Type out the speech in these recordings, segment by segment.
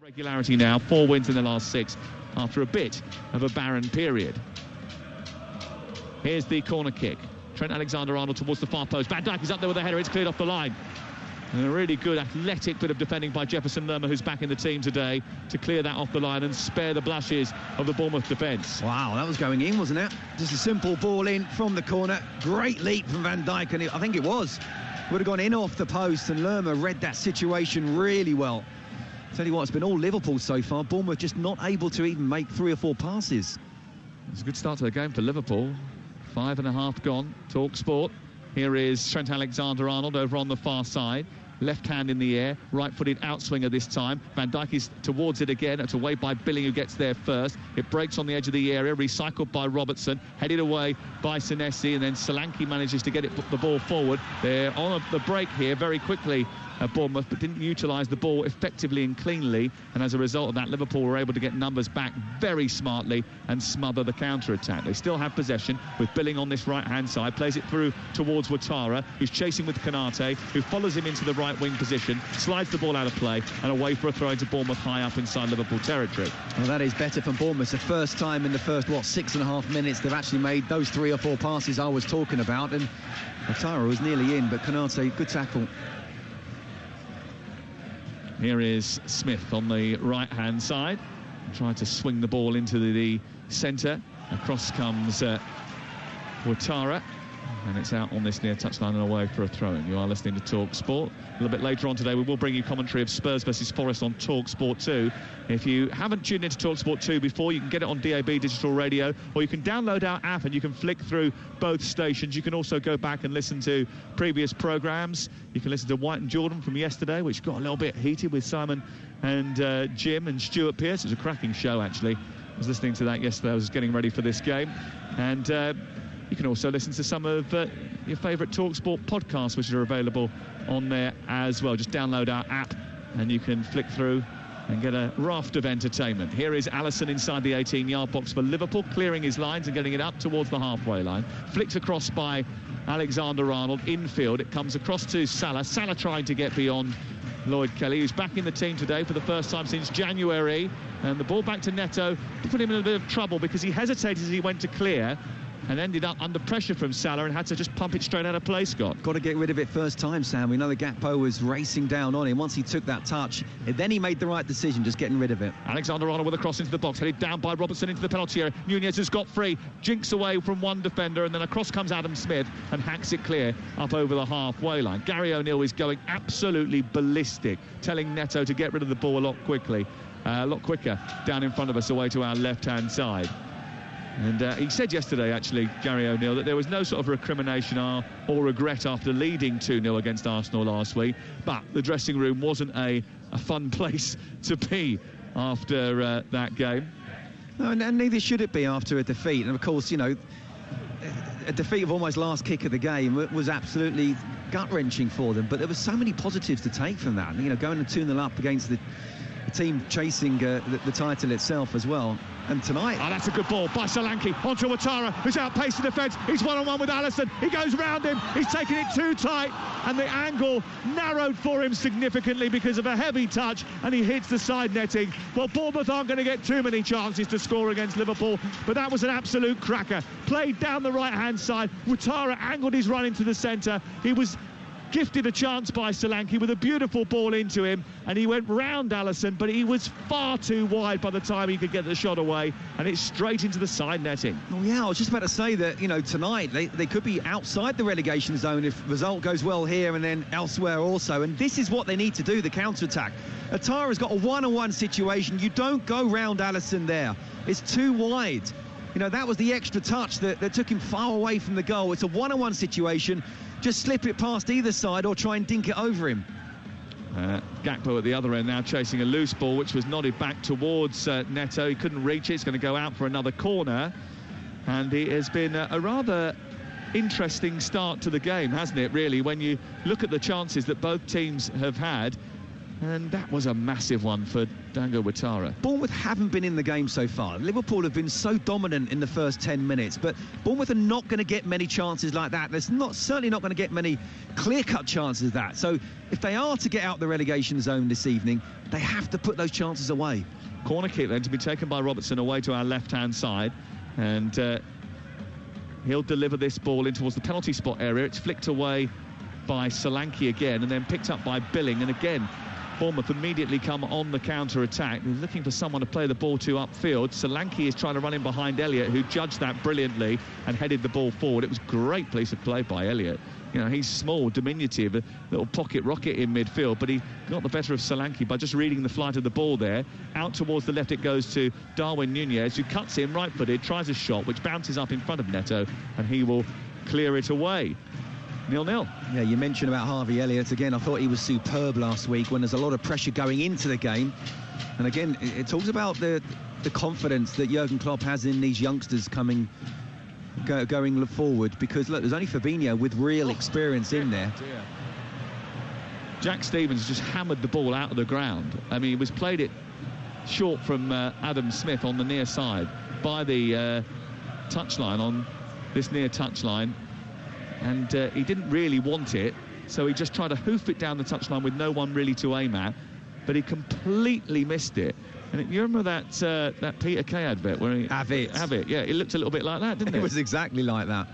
Regularity now, 4 wins in the last 6 after a bit of a barren period. Here's the corner kick. Trent Alexander-Arnold towards the far post. Van Dijk is up there with a header. It's cleared off the line. And a really good athletic bit of defending by Jefferson Lerma, who's back in the team today, to clear that off the line and spare the blushes of the Bournemouth defence. Wow, that was going in, wasn't it? Just a simple ball in from the corner. Great leap from Van Dijk, and I think it would have gone in off the post, and Lerma read that situation really well. Tell you what, it's been all Liverpool so far. Bournemouth just not able to even make 3 or 4 passes. It's a good start to the game for Liverpool. 5.5 gone. Talk Sport. Here is Trent Alexander-Arnold over on the far side. Left hand in the air, right-footed outswinger this time. Van Dijk is towards it again. It's away by Billing, who gets there first. It breaks on the edge of the area, recycled by Robertson, headed away by Senesi, and then Solanke manages to get the ball forward. They're on the break here very quickly at Bournemouth, but didn't utilise the ball effectively and cleanly, and as a result of that, Liverpool were able to get numbers back very smartly and smother the counter-attack. They still have possession with Billing on this right-hand side, plays it through towards Ouattara, who's chasing with Konate, who follows him into the right-wing position, slides the ball out of play, and away for a throw into Bournemouth high up inside Liverpool territory. Well, that is better from Bournemouth. The first time in the first, 6.5 minutes, they've actually made those 3 or 4 passes I was talking about, and Ouattara was nearly in, but Konate, good tackle. Here is Smith on the right-hand side. Tried to swing the ball into the centre. Across comes Ouattara. And it's out on this near touchline and away for a throw-in. You are listening to Talk Sport. A little bit later on today, we will bring you commentary of Spurs versus Forest on Talk Sport 2. If you haven't tuned into Talk Sport 2 before, you can get it on DAB digital radio, or you can download our app and you can flick through both stations. You can also go back and listen to previous programmes. You can listen to White and Jordan from yesterday, which got a little bit heated with Simon and Jim and Stuart Pearce. It was a cracking show, actually. I was listening to that yesterday. I was getting ready for this game. And you can also listen to some of your favourite TalkSport podcasts, which are available on there as well. Just download our app and you can flick through and get a raft of entertainment. Here is Alisson inside the 18-yard box for Liverpool, clearing his lines and getting it up towards the halfway line. Flicked across by Alexander-Arnold, infield. It comes across to Salah. Salah trying to get beyond Lloyd Kelly, who's back in the team today for the first time since January. And the ball back to Neto to put him in a bit of trouble because he hesitated as he went to clear and ended up under pressure from Salah and had to just pump it straight out of play, Scott. Got to get rid of it first time, Sam. We know the Gakpo was racing down on him. Once he took that touch, then he made the right decision, just getting rid of it. Alexander-Arnold with a cross into the box, headed down by Robertson into the penalty area. Nunez has got free, jinks away from one defender, and then across comes Adam Smith and hacks it clear up over the halfway line. Gary O'Neill is going absolutely ballistic, telling Neto to get rid of the ball a lot quicker down in front of us away to our left-hand side. And he said yesterday, actually, Gary O'Neill, that there was no sort of recrimination or regret after leading 2-0 against Arsenal last week. But the dressing room wasn't a fun place to be after that game. No, and neither should it be after a defeat. And, of course, you know, a defeat of almost last kick of the game was absolutely gut-wrenching for them. But there were so many positives to take from that. You know, going and 2-0 up against the team chasing the title itself as well. And tonight... Oh, that's a good ball by Solanke onto Ouattara, who's outpaced the defence. He's one-on-one with Alisson. He goes round him. He's taking it too tight, and the angle narrowed for him significantly because of a heavy touch, and he hits the side netting. Well, Bournemouth aren't going to get too many chances to score against Liverpool, but that was an absolute cracker. Played down the right-hand side. Ouattara angled his run into the centre. He was gifted a chance by Solanke with a beautiful ball into him, and he went round Alisson, but he was far too wide by the time he could get the shot away, and it's straight into the side netting. Oh yeah, I was just about to say that, you know, tonight they could be outside the relegation zone if the result goes well here and then elsewhere also, and this is what they need to do, the counter-attack. Ouattara's got a one-on-one situation. You don't go round Alisson there. It's too wide. You know, that was the extra touch that took him far away from the goal. It's a one-on-one situation. Just slip it past either side or try and dink it over him. Gakpo at the other end now chasing a loose ball, which was nodded back towards Neto. He couldn't reach it. It's going to go out for another corner. And it has been a rather interesting start to the game, hasn't it, really? When you look at the chances that both teams have had, And that was a massive one for Dango Ouattara. Bournemouth haven't been in the game so far. Liverpool have been so dominant in the first 10 minutes, but Bournemouth are not going to get many chances like that. There's certainly not going to get many clear-cut chances of that. So if they are to get out the relegation zone this evening, they have to put those chances away. Corner kick then to be taken by Robertson away to our left-hand side, and he'll deliver this ball in towards the penalty spot area. It's flicked away by Solanke again, and then picked up by Billing, and again Bournemouth immediately come on the counter-attack. They're looking for someone to play the ball to upfield. Solanke is trying to run in behind Elliott, who judged that brilliantly and headed the ball forward. It was a great piece of play by Elliott. You know, he's small, diminutive, a little pocket rocket in midfield, but he got the better of Solanke by just reading the flight of the ball there. Out towards the left it goes to Darwin Nunez, who cuts in right-footed, tries a shot, which bounces up in front of Neto, and he will clear it away. 0-0. Yeah, you mentioned about Harvey Elliott again. I thought he was superb last week when there's a lot of pressure going into the game. And again, it talks about the confidence that Jurgen Klopp has in these youngsters going forward, because look, there's only Fabinho with real experience in there. Dear. Jack Stevens just hammered the ball out of the ground. I mean, he was played it short from Adam Smith on the near side by the touchline, on this near touchline. And he didn't really want it, so he just tried to hoof it down the touchline with no one really to aim at, but he completely missed it. And you remember that Peter Kay advert where he... Have it. Yeah, it looked a little bit like that, didn't it? It was exactly like that.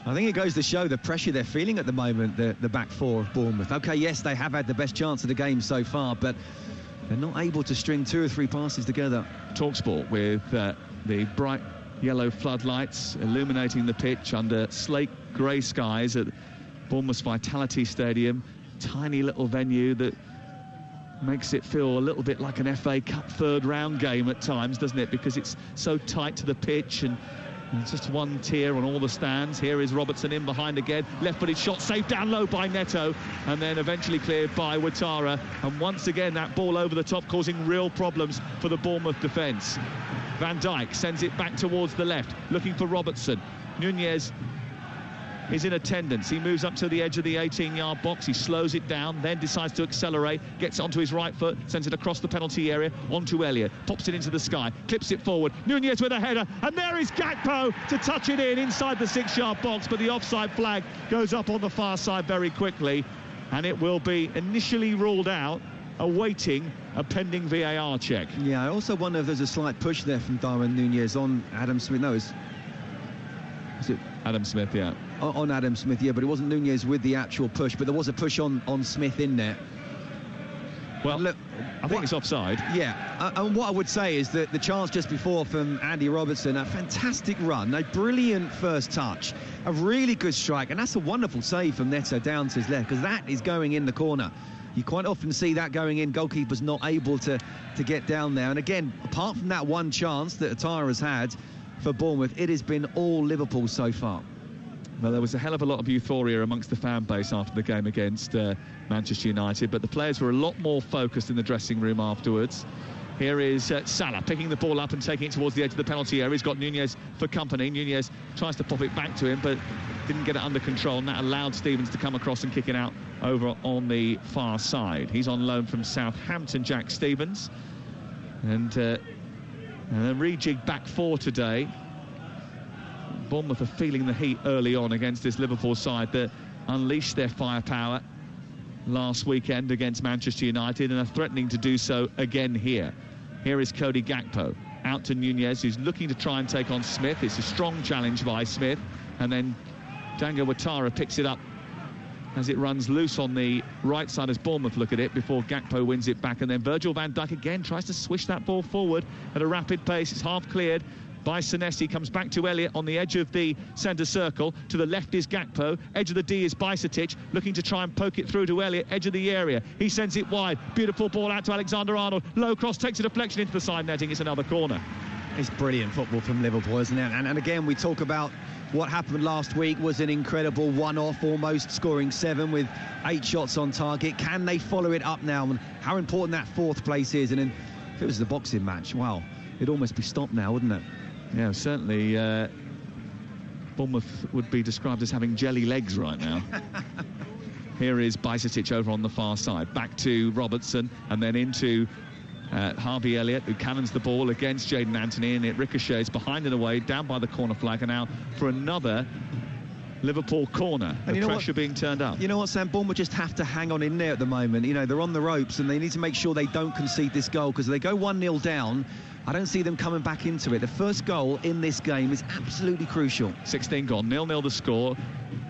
I think it goes to show the pressure they're feeling at the moment, the back four of Bournemouth. OK, yes, they have had the best chance of the game so far, but they're not able to string 2 or 3 passes together. TalkSport with the bright yellow floodlights illuminating the pitch under slate grey skies at Bournemouth's Vitality Stadium. Tiny little venue that makes it feel a little bit like an FA Cup third round game at times, doesn't it? Because it's so tight to the pitch, and it's just one tier on all the stands. Here is Robertson in behind again. Left-footed shot saved down low by Neto, and then eventually cleared by Ouattara. And once again, that ball over the top causing real problems for the Bournemouth defence. Van Dijk sends it back towards the left, looking for Robertson. Nunez is in attendance. He moves up to the edge of the 18-yard box. He slows it down, then decides to accelerate, gets it onto his right foot, sends it across the penalty area, onto Elliott, pops it into the sky, clips it forward. Nunez with a header, and there is Gakpo to touch it in inside the 6-yard box, but the offside flag goes up on the far side very quickly, and it will be initially ruled out, awaiting a pending VAR check. Yeah, I also wonder if there's a slight push there from Darwin Nunez on Adam Smith. No, is it Adam Smith? Yeah, on Adam Smith, yeah, but it wasn't Nunez with the actual push, but there was a push on Smith in there. Well, look, I think it's offside. Yeah, and what I would say is that the chance just before from Andy Robertson, a fantastic run, a brilliant first touch, a really good strike, and that's a wonderful save from Neto down to his left, because that is going in the corner. You quite often see that going in, goalkeeper's not able to get down there. And again, apart from that one chance that Ouattara has had for Bournemouth, it has been all Liverpool so far. Well, there was a hell of a lot of euphoria amongst the fan base after the game against Manchester United, but the players were a lot more focused in the dressing room afterwards. Here is Salah picking the ball up and taking it towards the edge of the penalty area. He's got Nunez for company. Nunez tries to pop it back to him, but didn't get it under control, and that allowed Stevens to come across and kick it out over on the far side. He's on loan from Southampton, Jack Stevens. And a rejigged back four today. Bournemouth are feeling the heat early on against this Liverpool side that unleashed their firepower last weekend against Manchester United and are threatening to do so again here. Here is Cody Gakpo, out to Nunez, who's looking to try and take on Smith. It's a strong challenge by Smith, and then Dango Ouattara picks it up as it runs loose on the right side as Bournemouth look at it before Gakpo wins it back, and then Virgil van Dijk again tries to swish that ball forward at a rapid pace. It's half cleared by Senesi, comes back to Elliott on the edge of the centre circle. To the left is Gakpo, edge of the D is Bajcetic, looking to try and poke it through to Elliott, edge of the area. He sends it wide, beautiful ball out to Alexander-Arnold, low cross, takes a deflection into the side netting. It's another corner. It's brilliant football from Liverpool, isn't it? And again, we talk about what happened last week was an incredible one-off, almost scoring 7 with 8 shots on target. Can they follow it up now? And how important that 4th place is. And then if it was the boxing match, wow, it'd almost be stopped now, wouldn't it? Yeah, certainly Bournemouth would be described as having jelly legs right now. Here is Bajcetic over on the far side. Back to Robertson, and then into Harvey Elliott, who cannons the ball against Jayden Anthony, and it ricochets behind and away, down by the corner flag, and now for another Liverpool corner. And the pressure being turned up. You know what, Sam? Bournemouth just have to hang on in there at the moment. You know, they're on the ropes, and they need to make sure they don't concede this goal, because if they go 1-0 down, I don't see them coming back into it. The first goal in this game is absolutely crucial. 16 gone, 0-0 the score,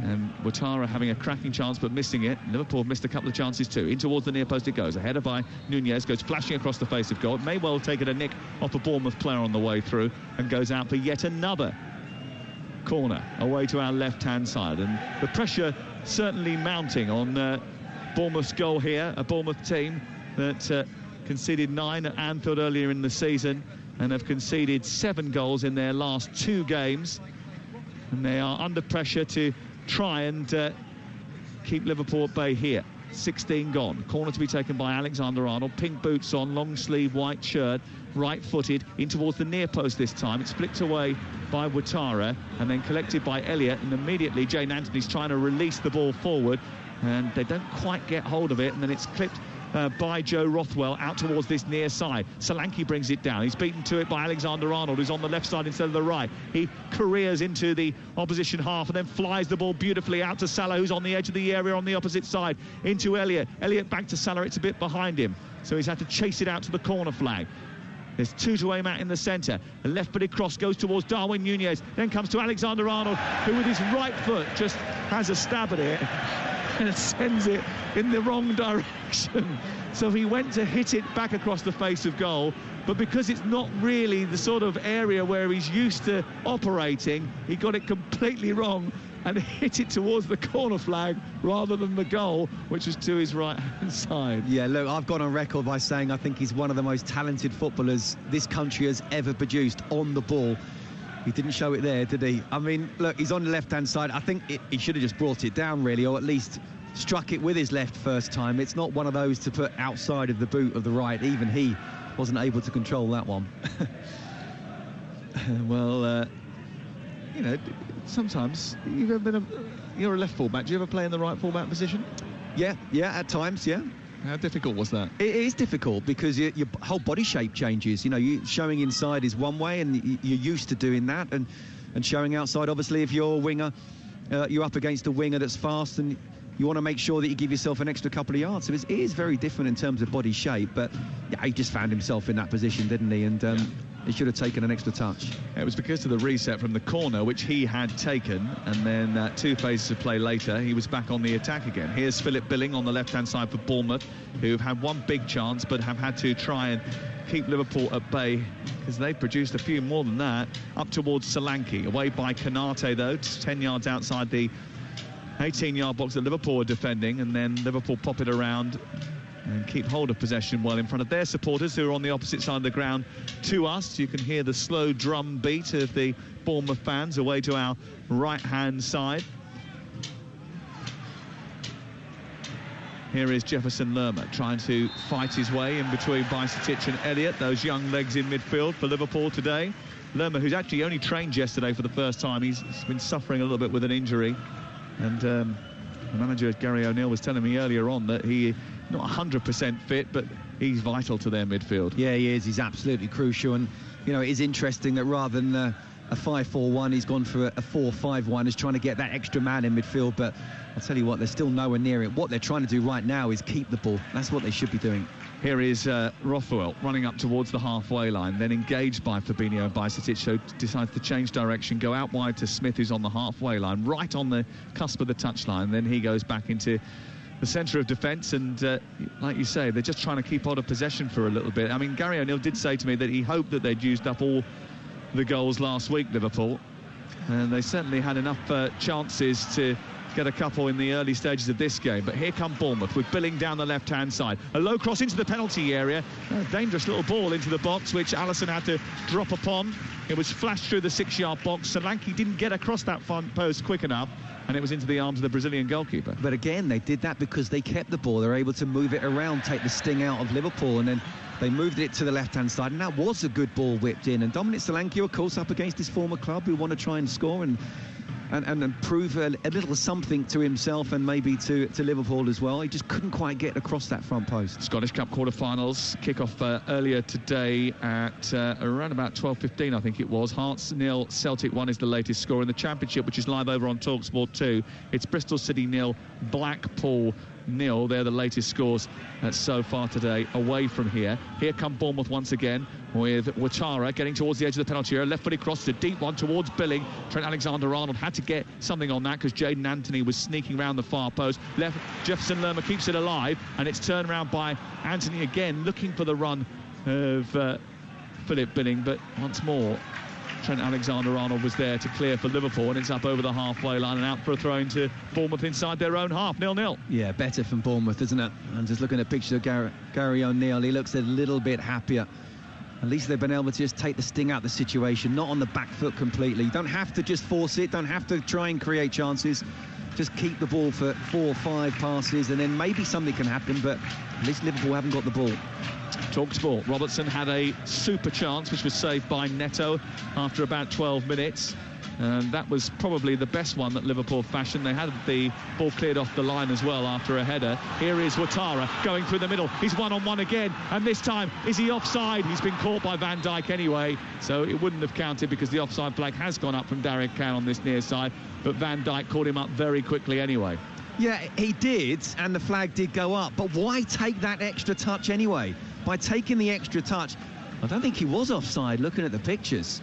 and Ouattara having a cracking chance but missing it. Liverpool have missed a couple of chances too. In towards the near post it goes. A header by Nunez goes flashing across the face of goal. It may well take it a nick off a Bournemouth player on the way through, and goes out for yet another corner away to our left-hand side. And the pressure certainly mounting on Bournemouth's goal here. A Bournemouth team that conceded 9 at Anfield earlier in the season and have conceded 7 goals in their last 2 games, and they are under pressure to try and keep Liverpool at bay here. 16 gone. Corner to be taken by Alexander-Arnold. Pink boots on, long sleeve white shirt, right-footed in towards the near post this time. It's flicked away by Ouattara and then collected by Elliott, and immediately Jayden Anthony's trying to release the ball forward, and they don't quite get hold of it, and then it's clipped by Joe Rothwell out towards this near side. Solanke brings it down. He's beaten to it by Alexander-Arnold, who's on the left side instead of the right. He careers into the opposition half and then flies the ball beautifully out to Salah, who's on the edge of the area on the opposite side, into Elliott. Elliott back to Salah. It's a bit behind him, so he's had to chase it out to the corner flag. There's 2 to aim at in the centre. A left-footed cross goes towards Darwin Nunez, then comes to Alexander-Arnold, who with his right foot just has a stab at it and sends it in the wrong direction. So he went to hit it back across the face of goal, but because it's not really the sort of area where he's used to operating, he got it completely wrong and hit it towards the corner flag rather than the goal, which was to his right-hand side. Yeah, look, I've gone on record by saying I think he's one of the most talented footballers this country has ever produced on the ball. He didn't show it there, did he? I mean, look, he's on the left-hand side. I think he should have just brought it down, really, or at least struck it with his left first time. It's not one of those to put outside of the boot of the right. Even he wasn't able to control that one. Well, you know, sometimes you're a left fullback. Do you ever play in the right fullback position? Yeah, at times, yeah. How difficult was that? It is difficult because your whole body shape changes. You know, showing inside is one way, and you're used to doing that, and showing outside, obviously, if you're a winger, you're up against a winger that's fast, and you want to make sure that you give yourself an extra couple of yards. So it is very different in terms of body shape, but yeah, he just found himself in that position, didn't he? And he should have taken an extra touch. It was because of the reset from the corner, which he had taken, and then 2 phases of play later, he was back on the attack again. Here's Philip Billing on the left-hand side for Bournemouth, who've had 1 big chance, but have had to try and keep Liverpool at bay, because they've produced a few more than that. Up towards Solanke, away by Canate, though, 10 yards outside the 18-yard box that Liverpool are defending, and then Liverpool pop it around and keep hold of possession well in front of their supporters, who are on the opposite side of the ground to us. You can hear the slow drum beat of the Bournemouth fans away to our right-hand side. Here is Jefferson Lerma trying to fight his way in between Bajcetic and Elliott, those young legs in midfield for Liverpool today. Lerma, who's actually only trained yesterday for the first time, he's been suffering a little bit with an injury, and the manager Gary O'Neill was telling me earlier on that he not 100% fit, but he's vital to their midfield. Yeah, he is. He's absolutely crucial. And, you know, it is interesting that rather than a 5-4-1, he's gone for a 4-5-1, is trying to get that extra man in midfield. But I'll tell you what, they're still nowhere near it. What they're trying to do right now is keep the ball. That's what they should be doing. Here is Rothwell running up towards the halfway line, then engaged by Fabinho and Bajcetic, so decides to change direction, go out wide to Smith, who's on the halfway line, right on the cusp of the touchline. Then he goes back into the centre of defence, and like you say, they're just trying to keep hold of possession for a little bit. I mean, Gary O'Neill did say to me that he hoped that they'd used up all the goals last week, Liverpool, and they certainly had enough chances to get a couple in the early stages of this game. But here come Bournemouth with Billing down the left-hand side. A low cross into the penalty area. A dangerous little ball into the box, which Alisson had to drop upon. It was flashed through the 6-yard box. Solanke didn't get across that front post quick enough, and it was into the arms of the Brazilian goalkeeper. But again, they did that because they kept the ball. They're able to move it around, take the sting out of Liverpool, and then they moved it to the left-hand side, and that was a good ball whipped in. And Dominic Solanke, of course, up against his former club, who want to try and score, and and prove a little something to himself and maybe to Liverpool as well. He just couldn't quite get across that front post. Scottish Cup quarter-finals kick-off earlier today at around about 12:15, I think it was. Hearts 0, Celtic 1 is the latest score in the Championship, which is live over on TalkSport 2. It's Bristol City 0, Blackpool 0. They're the latest scores so far today away from here. Here come Bournemouth once again with Ouattara getting towards the edge of the penalty area. Left-footed cross, a deep one towards Billing. Trent Alexander-Arnold had to get something on that because Jayden Anthony was sneaking round the far post. Jefferson Lerma keeps it alive, and it's turned around by Anthony again, looking for the run of Philip Billing, but once more Trent Alexander-Arnold was there to clear for Liverpool, and it's up over the halfway line and out for a throw into Bournemouth inside their own half, 0-0. Yeah, better from Bournemouth, isn't it? I'm just looking at pictures of Gary O'Neill. He looks a little bit happier. At least they've been able to just take the sting out of the situation, not on the back foot completely. You don't have to just force it, don't have to try and create chances. Just keep the ball for 4 or 5 passes, and then maybe something can happen, but at least Liverpool haven't got the ball. TalkSport. Robertson had a super chance, which was saved by Neto after about 12 minutes. And that was probably the best one that Liverpool fashioned. They had the ball cleared off the line as well after a header. Here is Ouattara going through the middle. He's one-on-one again, and this time, is he offside? He's been caught by Van Dijk anyway, so it wouldn't have counted because the offside flag has gone up from Derek Can on this near side, but Van Dijk caught him up very quickly anyway. Yeah, he did, and the flag did go up, but why take that extra touch anyway? By taking the extra touch, I don't think he was offside looking at the pictures.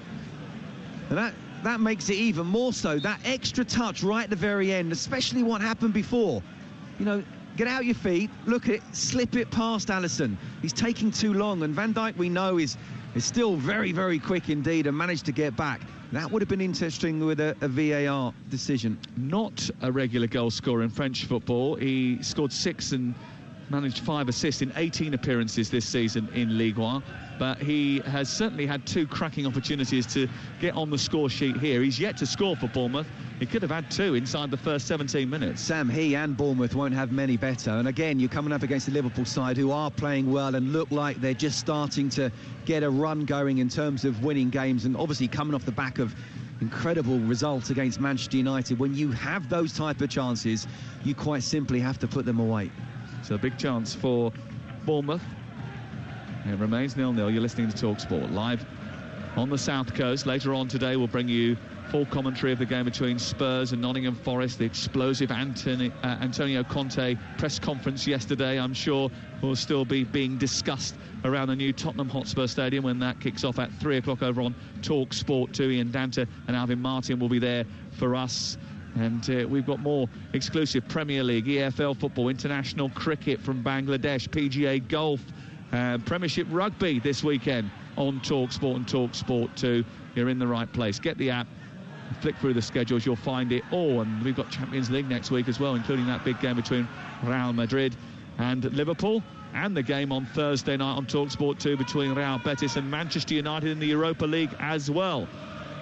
And that makes it even more so. That extra touch right at the very end, especially what happened before. You know, get out your feet, look at it, slip it past Alisson. He's taking too long, and Van Dijk, we know, is still very, very quick indeed and managed to get back. That would have been interesting with a VAR decision. Not a regular goal scorer in French football. He scored 6 and managed 5 assists in 18 appearances this season in Ligue 1, but he has certainly had 2 cracking opportunities to get on the score sheet here. He's yet to score for Bournemouth. He could have had 2 inside the first 17 minutes. Sam, he and Bournemouth won't have many better, and again, you're coming up against the Liverpool side who are playing well and look like they're just starting to get a run going in terms of winning games, and obviously coming off the back of incredible results against Manchester United. When you have those type of chances, you quite simply have to put them away. So a big chance for Bournemouth. It remains 0-0. You're listening to TalkSport live on the South Coast. Later on today, we'll bring you full commentary of the game between Spurs and Nottingham Forest. The explosive Antonio Conte press conference yesterday, I'm sure, will still be being discussed around the new Tottenham Hotspur Stadium when that kicks off at 3 o'clock over on TalkSport 2. Ian Danta and Alvin Martin will be there for us. And we've got more exclusive Premier League, EFL football, international cricket from Bangladesh, PGA golf, Premiership rugby this weekend on TalkSport and TalkSport 2. You're in the right place. Get the app, flick through the schedules, you'll find it all. And we've got Champions League next week as well, including that big game between Real Madrid and Liverpool, and the game on Thursday night on TalkSport 2 between Real Betis and Manchester United in the Europa League as well.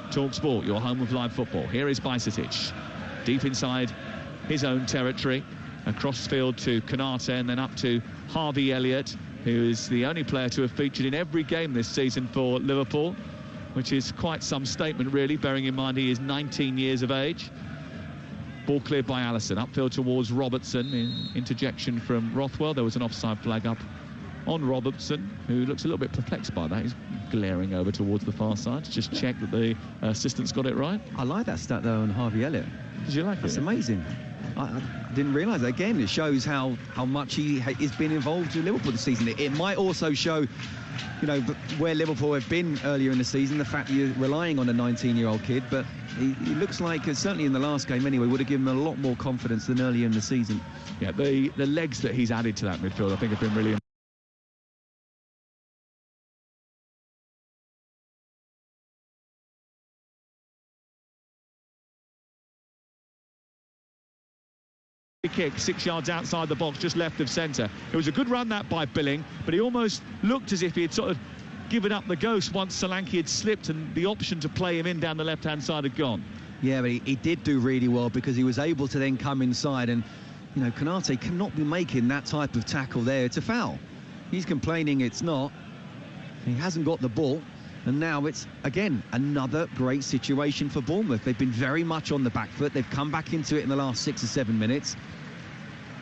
TalkSport, your home of live football. Here is Bajcetic, deep inside his own territory, across field to Konate and then up to Harvey Elliott, who is the only player to have featured in every game this season for Liverpool, which is quite some statement really, bearing in mind he is 19 years of age. Ball cleared by Alisson, upfield towards Robertson, interjection from Rothwell. There was an offside flag up on Robertson, who looks a little bit perplexed by that. He's glaring over towards the far side to just check that the assistant's got it right. I like that stat though on Harvey Elliott. Did you like it? That's amazing. I didn't realise that. Again, it shows how much he has been involved with Liverpool this season. It might also show, you know, where Liverpool have been earlier in the season, the fact that you're relying on a 19-year-old kid, but he looks like, certainly in the last game anyway, would have given him a lot more confidence than earlier in the season. Yeah, the legs that he's added to that midfield, I think, have been really kick 6 yards outside the box, just left of centre. It was a good run that by Billing, but he almost looked as if he had sort of given up the ghost once Solanke had slipped and the option to play him in down the left-hand side had gone. Yeah, but he did do really well because he was able to then come inside, and you know, Konate cannot be making that type of tackle there. It's a foul. He's complaining it's not. He hasn't got the ball, And now it's, again, another great situation for Bournemouth. They've been very much on the back foot. They've come back into it in the last 6 or 7 minutes.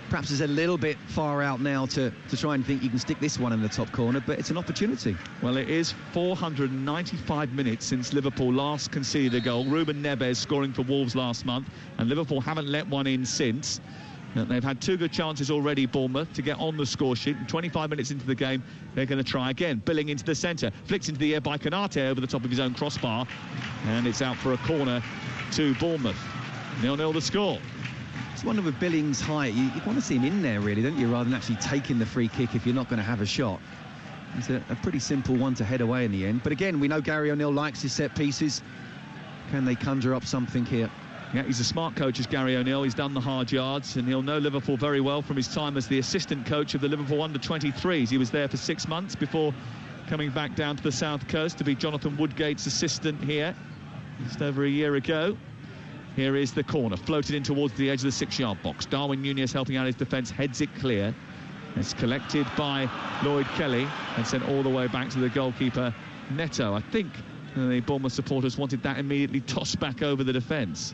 Perhaps it's a little bit far out now to try and think you can stick this one in the top corner, but it's an opportunity. Well, it is 495 minutes since Liverpool last conceded a goal. Ruben Neves scoring for Wolves last month, and Liverpool haven't let one in since. They've had 2 good chances already, Bournemouth, to get on the score sheet. And 25 minutes into the game, they're going to try again. Billing into the centre, flicked into the air by Konate over the top of his own crossbar, and it's out for a corner to Bournemouth. 0-0 the score. I just wonder with Billing's height, you want to see him in there, really, don't you, rather than actually taking the free kick if you're not going to have a shot. It's a pretty simple one to head away in the end. But again, we know Gary O'Neill likes his set pieces. Can they conjure up something here? Yeah, he's a smart coach, as Gary O'Neill. He's done the hard yards, and he'll know Liverpool very well from his time as the assistant coach of the Liverpool under-23s. He was there for 6 months before coming back down to the South Coast to be Jonathan Woodgate's assistant here just over a year ago. Here is the corner, floated in towards the edge of the 6-yard box. Darwin Núñez helping out his defence, heads it clear. It's collected by Lloyd Kelly and sent all the way back to the goalkeeper, Neto. I think the Bournemouth supporters wanted that immediately tossed back over the defence.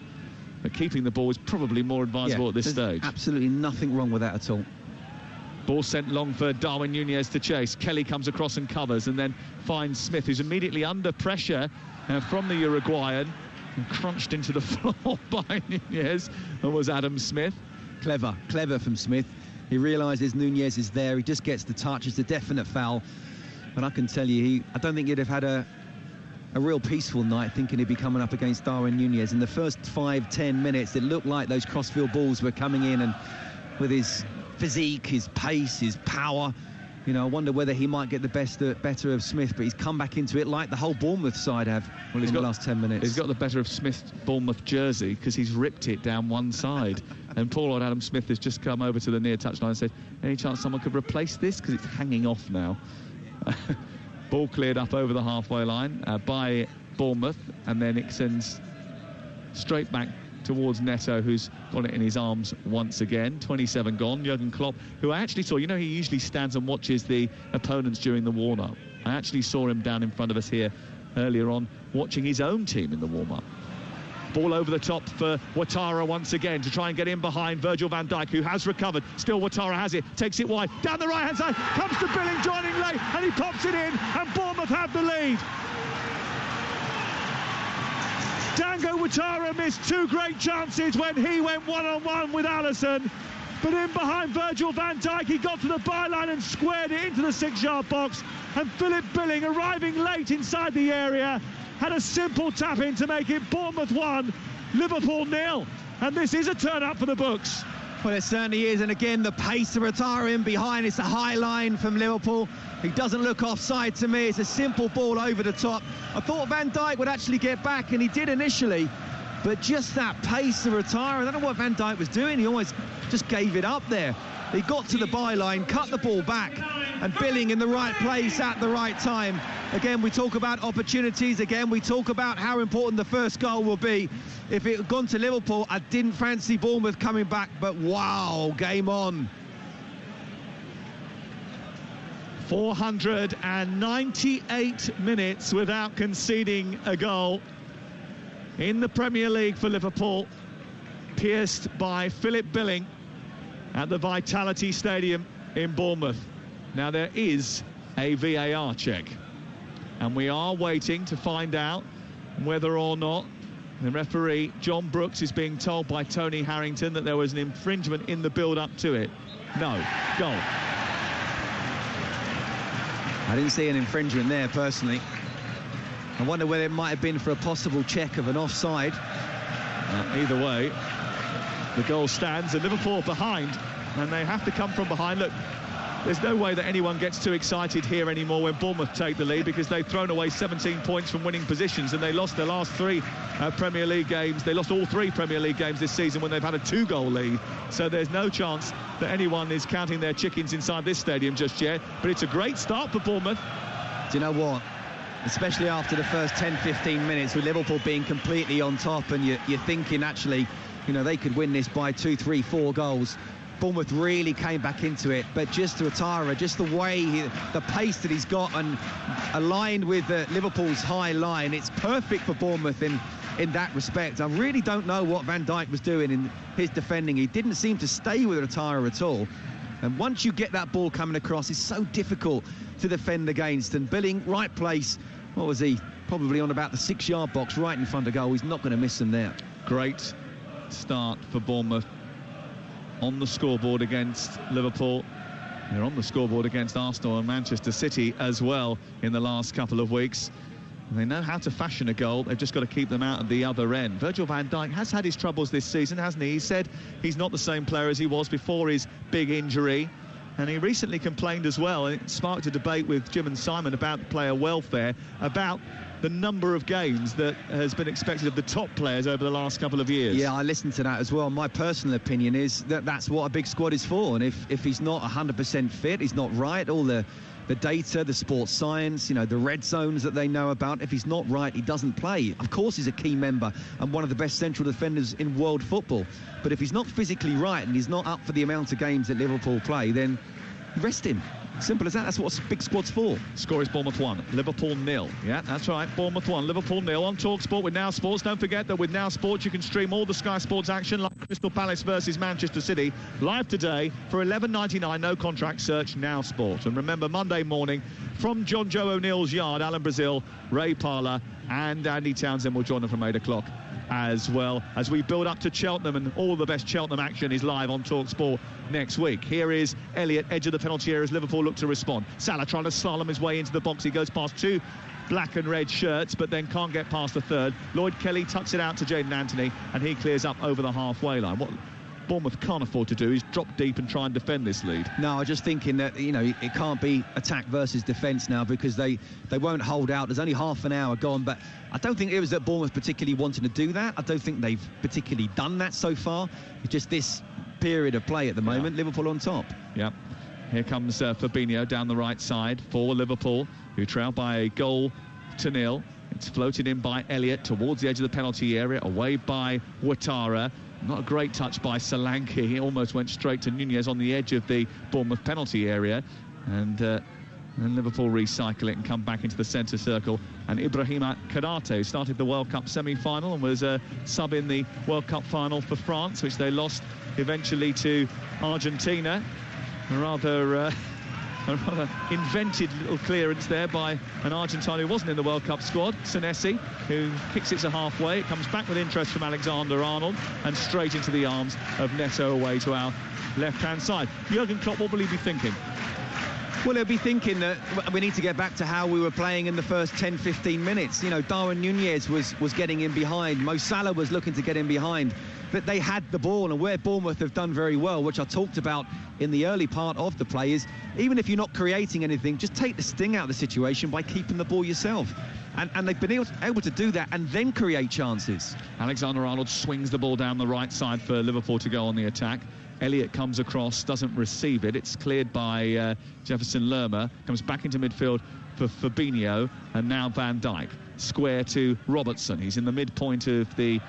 But keeping the ball is probably more advisable at this stage. Absolutely nothing wrong with that at all. Ball sent long for Darwin Núñez to chase. Kelly comes across and covers, and then finds Smith, who's immediately under pressure from the Uruguayan, and crunched into the floor by Núñez, and was Adam Smith. Clever from Smith. He realises Núñez is there. He just gets the touch. It's a definite foul. And I can tell you, I don't think he'd have had a real peaceful night thinking he'd be coming up against Darwin Núñez. In the first 5-10 minutes, it looked like those crossfield balls were coming in, and with his physique, his pace, his power, you know, I wonder whether he might get the better of Smith, but he's come back into it like the whole Bournemouth side have in the last 10 minutes. He's got the better of Smith's Bournemouth jersey because he's ripped it down one side. And poor old Adam Smith has just come over to the near touchline and said, any chance someone could replace this? Because it's hanging off now. Ball cleared up over the halfway line by Bournemouth, and then it sends straight back towards Neto, who's got it in his arms once again. 27 gone. Jurgen Klopp, who I actually saw, you know, he usually stands and watches the opponents during the warm-up. I actually saw him down in front of us here earlier on watching his own team in the warm-up. Ball over the top for Ouattara once again to try and get in behind Virgil van Dijk, who has recovered. Still Ouattara has it, takes it wide, down the right-hand side, comes to Billing joining late, and he pops it in, and Bournemouth have the lead. Dango Ouattara missed 2 great chances when he went one-on-one with Alisson, but in behind Virgil van Dijk, he got to the byline and squared it into the 6-yard box, and Philip Billing, arriving late inside the area, had a simple tap in to make it Bournemouth 1, Liverpool 0, and this is a turn-up for the books. Well, it certainly is, and again, the pace of Ouattara in behind. It's a high line from Liverpool. He doesn't look offside to me. It's a simple ball over the top. I thought Van Dijk would actually get back, and he did initially, but just that pace of Ouattara, I don't know what Van Dijk was doing. He almost just gave it up there. He got to the byline, cut the ball back, and Billing in the right place at the right time. Again, we talk about opportunities. Again, we talk about how important the first goal will be. If it had gone to Liverpool, I didn't fancy Bournemouth coming back, but wow, game on. 498 minutes without conceding a goal in the Premier League for Liverpool, pierced by Philip Billing at the Vitality Stadium in Bournemouth. Now, there is a VAR check, and we are waiting to find out whether or not the referee, John Brooks, is being told by Tony Harrington that there was an infringement in the build-up to it. No, goal. I didn't see an infringement there, personally. I wonder whether it might have been for a possible check of an offside. Either way, the goal stands, and Liverpool behind, and they have to come from behind. Look, there's no way that anyone gets too excited here anymore when Bournemouth take the lead, because they've thrown away 17 points from winning positions, and they lost their last 3 Premier League games. They lost all 3 Premier League games this season when they've had a 2-goal lead. So there's no chance that anyone is counting their chickens inside this stadium just yet. But it's a great start for Bournemouth. Do you know what? Especially after the first 10-15 minutes, with Liverpool being completely on top, and you're thinking, actually, you know, they could win this by 2, 3, 4 goals. Bournemouth really came back into it, but just Ouattara, just the way, the pace that he's got, and aligned with Liverpool's high line, it's perfect for Bournemouth in that respect. I really don't know what Van Dijk was doing in his defending. He didn't seem to stay with Ouattara at all. And once you get that ball coming across, it's so difficult to defend against. And Billing, right place, what was he? Probably on about the 6-yard box, right in front of goal. He's not going to miss them there. Great start for Bournemouth on the scoreboard against Liverpool. They're on the scoreboard against Arsenal and Manchester City as well in the last couple of weeks. And they know how to fashion a goal. They've just got to keep them out at the other end. Virgil van Dijk has had his troubles this season, hasn't he? He said he's not the same player as he was before his big injury. And he recently complained as well, and it sparked a debate with Jim and Simon about player welfare, about the number of games that has been expected of the top players over the last couple of years. Yeah, I listened to that as well. My personal opinion is that that's what a big squad is for. And if he's not 100% fit, he's not right, all the data, the sports science, you know, the red zones that they know about, if he's not right, he doesn't play. Of course, he's a key member and one of the best central defenders in world football. But if he's not physically right and he's not up for the amount of games that Liverpool play, then rest him. Simple as that. That's what a big squad's for. Score is Bournemouth 1, Liverpool 0. Yeah, that's right. Bournemouth 1, Liverpool 0 on TalkSport with Now Sports. Don't forget that with Now Sports you can stream all the Sky Sports action, like Crystal Palace versus Manchester City, live today for £11.99. No contract. Search Now Sports. And remember, Monday morning from John Joe O'Neill's yard, Alan Brazil, Ray Parlour and Andy Townsend will join them from 8 o'clock. As well as we build up to Cheltenham, and all the best Cheltenham action is live on TalkSport next week. Here is Elliott, edge of the penalty area as Liverpool look to respond. Salah trying to slalom his way into the box. He goes past two black and red shirts, but then can't get past the third. Lloyd Kelly tucks it out to Jayden Anthony, and he clears up over the halfway line. What Bournemouth can't afford to do is drop deep and try and defend this lead. No, I'm just thinking that, you know, it can't be attack versus defence now, because they won't hold out. There's only half an hour gone, but I don't think it was that Bournemouth particularly wanted to do that. I don't think they've particularly done that so far. It's just this period of play at the moment. Liverpool on top. Yeah. Here comes Fabinho down the right side for Liverpool, who trail by a goal to nil. It's floated in by Elliott towards the edge of the penalty area, away by Ouattara. Not a great touch by Solanke. He almost went straight to Nunez on the edge of the Bournemouth penalty area. And Liverpool recycle it and come back into the centre circle. And Ibrahima Konate started the World Cup semi-final and was a sub in the World Cup final for France, which they lost eventually to Argentina. A rather invented little clearance there by an Argentine who wasn't in the World Cup squad, Senesi, who kicks it to halfway. It comes back with interest from Alexander-Arnold and straight into the arms of Neto away to our left-hand side. Jurgen Klopp, what will he be thinking? Well, he'll be thinking that we need to get back to how we were playing in the first 10-15 minutes. You know, Darwin Nunez was getting in behind. Mo Salah was looking to get in behind. But they had the ball, and where Bournemouth have done very well, which I talked about in the early part of the play, is even if you're not creating anything, just take the sting out of the situation by keeping the ball yourself. And they've been able to do that and then create chances. Alexander-Arnold swings the ball down the right side for Liverpool to go on the attack. Elliott comes across, doesn't receive it. It's cleared by Jefferson Lerma. Comes back into midfield for Fabinho, and now Van Dijk. Square to Robertson. He's in the midpoint of the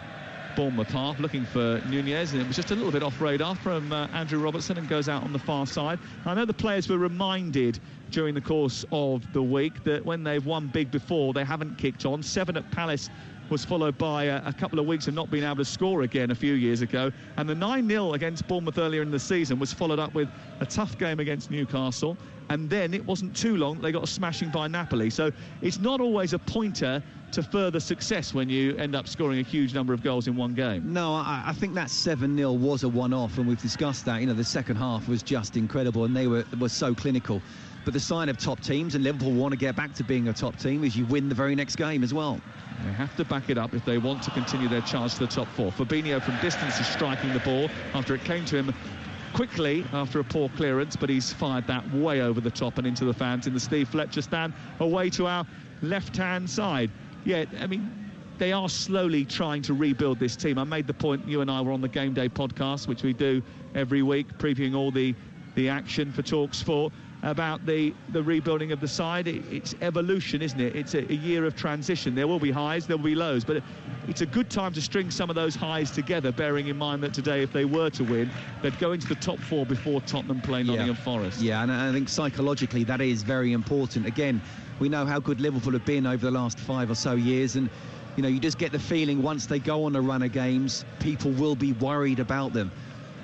Bournemouth half, looking for Nunez, and it was just a little bit off radar from Andrew Robertson, and goes out on the far side. I know the players were reminded during the course of the week that when they've won big before, they haven't kicked on. 7 at Palace was followed by a couple of weeks of not being able to score again a few years ago, and the 9-0 against Bournemouth earlier in the season was followed up with a tough game against Newcastle, and then it wasn't too long they got a smashing by Napoli. So it's not always a pointer to further success when you end up scoring a huge number of goals in one game. No, I think that 7-0 was a one-off, and we've discussed that. You know, the second half was just incredible, and they were so clinical. But the sign of top teams, and Liverpool want to get back to being a top team, is you win the very next game as well. They have to back it up if they want to continue their charge to the top 4. Fabinho from distance is striking the ball after it came to him quickly after a poor clearance, but he's fired that way over the top and into the fans in the Steve Fletcher stand, away to our left-hand side. Yeah, I mean, they are slowly trying to rebuild this team. I made the point, you and I were on the Game Day podcast, which we do every week, previewing all the action for TalkSport. about the rebuilding of the side. It's evolution, isn't it? It's a year of transition. There will be highs, there will be lows, but it's a good time to string some of those highs together, bearing in mind that today, if they were to win, they'd go into the top 4 before Tottenham play Nottingham Forest. Yeah, and I think psychologically that is very important. Again, we know how good Liverpool have been over the last 5 or so years, and you know, you just get the feeling once they go on a run of games, people will be worried about them.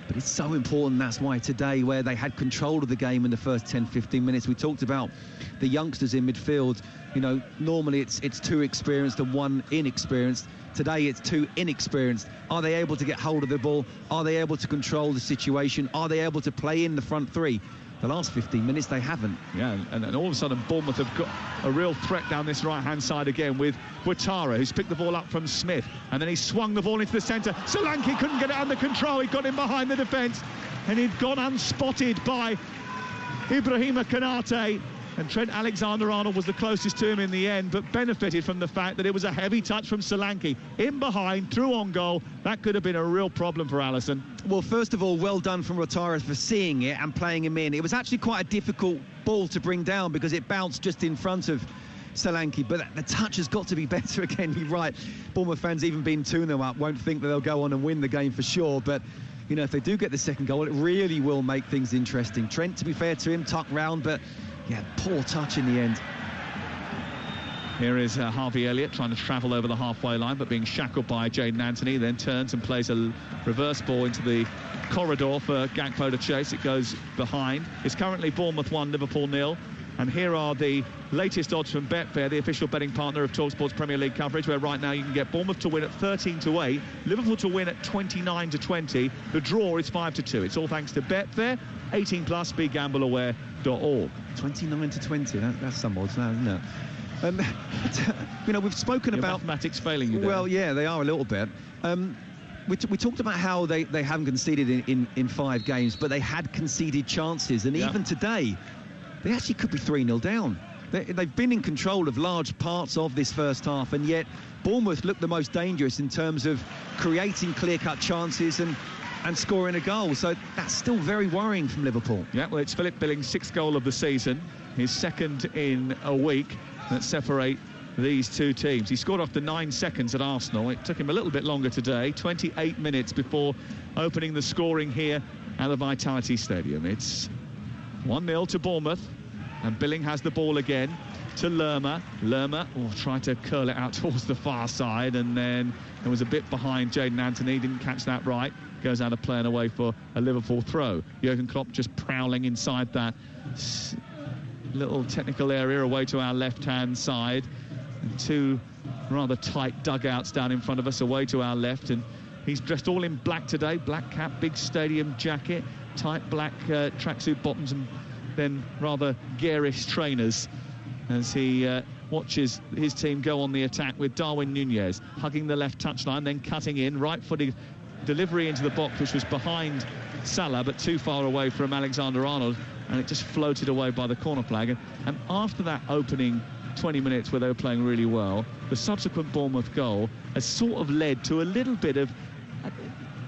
But it's so important. That's why today, where they had control of the game in the first 10-15 minutes, we talked about the youngsters in midfield. You know, normally it's 2 experienced and 1 inexperienced. Today it's 2 inexperienced. Are they able to get hold of the ball? Are they able to control the situation? Are they able to play in the front 3? The last 15 minutes they haven't. Yeah, and all of a sudden Bournemouth have got a real threat down this right-hand side again with Ouattara, who's picked the ball up from Smith, and then he swung the ball into the centre. Solanke couldn't get it under control. He got in behind the defence, and he'd gone unspotted by Ibrahima Konate, and Trent Alexander-Arnold was the closest to him in the end, but benefited from the fact that it was a heavy touch from Solanke. In behind, through on goal. That could have been a real problem for Alisson. Well, first of all, well done from Ouattara for seeing it and playing him in. It was actually quite a difficult ball to bring down because it bounced just in front of Solanke, but the touch has got to be better again. You're right. Bournemouth fans, even being 2-0 up, won't think that they'll go on and win the game for sure, but you know, if they do get the second goal, it really will make things interesting. Trent, to be fair to him, tucked round, but yeah, poor touch in the end. Here is Harvey Elliott trying to travel over the halfway line, but being shackled by Jayden Anthony, then turns and plays a reverse ball into the corridor for Gakpo to chase. It goes behind. It's currently Bournemouth 1, Liverpool 0. And here are the latest odds from Betfair, the official betting partner of TalkSport's Premier League coverage, where right now you can get Bournemouth to win at 13-8, Liverpool to win at 29-20. The draw is 5-2. It's all thanks to Betfair. 18+, begambleaware.org. 29-20. That's some odds now, isn't it? You know, we've spoken about mathematics failing you there. Well, yeah, they are a little bit. We talked about how they haven't conceded in 5 games, but they had conceded chances, and even today they actually could be 3-0 down. They've been in control of large parts of this first half, and yet Bournemouth looked the most dangerous in terms of creating clear-cut chances and scoring a goal. So that's still very worrying from Liverpool. Yeah, well, it's Philip Billing's 6th goal of the season, his 2nd in a week, that separate these two teams. He scored after 9 seconds at Arsenal. It took him a little bit longer today, 28 minutes before opening the scoring here at the Vitality Stadium. It's 1-0 to Bournemouth, and Billing has the ball again to Lerma. Lerma tried to curl it out towards the far side, and then it was a bit behind Jayden Anthony, didn't catch that right. Goes out of play and away for a Liverpool throw. Jurgen Klopp just prowling inside that little technical area away to our left-hand side, and 2 rather tight dugouts down in front of us away to our left, and he's dressed all in black today, black cap, big stadium jacket, tight black tracksuit bottoms, and then rather garish trainers as he watches his team go on the attack with Darwin Nunez hugging the left touchline, then cutting in, right-footed delivery into the box, which was behind Salah but too far away from Alexander-Arnold, and it just floated away by the corner flag. And after that opening 20 minutes where they were playing really well, the subsequent Bournemouth goal has sort of led to a little bit of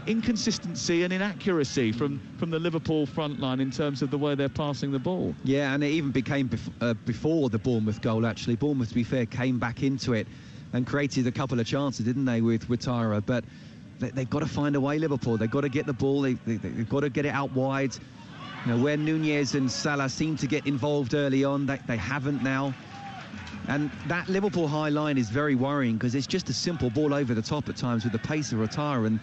inconsistency and inaccuracy from the Liverpool front line in terms of the way they're passing the ball. Yeah, and it even became before the Bournemouth goal, actually. Bournemouth, to be fair, came back into it and created a couple of chances, didn't they, with Ouattara? But they've got to find a way, Liverpool. They've got to get the ball. They've got to get it out wide. You know, where Nunez and Salah seem to get involved early on, they haven't now. And that Liverpool high line is very worrying, because it's just a simple ball over the top at times with the pace of Ouattara, and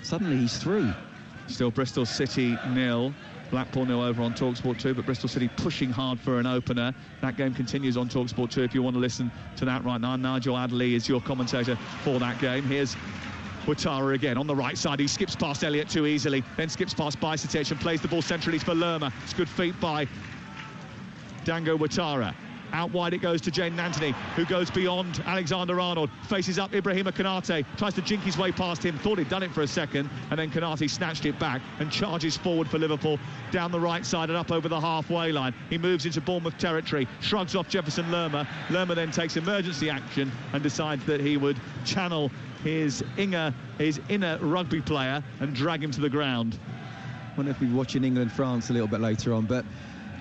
suddenly he's through. Still Bristol City 0, Blackpool 0 over on TalkSport 2, but Bristol City pushing hard for an opener. That game continues on TalkSport 2 if you want to listen to that right now. Nigel Adderley is your commentator for that game. Here's Ouattara again on the right side. He skips past Elliott too easily, then skips past Bajcetic and plays the ball centrally for Lerma. It's good feet by Dango Ouattara. Out wide it goes to Jayden Anthony, who goes beyond Alexander-Arnold, faces up Ibrahima Konate, tries to jink his way past him, thought he'd done it for a second, and then Konate snatched it back and charges forward for Liverpool down the right side and up over the halfway line. He moves into Bournemouth territory, shrugs off Jefferson Lerma. Lerma then takes emergency action and decides that he would channel his inner rugby player and drag him to the ground. I wonder if we'll be watching England-France a little bit later on, but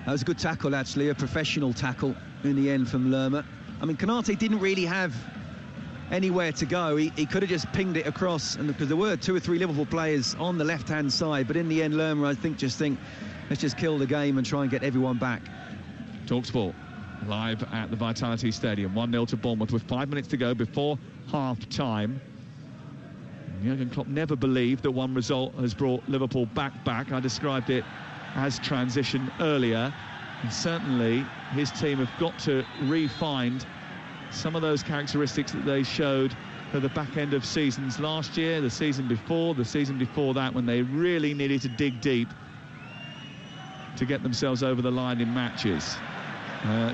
That was a good tackle, actually, a professional tackle in the end from Lerma. I mean, Konate didn't really have anywhere to go. He could have just pinged it across, and because there were 2 or 3 Liverpool players on the left-hand side, but in the end, Lerma, I think, let's just kill the game and try and get everyone back. TalkSport live at the Vitality Stadium, 1-0 to Bournemouth with 5 minutes to go before half-time. Jurgen Klopp never believed that one result has brought Liverpool back. I described it as transition earlier, and certainly his team have got to re-find some of those characteristics that they showed at the back end of seasons last year, the season before that, when they really needed to dig deep to get themselves over the line in matches.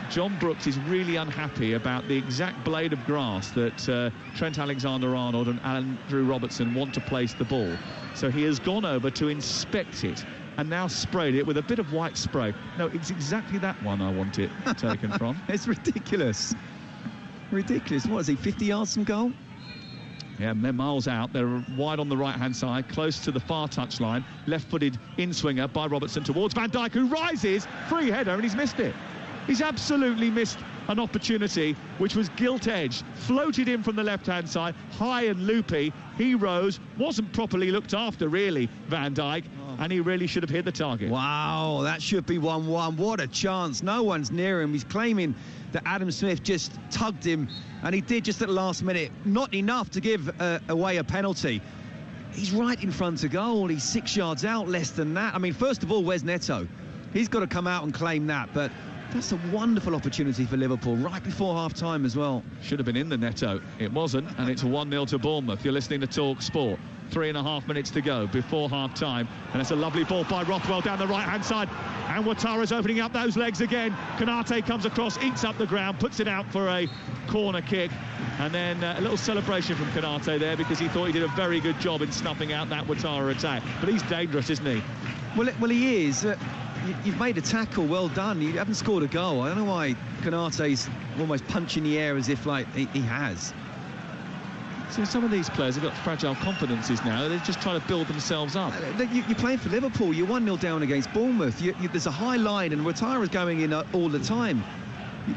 John Brooks is really unhappy about the exact blade of grass that Trent Alexander-Arnold and Andrew Robertson want to place the ball. So he has gone over to inspect it and now sprayed it with a bit of white spray. No, it's exactly that one I want it taken from. It's ridiculous. Ridiculous. What is he, 50 yards from goal? Yeah, they're miles out. They're wide on the right-hand side, close to the far touchline. Left-footed in-swinger by Robertson towards Van Dijk, who rises, free header, and he's missed it. He's absolutely missed an opportunity which was gilt-edged, floated in from the left-hand side, high and loopy. He rose, wasn't properly looked after, really, Van Dijk, and he really should have hit the target. Wow, that should be 1-1. What a chance. No one's near him. He's claiming that Adam Smith just tugged him, and he did just at the last minute. Not enough to give away a penalty. He's right in front of goal. He's 6 yards out, less than that. I mean, first of all, where's Neto? He's got to come out and claim that, but that's a wonderful opportunity for Liverpool, right before half-time as well. Should have been in the Neto. It wasn't, and it's 1-0 to Bournemouth. You're listening to Talk Sport. 3.5 minutes to go before half-time, and it's a lovely ball by Rothwell down the right-hand side, and Ouattara's opening up those legs again. Konate comes across, eats up the ground, puts it out for a corner kick, and then a little celebration from Konate there, because he thought he did a very good job in snuffing out that Ouattara attack. But he's dangerous, isn't he? Well, he is. You've made a tackle, well done. You haven't scored a goal. I don't know why Konate's almost punching the air as if like he has. So some of these players have got fragile confidences now. They're just trying to build themselves up. You're playing for Liverpool. You're 1-0 down against Bournemouth. There's a high line, and Ouattara's going in all the time.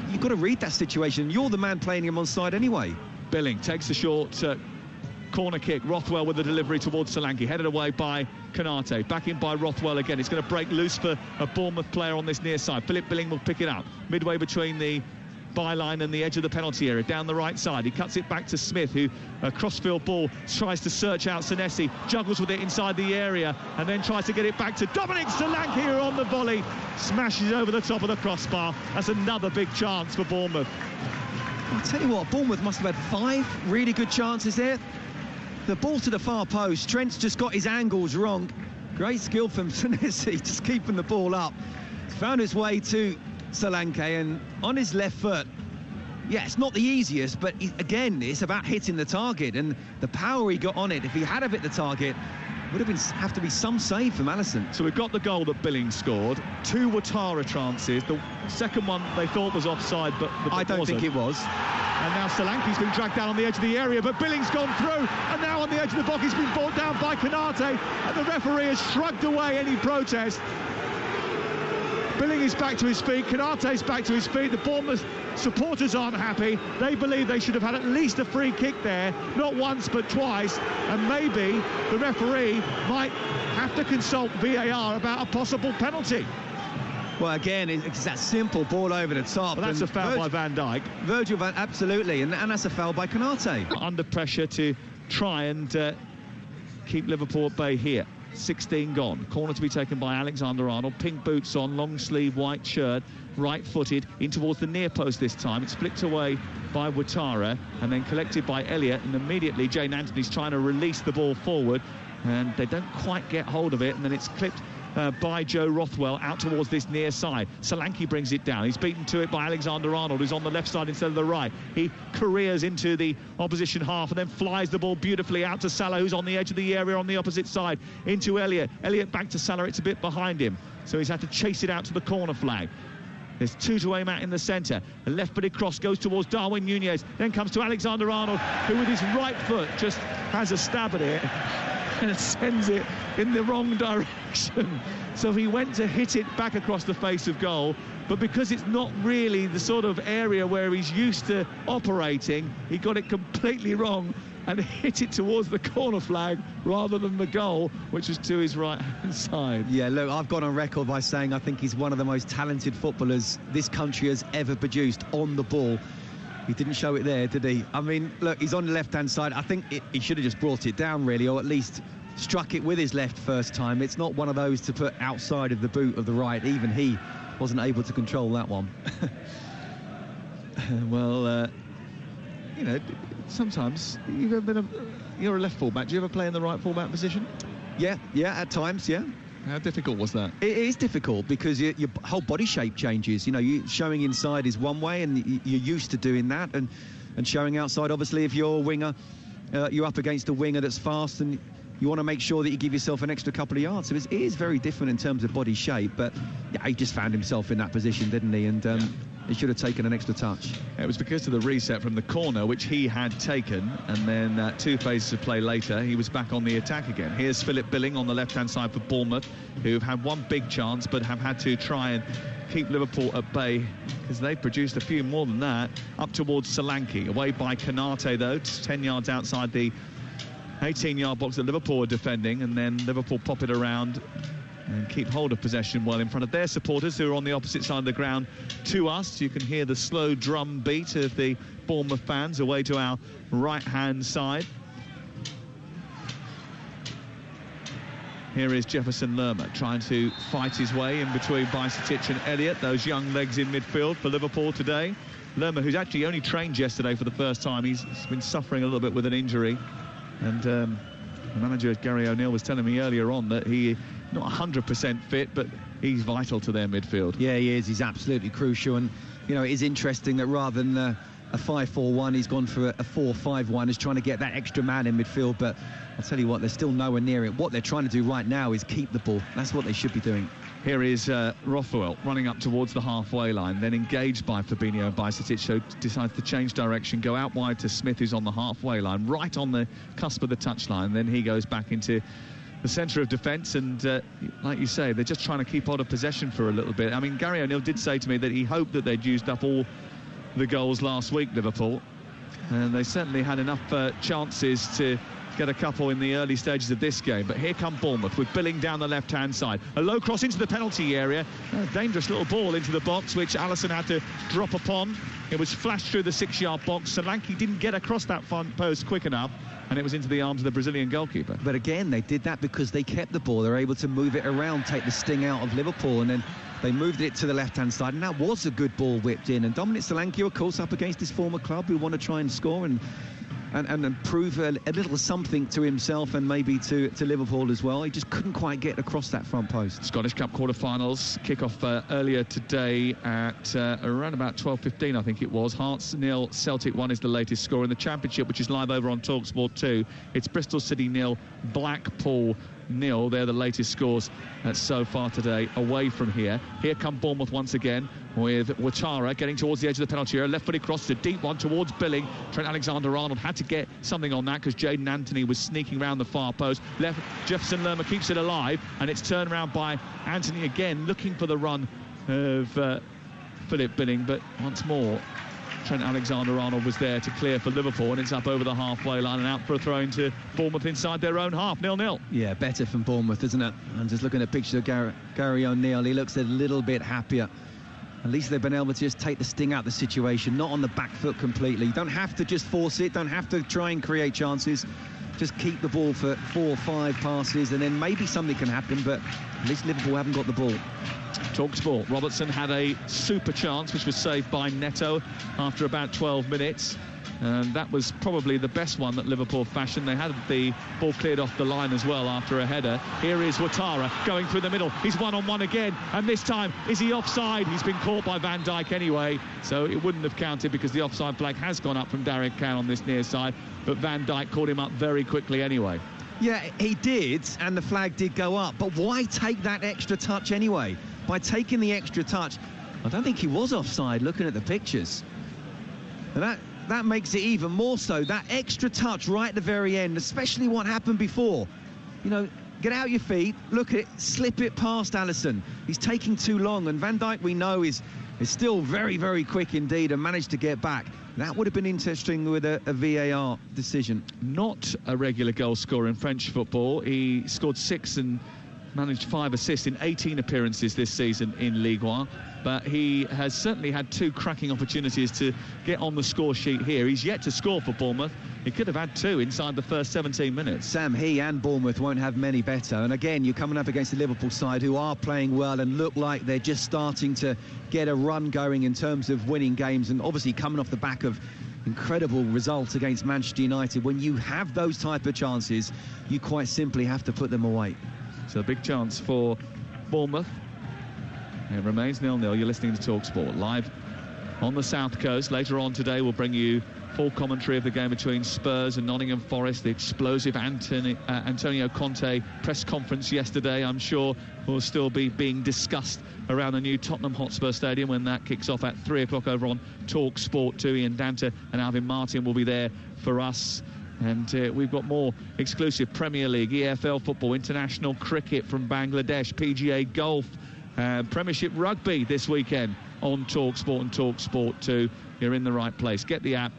You've got to read that situation. You're the man playing him on side anyway. Billing takes the short corner kick. Rothwell with the delivery towards Solanke, headed away by Konate. Back in by Rothwell again. It's going to break loose for a Bournemouth player on this near side. Philip Billing will pick it up midway between the byline and the edge of the penalty area, down the right side. He cuts it back to Smith, who a crossfield ball tries to search out Senesi, juggles with it inside the area, and then tries to get it back to Dominic Solanke, who on the volley smashes over the top of the crossbar. That's another big chance for Bournemouth. I'll tell you what, Bournemouth must have had 5 really good chances there. The ball to the far post. Trent's just got his angles wrong. Great skill from Senesi, just keeping the ball up. It's found its way to Solanke, and on his left foot, yeah, it's not the easiest, but again, it's about hitting the target, and the power he got on it, if he had hit the target, would have to be some save from Alisson. So we've got the goal that Billing scored, 2 Ouattara chances. The second one they thought was offside, but I don't think it was. And now Solanke's been dragged down on the edge of the area, but Billing's gone through, and now on the edge of the box he's been brought down by Konate, and the referee has shrugged away any protest. Billing is back to his feet, Konate's back to his feet. The Bournemouth supporters aren't happy. They believe they should have had at least a free kick there, not once but twice, and maybe the referee might have to consult VAR about a possible penalty. Well, again, it's that simple ball over the top. Well, that's a foul by Van Dijk. Absolutely, and that's a foul by Konate. Under pressure to try and keep Liverpool at bay here. 16 gone. Corner to be taken by Alexander-Arnold. Pink boots on, long sleeve white shirt, right-footed in towards the near post this time. It's flicked away by Ouattara and then collected by Elliott, and immediately Jane Anthony's trying to release the ball forward, and they don't quite get hold of it, and then it's clipped by Joe Rothwell out towards this near side. Solanke brings it down. He's beaten to it by Alexander-Arnold, who's on the left side instead of the right. He careers into the opposition half and then flies the ball beautifully out to Salah, who's on the edge of the area on the opposite side, into Elliott. Elliott back to Salah. It's a bit behind him, so he's had to chase it out to the corner flag. There's 2 to aim at in the centre. A left-footed cross goes towards Darwin Nunez, then comes to Alexander-Arnold, who with his right foot just has a stab at it. and sends it in the wrong direction. So he went to hit it back across the face of goal, but because it's not really the sort of area where he's used to operating, he got it completely wrong and hit it towards the corner flag rather than the goal, which was to his right-hand side. Yeah, look, I've gone on record by saying I think he's one of the most talented footballers this country has ever produced on the ball. He didn't show it there, did he? I mean, look, he's on the left-hand side. I think he should have just brought it down, really, or at least struck it with his left first time. It's not one of those to put outside of the boot of the right. Even he wasn't able to control that one. Well, you know, sometimes you're a left fullback. Do you ever play in the right fullback position? Yeah, at times, yeah. How difficult was that? It is difficult because your whole body shape changes. You know, showing inside is one way, and you're used to doing that, and showing outside, obviously, if you're a winger, you're up against a winger that's fast, and you want to make sure that you give yourself an extra couple of yards. So it is very different in terms of body shape, but yeah, he just found himself in that position, didn't he? And he should have taken an extra touch. It was because of the reset from the corner, which he had taken, and then 2 phases of play later, he was back on the attack again. Here's Philip Billing on the left-hand side for Bournemouth, who've had one big chance, but have had to try and keep Liverpool at bay, because they've produced a few more than that. Up towards Solanke, away by Canate, though, 10 yards outside the 18-yard box that Liverpool are defending, and then Liverpool pop it around and keep hold of possession well in front of their supporters, who are on the opposite side of the ground to us. You can hear the slow drum beat of the Bournemouth fans away to our right-hand side. Here is Jefferson Lerma trying to fight his way in between Bajcetic and Elliott, those young legs in midfield for Liverpool today. Lerma, who's actually only trained yesterday for the first time, he's been suffering a little bit with an injury. And the manager, Gary O'Neill, was telling me earlier on that he not 100% fit, but he's vital to their midfield. Yeah, he is. He's absolutely crucial. And, you know, it is interesting that rather than a 5-4-1, he's gone for a 4-5-1, is trying to get that extra man in midfield. But I'll tell you what, they're still nowhere near it. What they're trying to do right now is keep the ball. That's what they should be doing. Here is Rothwell running up towards the halfway line, then engaged by Fabinho and Bajcetic, so decides to change direction, go out wide to Smith, who's on the halfway line, right on the cusp of the touchline. Then he goes back into the centre of defence, and like you say, they're just trying to keep hold of possession for a little bit. I mean, Gary O'Neill did say to me that he hoped that they'd used up all the goals last week, Liverpool, and they certainly had enough chances to get a couple in the early stages of this game. But here come Bournemouth with Billing down the left-hand side. A low cross into the penalty area. A dangerous little ball into the box, which Alisson had to drop upon. It was flashed through the 6-yard box. Solanke didn't get across that front post quick enough, and it was into the arms of the Brazilian goalkeeper. But again, they did that because they kept the ball. They were able to move it around, take the sting out of Liverpool, and then they moved it to the left-hand side, and that was a good ball whipped in. And Dominic Solanke, of course, up against his former club, who want to try and score and prove a little something to himself and maybe to Liverpool as well. He just couldn't quite get across that front post. Scottish Cup quarter-finals kick-off earlier today at around about 12:15, I think it was. Hearts 0, Celtic 1 is the latest score in the Championship, which is live over on TalkSport 2. It's Bristol City 0, Blackpool 0. They're the latest scores so far today away from here. Here come Bournemouth once again with Ouattara getting towards the edge of the penalty area. Left-footed cross, a deep one towards Billing. Trent Alexander-Arnold had to get something on that because Jayden Anthony was sneaking around the far post. Jefferson Lerma keeps it alive, and it's turned around by Anthony again, looking for the run of Philip Billing. But once more, Trent Alexander-Arnold was there to clear for Liverpool, and it's up over the halfway line and out for a throw into Bournemouth inside their own half, 0-0. Yeah, better from Bournemouth, isn't it? And just looking at pictures of Gary O'Neill, he looks a little bit happier. At least they've been able to just take the sting out of the situation, not on the back foot completely. You don't have to just force it, don't have to try and create chances. Just keep the ball for 4 or 5 passes, and then maybe something can happen, but at least Liverpool haven't got the ball. TalkSport. Robertson had a super chance, which was saved by Neto after about 12 minutes. And that was probably the best one that Liverpool fashioned. They had the ball cleared off the line as well after a header. Here is Ouattara going through the middle. He's one-on-one again, and this time, is he offside? He's been caught by Van Dijk anyway, so it wouldn't have counted because the offside flag has gone up from Derek Can on this near side, but Van Dijk caught him up very quickly anyway. Yeah, he did, and the flag did go up, but why take that extra touch anyway? By taking the extra touch, I don't think he was offside looking at the pictures. And that makes it even more so. That extra touch right at the very end, especially what happened before. you know, get out your feet, look at it, slip it past Alisson. He's taking too long, and Van Dijk, we know, is still very, very quick indeed and managed to get back. That would have been interesting with a VAR decision. Not a regular goal scorer in French football. He scored 6 and managed 5 assists in 18 appearances this season in Ligue 1. But he has certainly had 2 cracking opportunities to get on the score sheet here. He's yet to score for Bournemouth. He could have had 2 inside the first 17 minutes. Sam, he and Bournemouth won't have many better. And again, you're coming up against the Liverpool side, who are playing well and look like they're just starting to get a run going in terms of winning games, and obviously coming off the back of incredible results against Manchester United. When you have those type of chances, you quite simply have to put them away. So a big chance for Bournemouth. It remains 0-0. You're listening to TalkSport live on the South Coast. Later on today, we'll bring you full commentary of the game between Spurs and Nottingham Forest. The explosive Antonio Conte press conference yesterday, I'm sure, will still be being discussed around the new Tottenham Hotspur Stadium when that kicks off at 3 o'clock over on TalkSport 2. Ian Danta and Alvin Martin will be there for us. And we've got more exclusive Premier League, EFL football, international cricket from Bangladesh, PGA golf, Premiership rugby this weekend on TalkSport and TalkSport 2. You're in the right place. Get the app,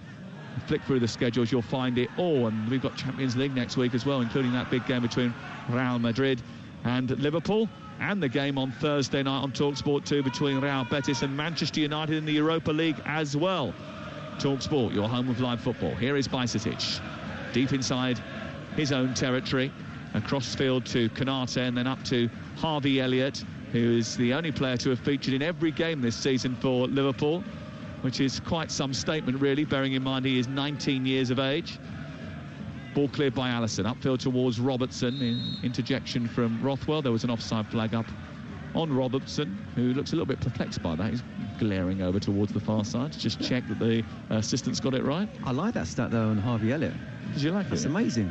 flick through the schedules, you'll find it all. And we've got Champions League next week as well, including that big game between Real Madrid and Liverpool, and the game on Thursday night on TalkSport 2 between Real Betis and Manchester United in the Europa League as well. TalkSport, your home of live football. Here is Bajcetic, deep inside his own territory, across field to Konate and then up to Harvey Elliott, who is the only player to have featured in every game this season for Liverpool, which is quite some statement really, bearing in mind he is 19 years of age. Ball cleared by Alisson, upfield towards Robertson, interjection from Rothwell. There was an offside flag up on Robertson, who looks a little bit perplexed by that. He's glaring over towards the far side to just check that the assistant's got it right. I like that stat though on Harvey Elliott. Did you like it? That's amazing.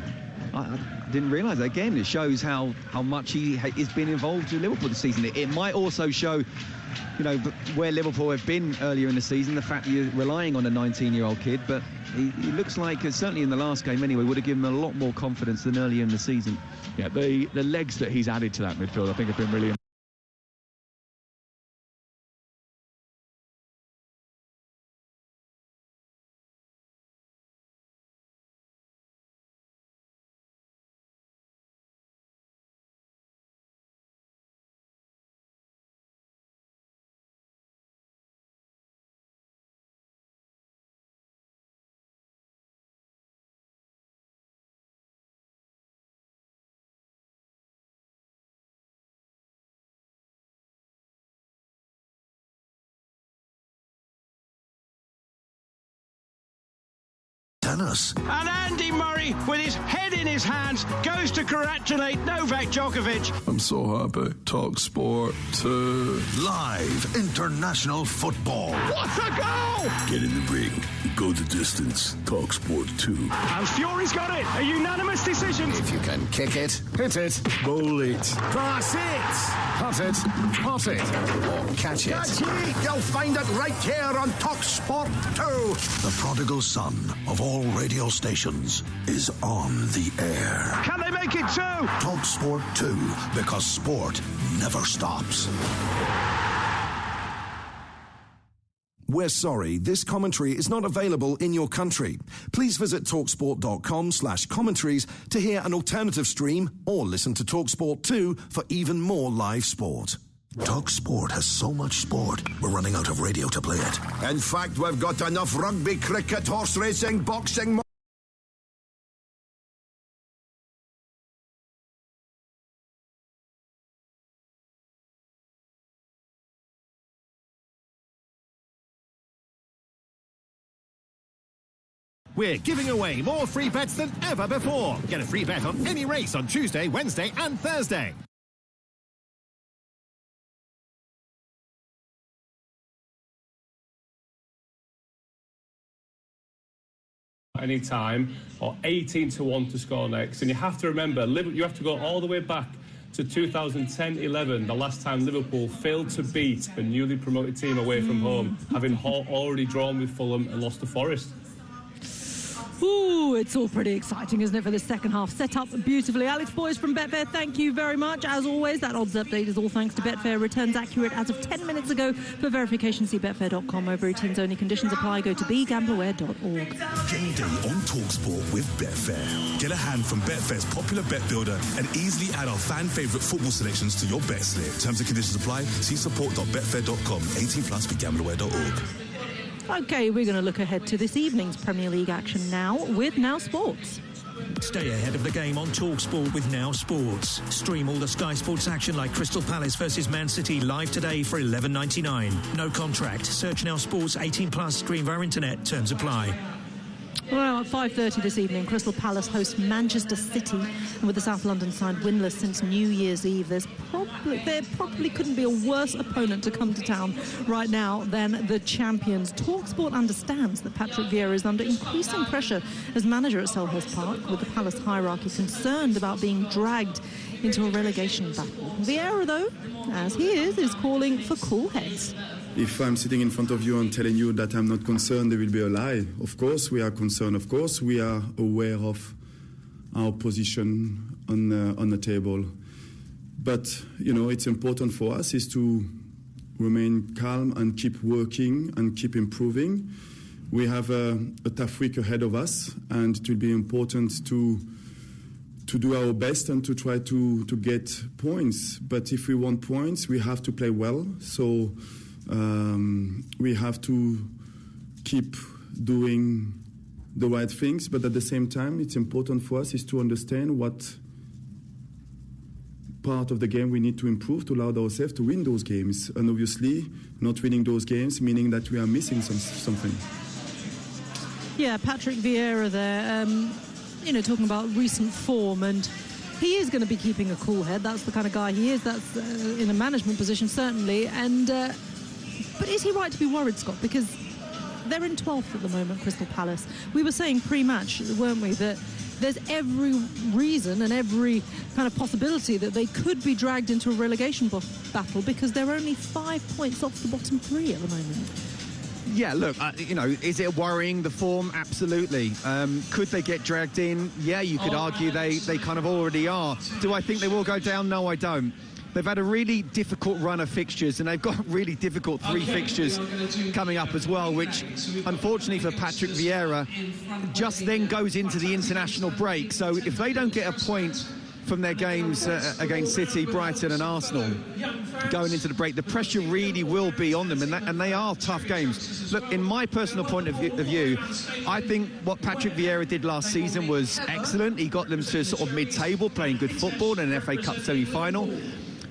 I didn't realise that. Again, it shows how much he has been involved with Liverpool this season. It might also show, you know, where Liverpool have been earlier in the season, the fact that you're relying on a 19-year-old kid, but he looks like, certainly in the last game anyway, would have given him a lot more confidence than earlier in the season. Yeah, the legs that he's added to that midfield, I think, have been really tennis. And Andy Murray, with his head in his hands, goes to congratulate Novak Djokovic. I'm so happy. TalkSport 2. Live international football. What a goal! Get in the ring. Go the distance. TalkSport 2. And Fury's got it. A unanimous decision. If you can kick it, hit it, Bowl it. Pass it. putt it, pot it, or catch it. That's it. You'll find it right here on TalkSport 2. The prodigal son of all radio stations is on the air. Can they make it 2? TalkSport 2, because sport never stops. We're sorry, this commentary is not available in your country. Please visit talksport.com/commentaries to hear an alternative stream or listen to TalkSport 2 for even more live sport. TalkSport has so much sport, we're running out of radio to play it. In fact, we've got enough rugby, cricket, horse racing, boxing... We're giving away more free bets than ever before. Get a free bet on any race on Tuesday, Wednesday and Thursday. Any time, or 18-1 to score next. And you have to remember, you have to go all the way back to 2010-11, the last time Liverpool failed to beat a newly promoted team away from home, having already drawn with Fulham and lost to Forest. Ooh, it's all pretty exciting, isn't it, for the second half? Set up beautifully. Alex Boyce from Betfair, thank you very much. As always, that odds update is all thanks to Betfair. Returns accurate as of 10 minutes ago. For verification, see betfair.com. Over 18s only. Conditions apply. Go to begambleaware.org. Game day on TalkSport with Betfair. Get a hand from Betfair's popular bet builder and easily add our fan favourite football selections to your bet slip. Terms and conditions apply. See support.betfair.com. 18 plus. Begambleaware.org. OK, we're going to look ahead to this evening's Premier League action now with Now Sports. Stay ahead of the game on TalkSport with Now Sports. Stream all the Sky Sports action like Crystal Palace versus Man City live today for $11.99. No contract. Search Now Sports 18 plus. Stream via internet. Terms apply. Well, at 5:30 this evening, Crystal Palace host Manchester City, and with the South London side winless since New Year's Eve, there probably couldn't be a worse opponent to come to town right now than the champions. TalkSport understands that Patrick Vieira is under increasing pressure as manager at Selhurst Park, with the Palace hierarchy concerned about being dragged into a relegation battle. Vieira, though, as he is calling for cool heads. If I'm sitting in front of you and telling you that I'm not concerned, there will be a lie. Of course we are concerned. Of course we are aware of our position on the table. But, you know, it's important for us is to remain calm and keep working and keep improving. We have a tough week ahead of us, and it will be important to do our best and to try to get points. But if we want points, we have to play well. So we have to keep doing the right things, but at the same time, it's important for us is to understand what part of the game we need to improve to allow ourselves to win those games. And obviously, not winning those games, meaning that we are missing something. Yeah, Patrick Vieira there, talking about recent form, and he is going to be keeping a cool head. That's the kind of guy he is. That's in a management position, certainly. And but is he right to be worried, Scott? Because they're in 12th at the moment, Crystal Palace. We were saying pre-match, weren't we, that there's every reason and every kind of possibility that they could be dragged into a relegation battle because they're only 5 points off the bottom three at the moment. Yeah, look, is it worrying, the form? Absolutely. Could they get dragged in? Yeah, you could argue they kind of already are. Do I think they will go down? No, I don't. They've had a really difficult run of fixtures, and they've got really difficult three fixtures coming up as well, which, unfortunately for Patrick Vieira, just then goes into the international break. So if they don't get a point from their games against City, Brighton and Arsenal going into the break, the pressure really will be on them, and they are tough games. Look, in my personal point of view, I think what Patrick Vieira did last season was excellent. He got them to sort of mid-table, playing good football in an FA Cup semi-final.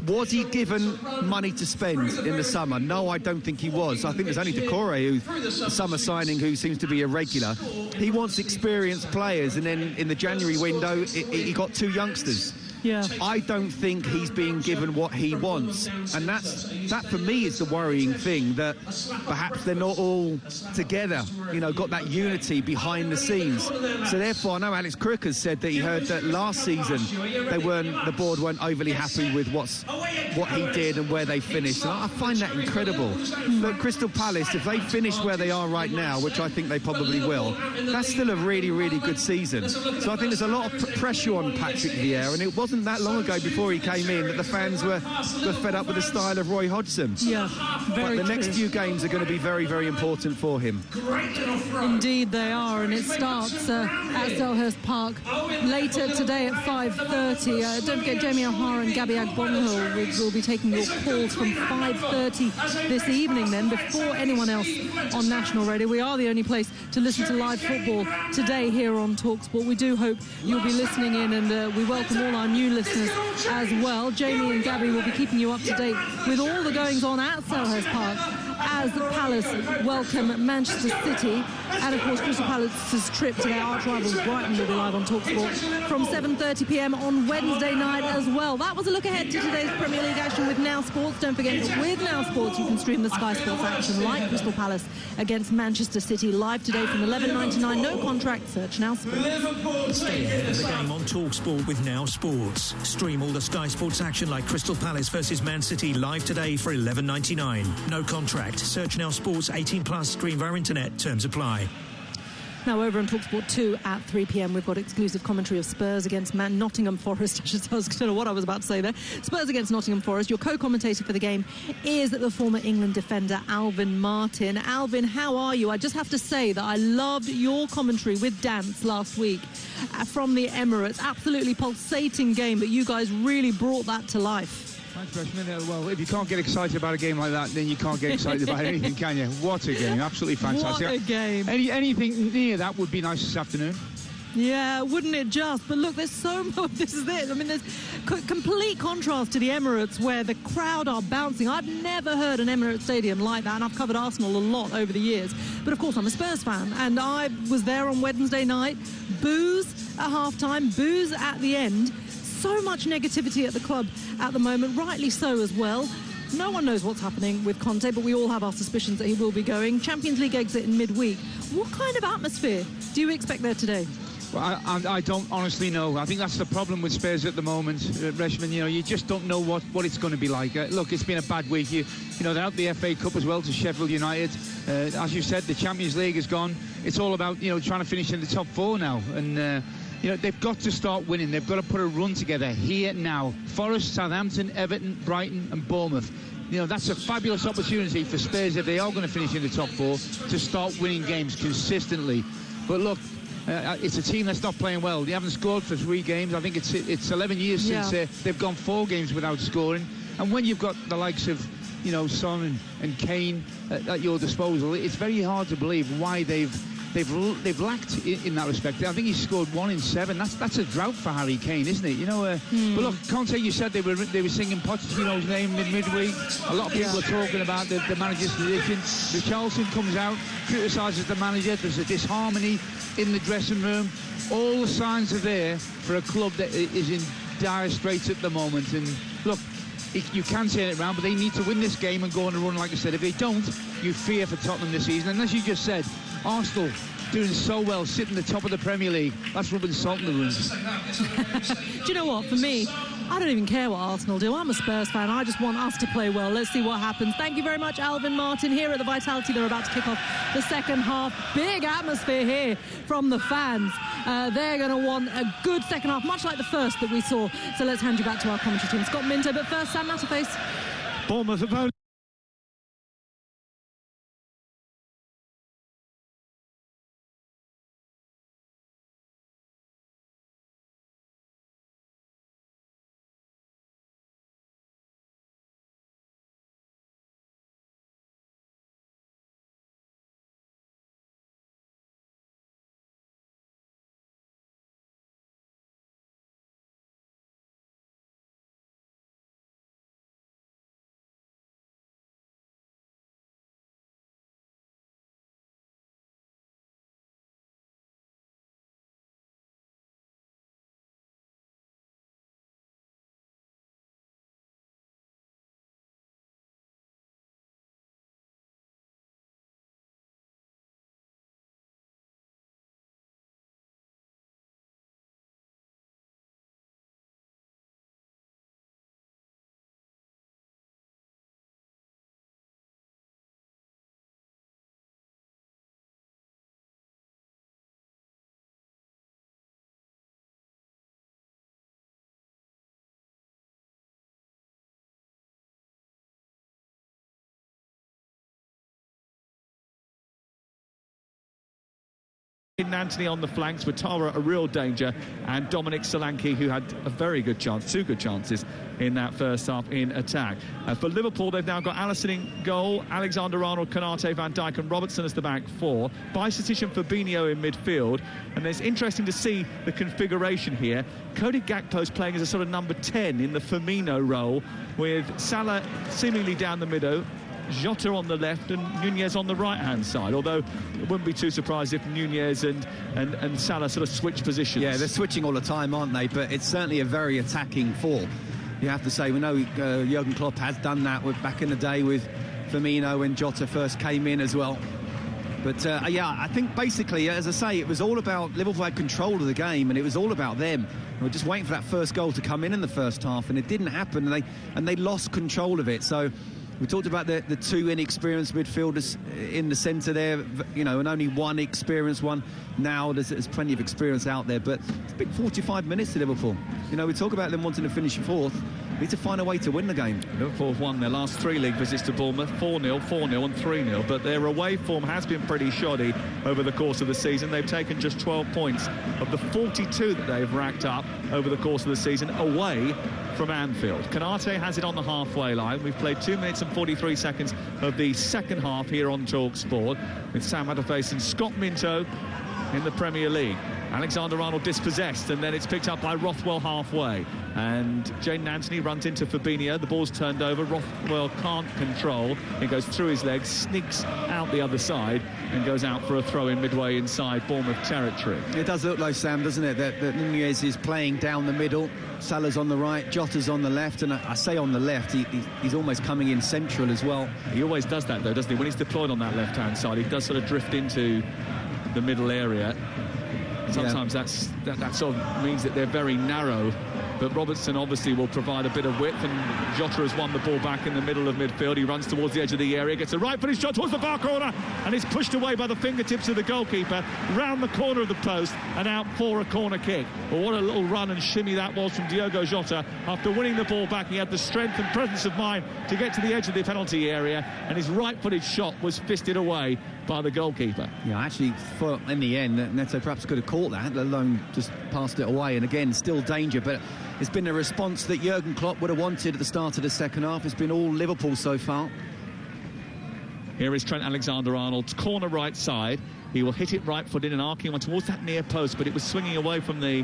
Was he given money to spend in the summer? No, I don't think he was. I think there's only Decore, the summer signing, who seems to be a regular. He wants experienced players, and then in the January window, he got two youngsters. Yeah. I don't think he's being given what he wants, and that for me is the worrying thing, that perhaps they're not all together, got that unity behind the scenes. So therefore, I know Alex Crook has said that he heard that last season the board weren't overly happy with what he did and where they finished. And I find that incredible. Look, Crystal Palace, if they finish where they are right now, which I think they probably will, that's still a really, really good season. So I think there's a lot of pressure on Patrick Vieira, and it wasn't that long ago before he came in that the fans were fed up with the style of Roy Hodgson. Yeah, very But the true. next few games are going to be very, very important for him. Indeed they are, and it starts at Selhurst Park later today at 5:30. Don't forget, Jamie O'Hara and Gabby Agbonhill will be taking your calls from 5:30 this evening then, before anyone else on national radio. We are the only place to listen to live football today here on TalkSport. We do hope you'll be listening in, and we welcome all our new listeners as well. Jamie and Gabby will be keeping you up to date with all the goings on at Selhurst Park as the Palace welcome Manchester City, and of course Crystal Palace's trip to their arch rivals Brighton will be live on TalkSport from 7:30 p.m. on Wednesday night as well. That was a look ahead to today's Premier League action with Now Sports. Don't forget that with Now Sports you can stream the Sky Sports action like Crystal Palace against Manchester City live today from $11.99. No contract. Search Now Sports. Stay ahead of the game on TalkSport with Now Sports. Stream all the Sky Sports action like Crystal Palace versus Man City live today for $11.99. No contract. Search Now Sports 18 plus. Stream via internet. Terms apply. Now over on TalkSport 2 at 3 p.m. we've got exclusive commentary of Spurs against Nottingham Forest. I don't know what I was about to say there. Spurs against Nottingham Forest. Your co-commentator for the game is the former England defender Alvin Martin. Alvin, how are you? I just have to say that I loved your commentary with Dance last week from the Emirates. Absolutely pulsating game, but you guys really brought that to life. Thanks, Freshman. Well, if you can't get excited about a game like that, then you can't get excited about anything, can you? What a game. Absolutely fantastic. What a game. Anything near that would be nice this afternoon. Yeah, wouldn't it just? But look, there's so much. This is it. I mean, there's complete contrast to the Emirates where the crowd are bouncing. I've never heard an Emirates Stadium like that, and I've covered Arsenal a lot over the years. But, of course, I'm a Spurs fan, and I was there on Wednesday night. Boos at half-time, boos at the end. So much negativity at the club at the moment, rightly so as well. No one knows what's happening with Conte, but we all have our suspicions that he will be going. Champions League exit in midweek. What kind of atmosphere do you expect there today? Well, I don't honestly know. I think that's the problem with Spurs at the moment, Reshman. You know, you just don't know what it's going to be like. Look, it's been a bad week. You know, they're out the FA Cup as well to Sheffield United. As you said, the Champions League is gone. It's all about, you know, trying to finish in the top four now. And you know, they've got to start winning. They've got to put a run together here now. Forest, Southampton, Everton, Brighton and Bournemouth. You know, that's a fabulous opportunity for Spurs, if they are going to finish in the top four, to start winning games consistently. But look, it's a team that's not playing well. They haven't scored for 3 games. I think it's 11 years since they've gone 4 games without scoring. And when you've got the likes of, you know, Son and Kane at your disposal, it's very hard to believe why they've lacked in that respect. I think he scored 1 in 7. That's a drought for Harry Kane, isn't it? You know. But look, Conte, you said they were singing Pochettino's name midweek. A lot of people are talking about the manager's position. Richarlison comes out, criticises the manager. There's a disharmony in the dressing room. All the signs are there for a club that is in dire straits at the moment. And look, you can turn it around, but they need to win this game and go on a run, like I said. If they don't, you fear for Tottenham this season. And as you just said, Arsenal doing so well, sitting at the top of the Premier League. That's rubbing salt in the wound. Do you know what? For me, I don't even care what Arsenal do. I'm a Spurs fan. I just want us to play well. Let's see what happens. Thank you very much, Alvin Martin, here at the Vitality. They're about to kick off the second half. Big atmosphere here from the fans. They're going to want a good second half, much like the first that we saw. So let's hand you back to our commentary team. Scott Minto, but first, Sam Matterface. Bournemouth have only Anthony on the flanks, with Tara a real danger, and Dominic Solanke, who had a very good chance, 2 good chances in that first half in attack. For Liverpool, they've now got Alisson in goal, Alexander-Arnold, Konate, Van Dijk and Robertson as the back 4, Bajcetic and Fabinho in midfield. And it's interesting to see the configuration here. Cody Gakpo's playing as a sort of number 10 in the Firmino role, with Salah seemingly down the middle, Jota on the left and Nunez on the right-hand side, although I wouldn't be too surprised if Nunez and Salah sort of switch positions. Yeah, they're switching all the time, aren't they? But it's certainly a very attacking 4. You have to say, we know Jurgen Klopp has done that back in the day with Firmino when Jota first came in as well. But yeah, I think basically, as I say, it was all about Liverpool had control of the game, and it was all about them. We were just waiting for that first goal to come in the first half, and it didn't happen, and they lost control of it. So We talked about the two inexperienced midfielders in the centre there, you know, and only one experienced one. Now there's plenty of experience out there, but it's been 45 minutes to Liverpool. You know, we talk about them wanting to finish fourth. We need to find a way to win the game. Liverpool have won their last 3 league visits to Bournemouth, 4-0, 4-0 and 3-0, but their away form has been pretty shoddy over the course of the season. They've taken just 12 points of the 42 that they've racked up over the course of the season away from Anfield. Konate has it on the halfway line. We've played 2 minutes and 43 seconds of the second half here on TalkSport, with Sam Hatter facing Scott Minto in the Premier League. Alexander-Arnold dispossessed, and then it's picked up by Rothwell halfway, and Jayden Anthony runs into Fabinho. The ball's turned over. Rothwell can't control. It goes through his legs, sneaks out the other side, and goes out for a throw-in midway inside Bournemouth territory. It does look like, Sam, doesn't it, that Nunez is playing down the middle. Salah's on the right, Jota's on the left, and I say on the left, he's almost coming in central as well. He always does that, though, doesn't he? When he's deployed on that left-hand side, he does sort of drift into the middle area. Sometimes that sort of means that they're very narrow, but Robertson obviously will provide a bit of width, and Jota has won the ball back in the middle of midfield. He runs towards the edge of the area, gets a right-footed shot towards the far corner, and is pushed away by the fingertips of the goalkeeper, round the corner of the post and out for a corner kick. Well, what a little run and shimmy that was from Diogo Jota. After winning the ball back, he had the strength and presence of mind to get to the edge of the penalty area, and his right-footed shot was fisted away by the goalkeeper. Yeah, actually, in the end, Neto perhaps could have caught that, let alone just passed it away. And again, still danger, but it's been a response that Jurgen Klopp would have wanted at the start of the second half. It's been all Liverpool so far. Here is Trent Alexander-Arnold's corner right side. He will hit it right-footed and arcing on towards that near post, but it was swinging away from the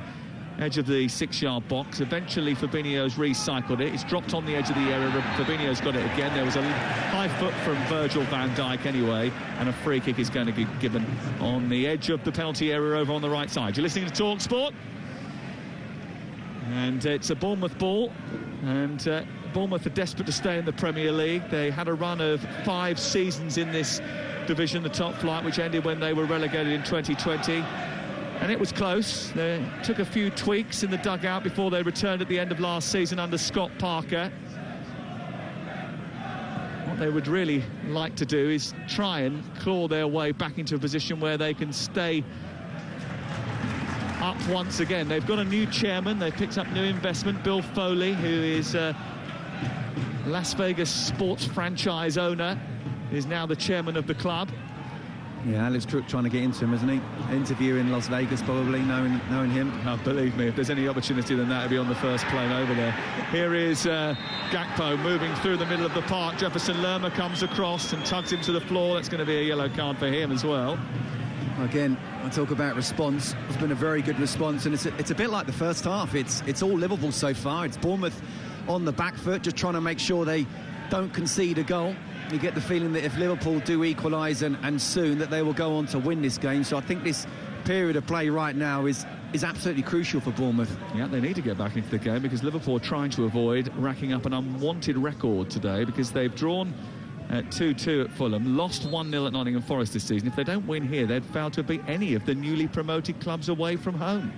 edge of the 6-yard box. Eventually Fabinho's recycled it. It's dropped on the edge of the area. Fabinho's got it again. There was a high foot from Virgil van Dijk anyway, and a free kick is going to be given on the edge of the penalty area over on the right side. You're listening to TalkSport, and it's a Bournemouth ball, and Bournemouth are desperate to stay in the Premier League. They had a run of 5 seasons in this division, the top flight, which ended when they were relegated in 2020. And it was close. They took a few tweaks in the dugout before they returned at the end of last season under Scott Parker. What they would really like to do is try and claw their way back into a position where they can stay up once again. They've got a new chairman. They've picked up new investment. Bill Foley, who is Las Vegas sports franchise owner, is now the chairman of the club. Yeah, Alex Crook trying to get into him, isn't he? Interview in Las Vegas, probably, knowing him. Oh, believe me, if there's any opportunity, then that would be on the first plane over there. Here is Gakpo moving through the middle of the park. Jefferson Lerma comes across and tugs him to the floor. That's going to be a yellow card for him as well. Again, I talk about response. It's been a very good response, and it's a bit like the first half. It's all Liverpool so far. It's Bournemouth on the back foot, just trying to make sure they don't concede a goal. You get the feeling that if Liverpool do equalise and soon, that they will go on to win this game. So I think this period of play right now is absolutely crucial for Bournemouth. Yeah, they need to get back into the game, because Liverpool are trying to avoid racking up an unwanted record today, because they've drawn at 2-2 at Fulham, lost 1-0 at Nottingham Forest this season. If they don't win here, they'd fail to beat any of the newly promoted clubs away from home.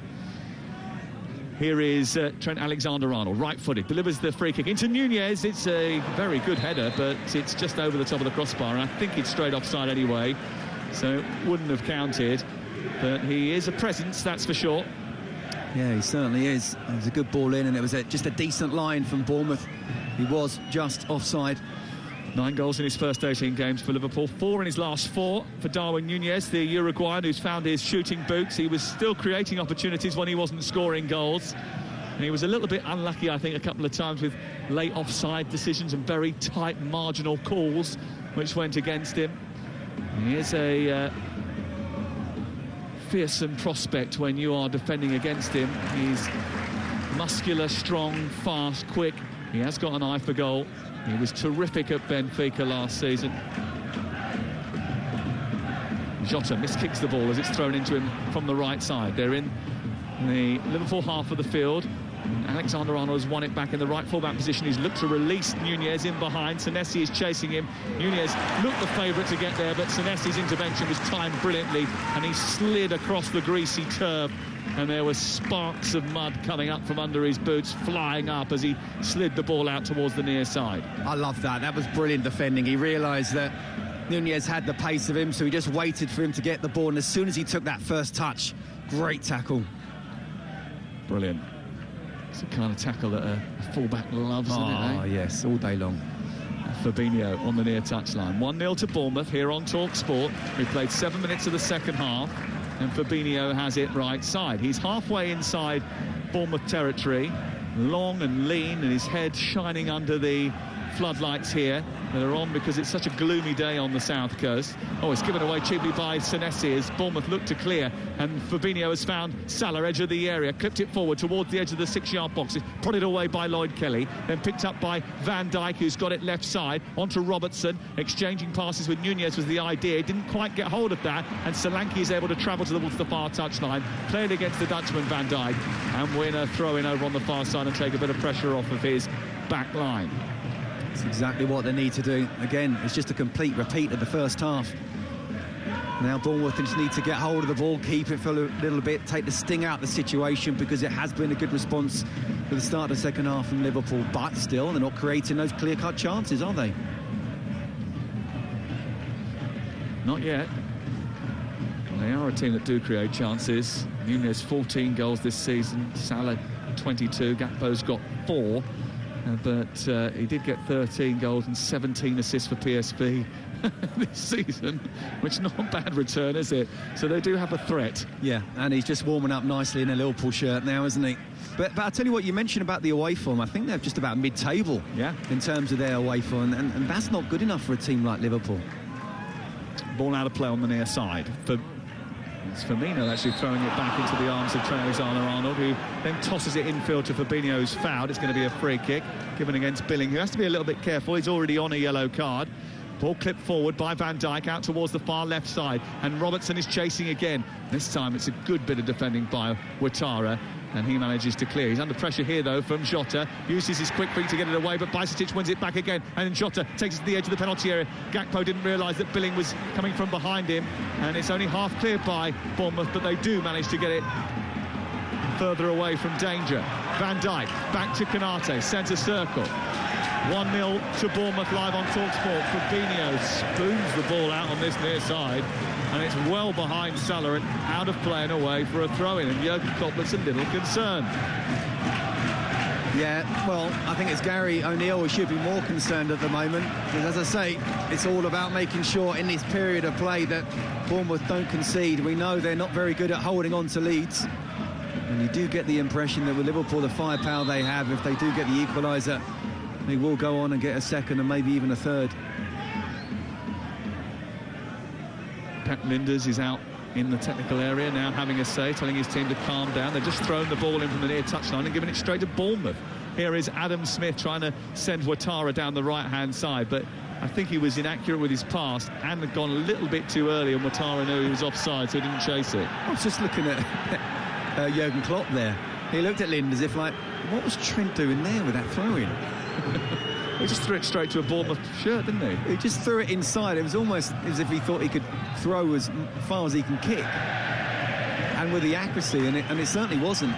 Here is Trent Alexander-Arnold, right-footed, delivers the free kick into Nunez. It's a very good header, but it's just over the top of the crossbar, and I think it's straight offside anyway, so it wouldn't have counted. But he is a presence, that's for sure. Yeah, he certainly is. It was a good ball in, and it was just a decent line from Bournemouth. He was just offside. 9 goals in his first 18 games for Liverpool, 4 in his last 4 for Darwin Nunez, the Uruguayan who's found his shooting boots. He was still creating opportunities when he wasn't scoring goals. And he was a little bit unlucky, I think, a couple of times with late offside decisions and very tight marginal calls which went against him. He is a fearsome prospect when you are defending against him. He's muscular, strong, fast, quick. He has got an eye for goal. He was terrific at Benfica last season. Jota miskicks the ball as it's thrown into him from the right side. They're in the Liverpool half of the field. Alexander-Arnold has won it back in the right full-back position. He's looked to release Nunez in behind. Senesi is chasing him. Nunez looked the favourite to get there, but Senesi's intervention was timed brilliantly, and he slid across the greasy turf, and there were sparks of mud coming up from under his boots, flying up as he slid the ball out towards the near side. I love that. That was brilliant defending. He realised that Nunez had the pace of him, so he just waited for him to get the ball, and as soon as he took that first touch, great tackle. Brilliant. It's the kind of tackle that a fullback loves, isn't it? Oh, yes, all day long. Fabinho on the near touchline. 1-0 to Bournemouth here on TalkSport. We played 7 minutes of the second half, and Fabinho has it right side. He's halfway inside Bournemouth territory, long and lean, and his head shining under the floodlights here that are on because it's such a gloomy day on the south coast. Oh, it's given away cheaply by Senesi as Bournemouth look to clear, and Fabinho has found Salah, edge of the area, clipped it forward towards the edge of the 6-yard box. It's prodded away by Lloyd Kelly, then picked up by Van Dijk, who's got it left side, onto Robertson, exchanging passes with Nunez was the idea. Didn't quite get hold of that, and Solanke is able to travel towards the far touchline, played against the Dutchman Van Dijk, and win a throw-in over on the far side and take a bit of pressure off of his back line. That's exactly what they need to do. Again, it's just a complete repeat of the first half. Now Bournemouth just need to get hold of the ball, keep it for a little bit, take the sting out of the situation, because it has been a good response for the start of the second half from Liverpool, but still they're not creating those clear-cut chances, are they? Not yet. They are a team that do create chances. Nunez 14 goals this season, Salah 22, Gakpo's got 4. But he did get 13 goals and 17 assists for PSV this season, which is not a bad return, is it? So they do have a threat. Yeah, and he's just warming up nicely in a Liverpool shirt now, isn't he? But I'll tell you what, you mentioned about the away form. I think they're just about mid-table in terms of their away form, and that's not good enough for a team like Liverpool. Ball out of play on the near side. It's Firmino actually throwing it back into the arms of Trent Alexander-Arnold, who then tosses it infield to Fabinho, who's fouled. It's going to be a free kick given against Billing, who has to be a little bit careful. He's already on a yellow card. Ball clipped forward by Van Dijk out towards the far left side, and Robertson is chasing again. This time it's a good bit of defending by Ouattara, and he manages to clear. He's under pressure here, though, from Jota. Uses his quick feet to get it away, but Bajcetic wins it back again, and then Jota takes it to the edge of the penalty area. Gakpo didn't realise that Billing was coming from behind him, and it's only half cleared by Bournemouth, but they do manage to get it further away from danger. Van Dijk, back to Konate, centre circle. 1-0 to Bournemouth live on TalkSport. Fabinho spoons the ball out on this near side, and it's well behind Salah and out of play and away for a throw-in, and Jurgen Klopp looks a little concerned. Yeah, well, I think it's Gary O'Neill who should be more concerned at the moment, because as I say, it's all about making sure in this period of play that Bournemouth don't concede. We know they're not very good at holding on to leads, and you do get the impression that with Liverpool, the firepower they have, if they do get the equaliser, they will go on and get a second and maybe even a third. Pep Lijnders is out in the technical area now, having a say, telling his team to calm down. They've just thrown the ball in from the near touchline and given it straight to Bournemouth. Here is Adam Smith trying to send Ouattara down the right-hand side, but I think he was inaccurate with his pass and had gone a little bit too early, and Ouattara knew he was offside, so he didn't chase it. I was just looking at Jurgen Klopp there. He looked at Lijnders as if like, what was Trent doing there with that throw-in? He just threw it straight to a Bournemouth shirt, didn't he? He just threw it inside. It was almost as if he thought he could throw as far as he can kick, and with the accuracy, and it certainly wasn't.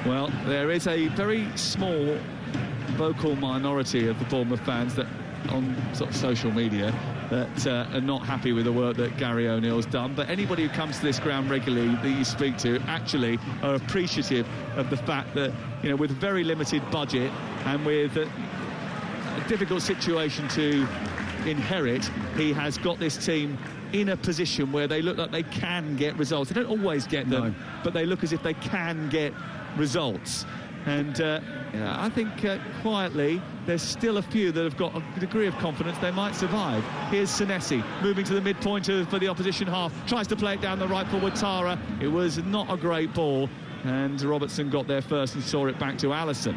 Well, there is a very small vocal minority of the Bournemouth fans that on sort of social media that are not happy with the work that Gary O'Neill's done, but anybody who comes to this ground regularly that you speak to actually are appreciative of the fact that, you know, with a very limited budget and with a difficult situation to inherit, he has got this team in a position where they look like they can get results. They don't always get them, but they look as if they can get results. And I think quietly there's still a few that have got a degree of confidence they might survive. Here's Senesi moving to the midpoint for the opposition half, tries to play it down the right for Ouattara. It was not a great ball, and Robertson got there first and saw it back to Alisson.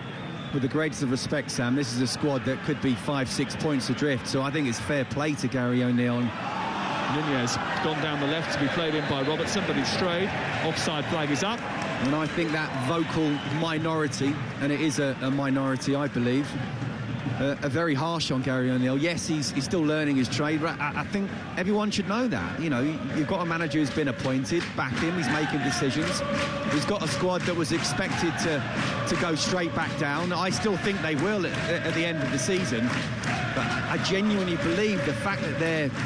With the greatest of respect, Sam, this is a squad that could be 5-6 points adrift, so I think it's fair play to Gary O'Neill. Nunez gone down the left to be played in by Robertson, but it's strayed. Offside flag is up. And I think that vocal minority, and it is a minority, I believe, are very harsh on Gary O'Neill. Yes, he's still learning his trade, but I think everyone should know that. You know, you've got a manager who's been appointed, back him, he's making decisions. He's got a squad that was expected to go straight back down. I still think they will at the end of the season. But I genuinely believe the fact that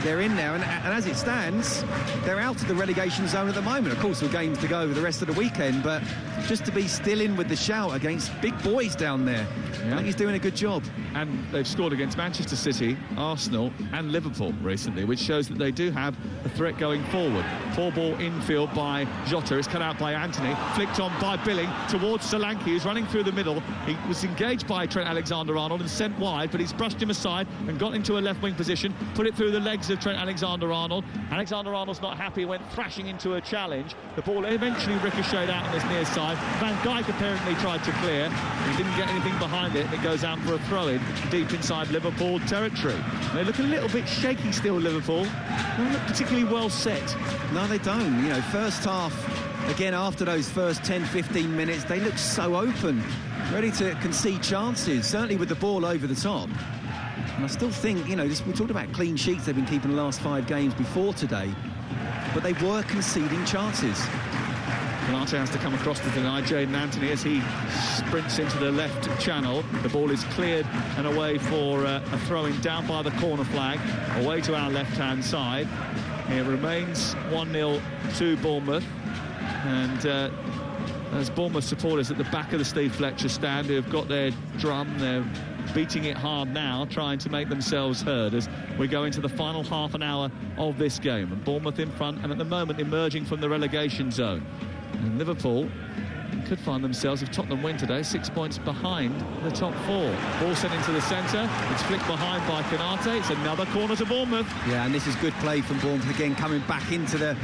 they're in there, and as it stands, they're out of the relegation zone at the moment. Of course, there are games to go the rest of the weekend, but just to be still in with the shout against big boys down there, I think he's doing a good job. And they've scored against Manchester City, Arsenal and Liverpool recently, which shows that they do have a threat going forward. 4-ball infield by Jota, it's cut out by Anthony, flicked on by Billing towards Solanke, who's running through the middle. He was engaged by Trent Alexander-Arnold and sent wide, but he's brushed him aside and got into a left-wing position, put it through the legs of Trent Alexander-Arnold. Alexander-Arnold's not happy, went thrashing into a challenge. The ball eventually ricocheted out on this near side. Van Dijk apparently tried to clear. He didn't get anything behind it. It goes out for a throw-in deep inside Liverpool territory. They look a little bit shaky still, Liverpool. They don't look particularly well set. No, they don't. You know, first half, again, after those first 10-15 minutes, they look so open, ready to concede chances, certainly with the ball over the top. And I still think, you know, we talked about clean sheets they've been keeping the last 5 games before today, but they were conceding chances. Canate has to come across to deny Jayden Anthony as he sprints into the left channel. The ball is cleared and away for a throw-in down by the corner flag, away to our left-hand side. It remains 1-0 to Bournemouth. And there's Bournemouth supporters at the back of the Steve Fletcher stand who have got their drum. They're beating it hard now, trying to make themselves heard as we go into the final half an hour of this game. And Bournemouth in front, and at the moment emerging from the relegation zone. And Liverpool could find themselves, if Tottenham win today, 6 points behind the top 4. Ball sent into the centre, it's flicked behind by Canate. It's another corner to Bournemouth. Yeah, and this is good play from Bournemouth again, coming back into the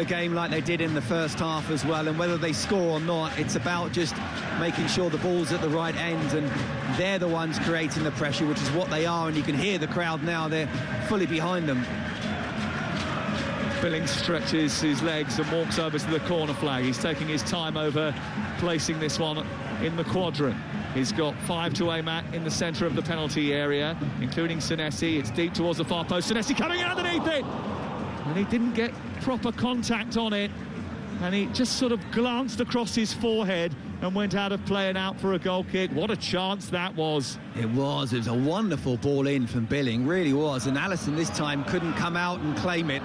game like they did in the first half as well. And whether they score or not, it's about just making sure the ball's at the right end, and they're the ones creating the pressure, which is what they are. And you can hear the crowd now, they're fully behind them. Billing stretches his legs and walks over to the corner flag. He's taking his time over placing this one in the quadrant. He's got 5 to aim at in the centre of the penalty area, including Senesi. It's deep towards the far post. Senesi coming underneath it! And he didn't get proper contact on it. And he just sort of glanced across his forehead and went out of play and out for a goal kick. What a chance that was. It was a wonderful ball in from Billing, really was. And Alisson this time couldn't come out and claim it.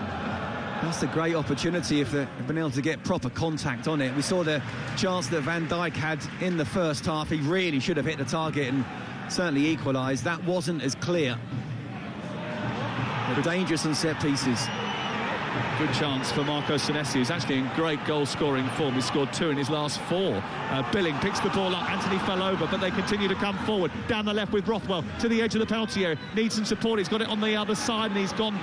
That's a great opportunity if they've been able to get proper contact on it. We saw the chance that Van Dijk had in the first half. He really should have hit the target and certainly equalised. That wasn't as clear. But dangerous on set pieces. Good chance for Marco Senesi, who's actually in great goal-scoring form. He scored 2 in his last 4. Billing picks the ball up. Anthony fell over, but they continue to come forward. Down the left with Rothwell to the edge of the penalty area. Needs some support. He's got it on the other side, and he's gone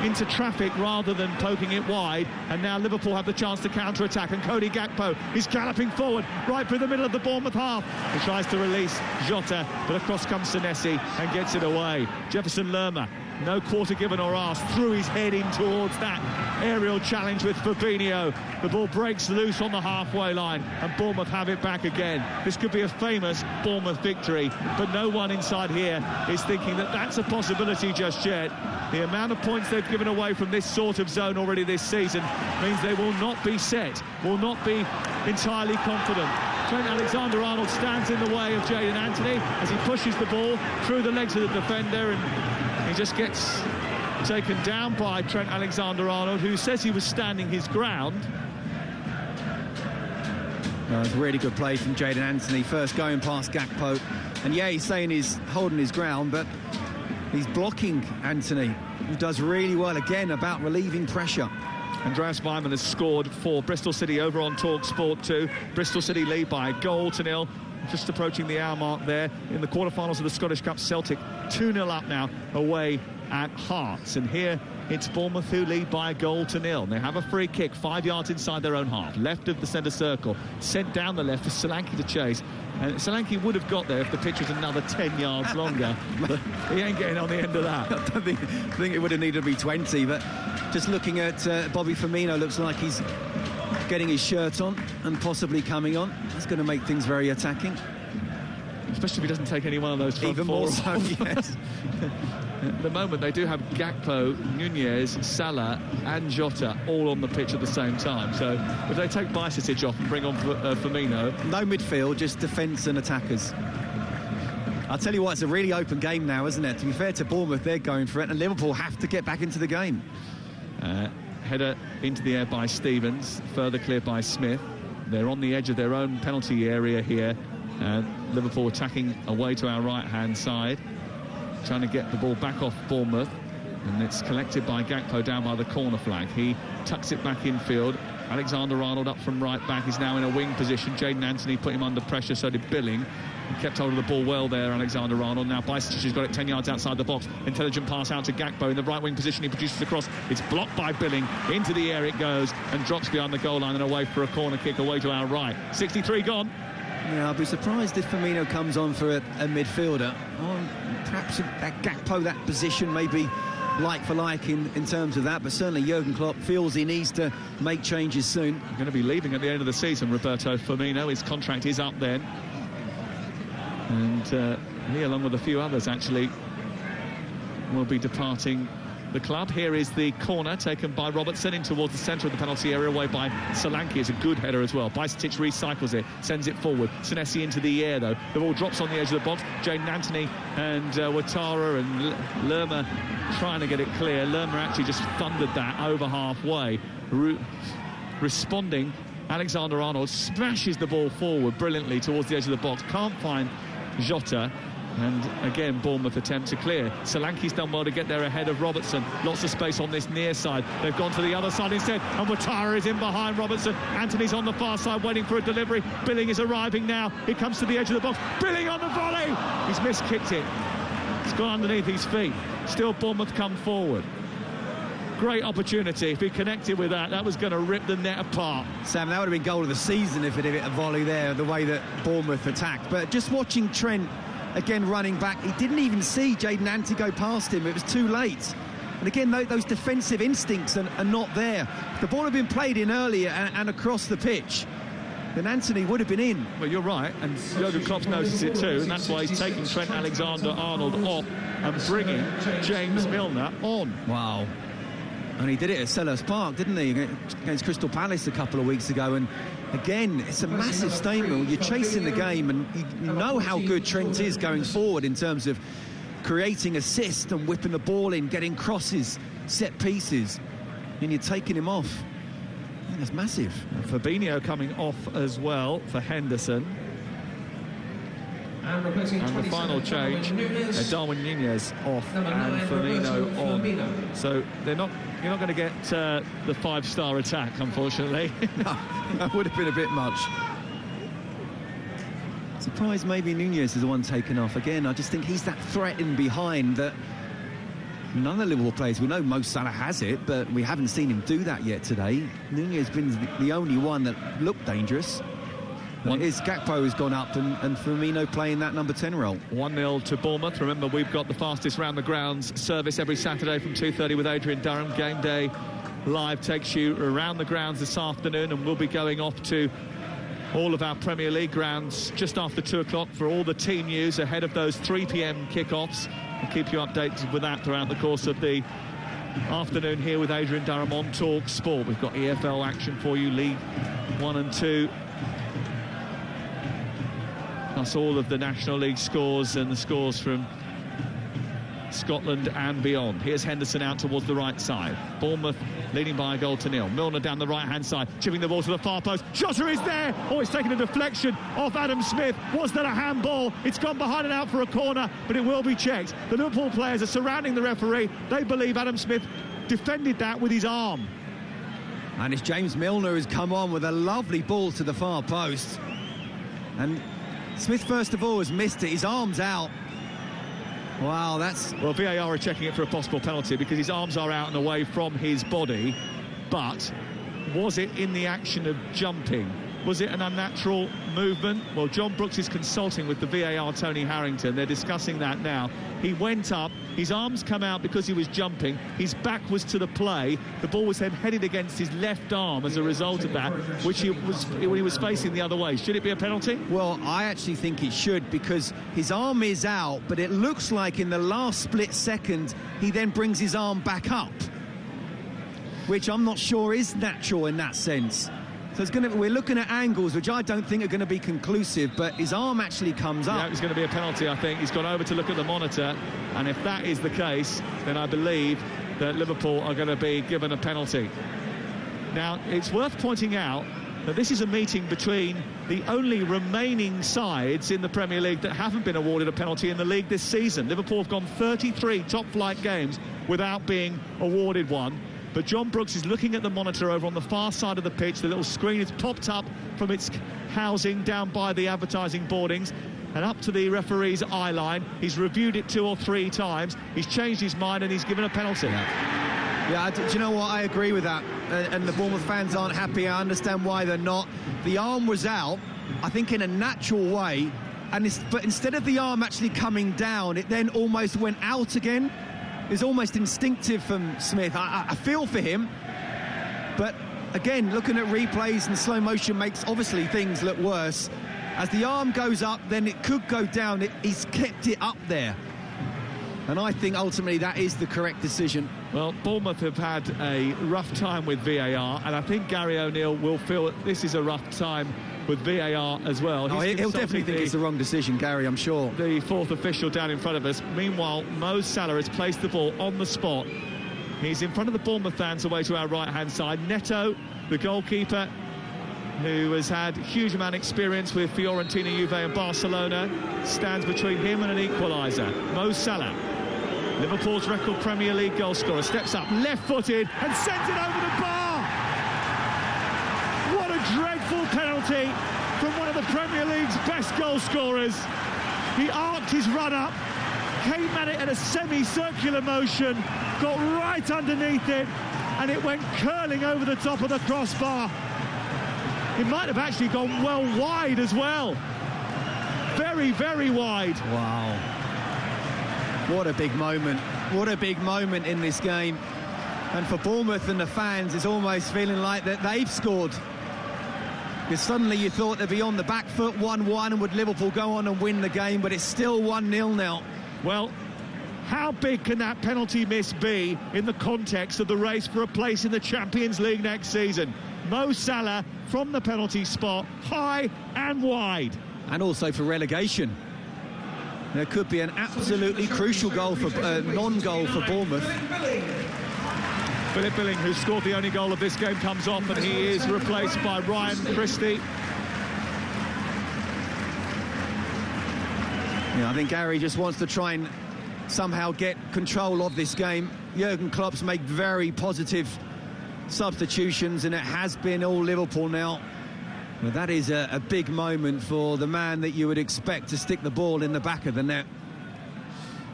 into traffic rather than poking it wide. And now Liverpool have the chance to counter-attack, and Cody Gakpo is galloping forward right through the middle of the Bournemouth half. He tries to release Jota, but across comes Senesi and gets it away. Jefferson Lerma, no quarter given or asked, threw his head in towards that aerial challenge with Fabinho. The ball breaks loose on the halfway line, and Bournemouth have it back again. This could be a famous Bournemouth victory, but no one inside here is thinking that that's a possibility just yet. The amount of points they've given away from this sort of zone already this season means they will not be set, will not be entirely confident. Trent Alexander-Arnold stands in the way of Jayden Anthony as he pushes the ball through the legs of the defender, and he just gets taken down by Trent Alexander-Arnold, who says he was standing his ground. It's a really good play from Jayden Anthony, first going past Gakpo, and yeah, he's saying he's holding his ground, but he's blocking Anthony, who does really well again about relieving pressure. Andreas Weimann has scored for Bristol City over on TalkSport 2. Bristol City lead by 1-0. Just approaching the hour mark there in the quarterfinals of the Scottish Cup. Celtic 2-0 up now away at Hearts, and here it's Bournemouth who lead by 1-0. They have a free kick 5 yards inside their own half, left of the centre circle, sent down the left for Solanke to chase, and Solanke would have got there if the pitch was another 10 yards longer, but he ain't getting on the end of that. I think it would have needed to be 20, but Just looking at Bobby Firmino, looks like he's getting his shirt on and possibly coming on. That's going to make things very attacking. Especially if he doesn't take any one of those front Even four more so, yes. At the moment, they do have Gakpo, Nunez, Salah and Jota all on the pitch at the same time. So if they take Bajcetic off and bring on Firmino... No midfield, just defence and attackers. I'll tell you what, it's a really open game now, isn't it? To be fair to Bournemouth, they're going for it, and Liverpool have to get back into the game. Header into the air by Stevens, further cleared by Smith. They're on the edge of their own penalty area here. Liverpool attacking away to our right-hand side, trying to get the ball back off Bournemouth, and it's collected by Gakpo down by the corner flag. He tucks it back infield. Alexander-Arnold up from right back is now in a wing position. Jayden Anthony put him under pressure, so did Billing. He kept hold of the ball well there, Alexander-Arnold. Now Bajcetic has got it 10 yards outside the box. Intelligent pass out to Gakpo in the right wing position. He produces a cross. It's blocked by Billing. Into the air it goes and drops behind the goal line and away for a corner kick away to our right. 63 gone. Yeah, I'll be surprised if Firmino comes on for a midfielder. Perhaps that Gakpo, that position, maybe like for like in terms of that, but certainly Jurgen Klopp feels he needs to make changes soon. He's going to be leaving at the end of the season, Roberto Firmino. His contract is up then. And he, along with a few others, actually, will be departing the club. Here is the corner taken by Robertson in towards the centre of the penalty area, away by Solanke. It's a good header as well. Bajcetic recycles it, sends it forward. Senesi into the air, though. The ball drops on the edge of the box. Jayden Anthony and Ouattara and Lerma trying to get it clear. Lerma actually just thundered that over halfway. Responding, Alexander-Arnold smashes the ball forward brilliantly towards the edge of the box. Can't find Jota. And again, Bournemouth attempt to clear. Solanke's done well to get there ahead of Robertson. Lots of space on this near side. They've gone to the other side instead, and Ouattara is in behind Robertson. Anthony's on the far side waiting for a delivery. Billing is arriving now. He comes to the edge of the box. Billing on the volley. He's miskicked it. It's gone underneath his feet. Still Bournemouth come forward. Great opportunity. If he connected with that, that was going to rip the net apart. Sam, that would have been goal of the season if it had hit a volley there, the way that Bournemouth attacked. But just watching Trent again running back, he didn't even see Jayden Anthony go past him. It was too late. And again, those defensive instincts are not there. If the ball had been played in earlier and across the pitch, then Anthony would have been in. Well, you're right, and Jurgen Klopp noticed it too, and that's why he's taking Trent Alexander-Arnold off and bringing James Milner on. Wow. And he did it at Selhurst Park, didn't he, against Crystal Palace a couple of weeks ago. And again, it's a massive statement. You're chasing the game, and you know how good Trent is going forward in terms of creating assists and whipping the ball in, getting crosses, set pieces, and you're taking him off. Yeah, that's massive. Fabinho coming off as well for Henderson. And the final change, Darwin Nunez off and Firmino on. So you're not going to get the five-star attack, unfortunately. No, that would have been a bit much. Surprised maybe Nunez is the one taken off. Again, I just think he's that threat in behind that none of the Liverpool players, we know Mo Salah has it, but we haven't seen him do that yet today. Nunez has been the only one that looked dangerous. His Gakpo has gone up and Firmino playing that number 10 role. 1-0 to Bournemouth. Remember, we've got the fastest round the grounds service every Saturday from 2:30 with Adrian Durham. Game Day Live takes you around the grounds this afternoon, and we'll be going off to all of our Premier League grounds just after 2 o'clock for all the team news ahead of those 3 p.m. kickoffs. We'll keep you updated with that throughout the course of the afternoon here with Adrian Durham on Talk Sport. We've got EFL action for you, League 1 and 2. Plus all of the National League scores and the scores from Scotland and beyond. Here's Henderson out towards the right side. Bournemouth leading by a goal to nil. Milner down the right-hand side, chipping the ball to the far post. Jota is there! Oh, it's taken a deflection off Adam Smith. Was that a handball? It's gone behind and out for a corner, but it will be checked. The Liverpool players are surrounding the referee. They believe Adam Smith defended that with his arm. And it's James Milner who's come on with a lovely ball to the far post. And Smith, first of all, has missed it. His arm's out. Wow, that's... Well, VAR are checking it for a possible penalty because his arms are out and away from his body. But was it in the action of jumping? Was it an unnatural movement? Well, John Brooks is consulting with the VAR, Tony Harrington. They're discussing that now. He went up, his arms come out because he was jumping, his back was to the play, the ball was then headed against his left arm as a result of that, which he was facing the other way. Should it be a penalty? Well, I actually think it should, because his arm is out, but it looks like in the last split second he then brings his arm back up, which I'm not sure is natural in that sense. So we're looking at angles which I don't think are going to be conclusive, but his arm actually comes up. Yeah, it's going to be a penalty, I think. He's gone over to look at the monitor, and if that is the case, then I believe that Liverpool are going to be given a penalty. Now, it's worth pointing out that this is a meeting between the only remaining sides in the Premier League that haven't been awarded a penalty in the league this season. Liverpool have gone 33 top-flight games without being awarded one. But John Brooks is looking at the monitor over on the far side of the pitch. The little screen is popped up from its housing down by the advertising boardings and up to the referee's eye line. He's reviewed it 2 or 3 times. He's changed his mind and he's given a penalty. Yeah, do you know what? I agree with that. And the Bournemouth fans aren't happy. I understand why they're not. The arm was out, I think, in a natural way. But instead of the arm actually coming down, it then almost went out again. It's almost instinctive from Smith. I feel for him, but again, looking at replays and slow motion makes obviously things look worse. As the arm goes up, then it could go down. He's kept it up there, and I think ultimately that is the correct decision. Well, Bournemouth have had a rough time with VAR, and I think Gary O'Neill will feel that this is a rough time with VAR as well. He'll definitely think it's the wrong decision, Gary, I'm sure. The 4th official down in front of us. Meanwhile, Mo Salah has placed the ball on the spot. He's in front of the Bournemouth fans away to our right-hand side. Neto, the goalkeeper, who has had huge amount of experience with Fiorentina, Juve and Barcelona, stands between him and an equaliser. Mo Salah, Liverpool's record Premier League goal scorer, steps up left-footed and sends it over the bar. What a dreadful penalty from one of the Premier League's best goal scorers. He arced his run up, came at it in a semicircular motion, got right underneath it, and it went curling over the top of the crossbar. It might have actually gone well wide as well. Very, very wide. Wow. What a big moment. What a big moment in this game. And for Bournemouth and the fans, it's almost feeling like that they've scored. Because suddenly you thought they'd be on the back foot, 1-1, and would Liverpool go on and win the game, but it's still 1-0 now. Well, how big can that penalty miss be in the context of the race for a place in the Champions League next season? Mo Salah from the penalty spot, high and wide. And also for relegation. There could be an absolutely crucial goal for non-goal for Bournemouth. Philip Billing, who scored the only goal of this game, comes off, and he is replaced by Ryan Christie. Yeah, I think Gary just wants to try and somehow get control of this game. Jurgen Klopp's made very positive substitutions, and it has been all Liverpool now. Well, that is a big moment for the man that you would expect to stick the ball in the back of the net.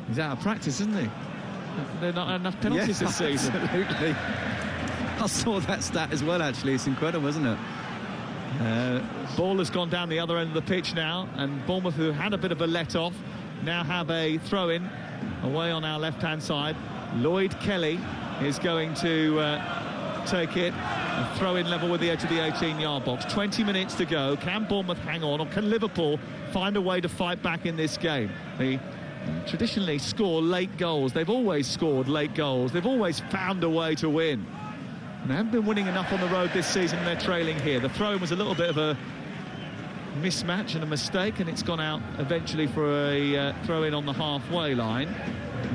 He's out of practice, isn't he? There are not enough penalties this season. Absolutely. I saw that stat as well, actually. It's incredible, isn't it? Ball has gone down the other end of the pitch now, and Bournemouth, who had a bit of a let-off, now have a throw-in away on our left-hand side. Lloyd Kelly is going to take it, a throw-in level with the edge of the 18-yard box. 20 minutes to go. Can Bournemouth hang on, or can Liverpool find a way to fight back in this game? They traditionally score late goals. They've always scored late goals. They've always found a way to win. And they haven't been winning enough on the road this season, and they're trailing here. The throw-in was a little bit of a mismatch and a mistake, and it's gone out eventually for a throw-in on the halfway line.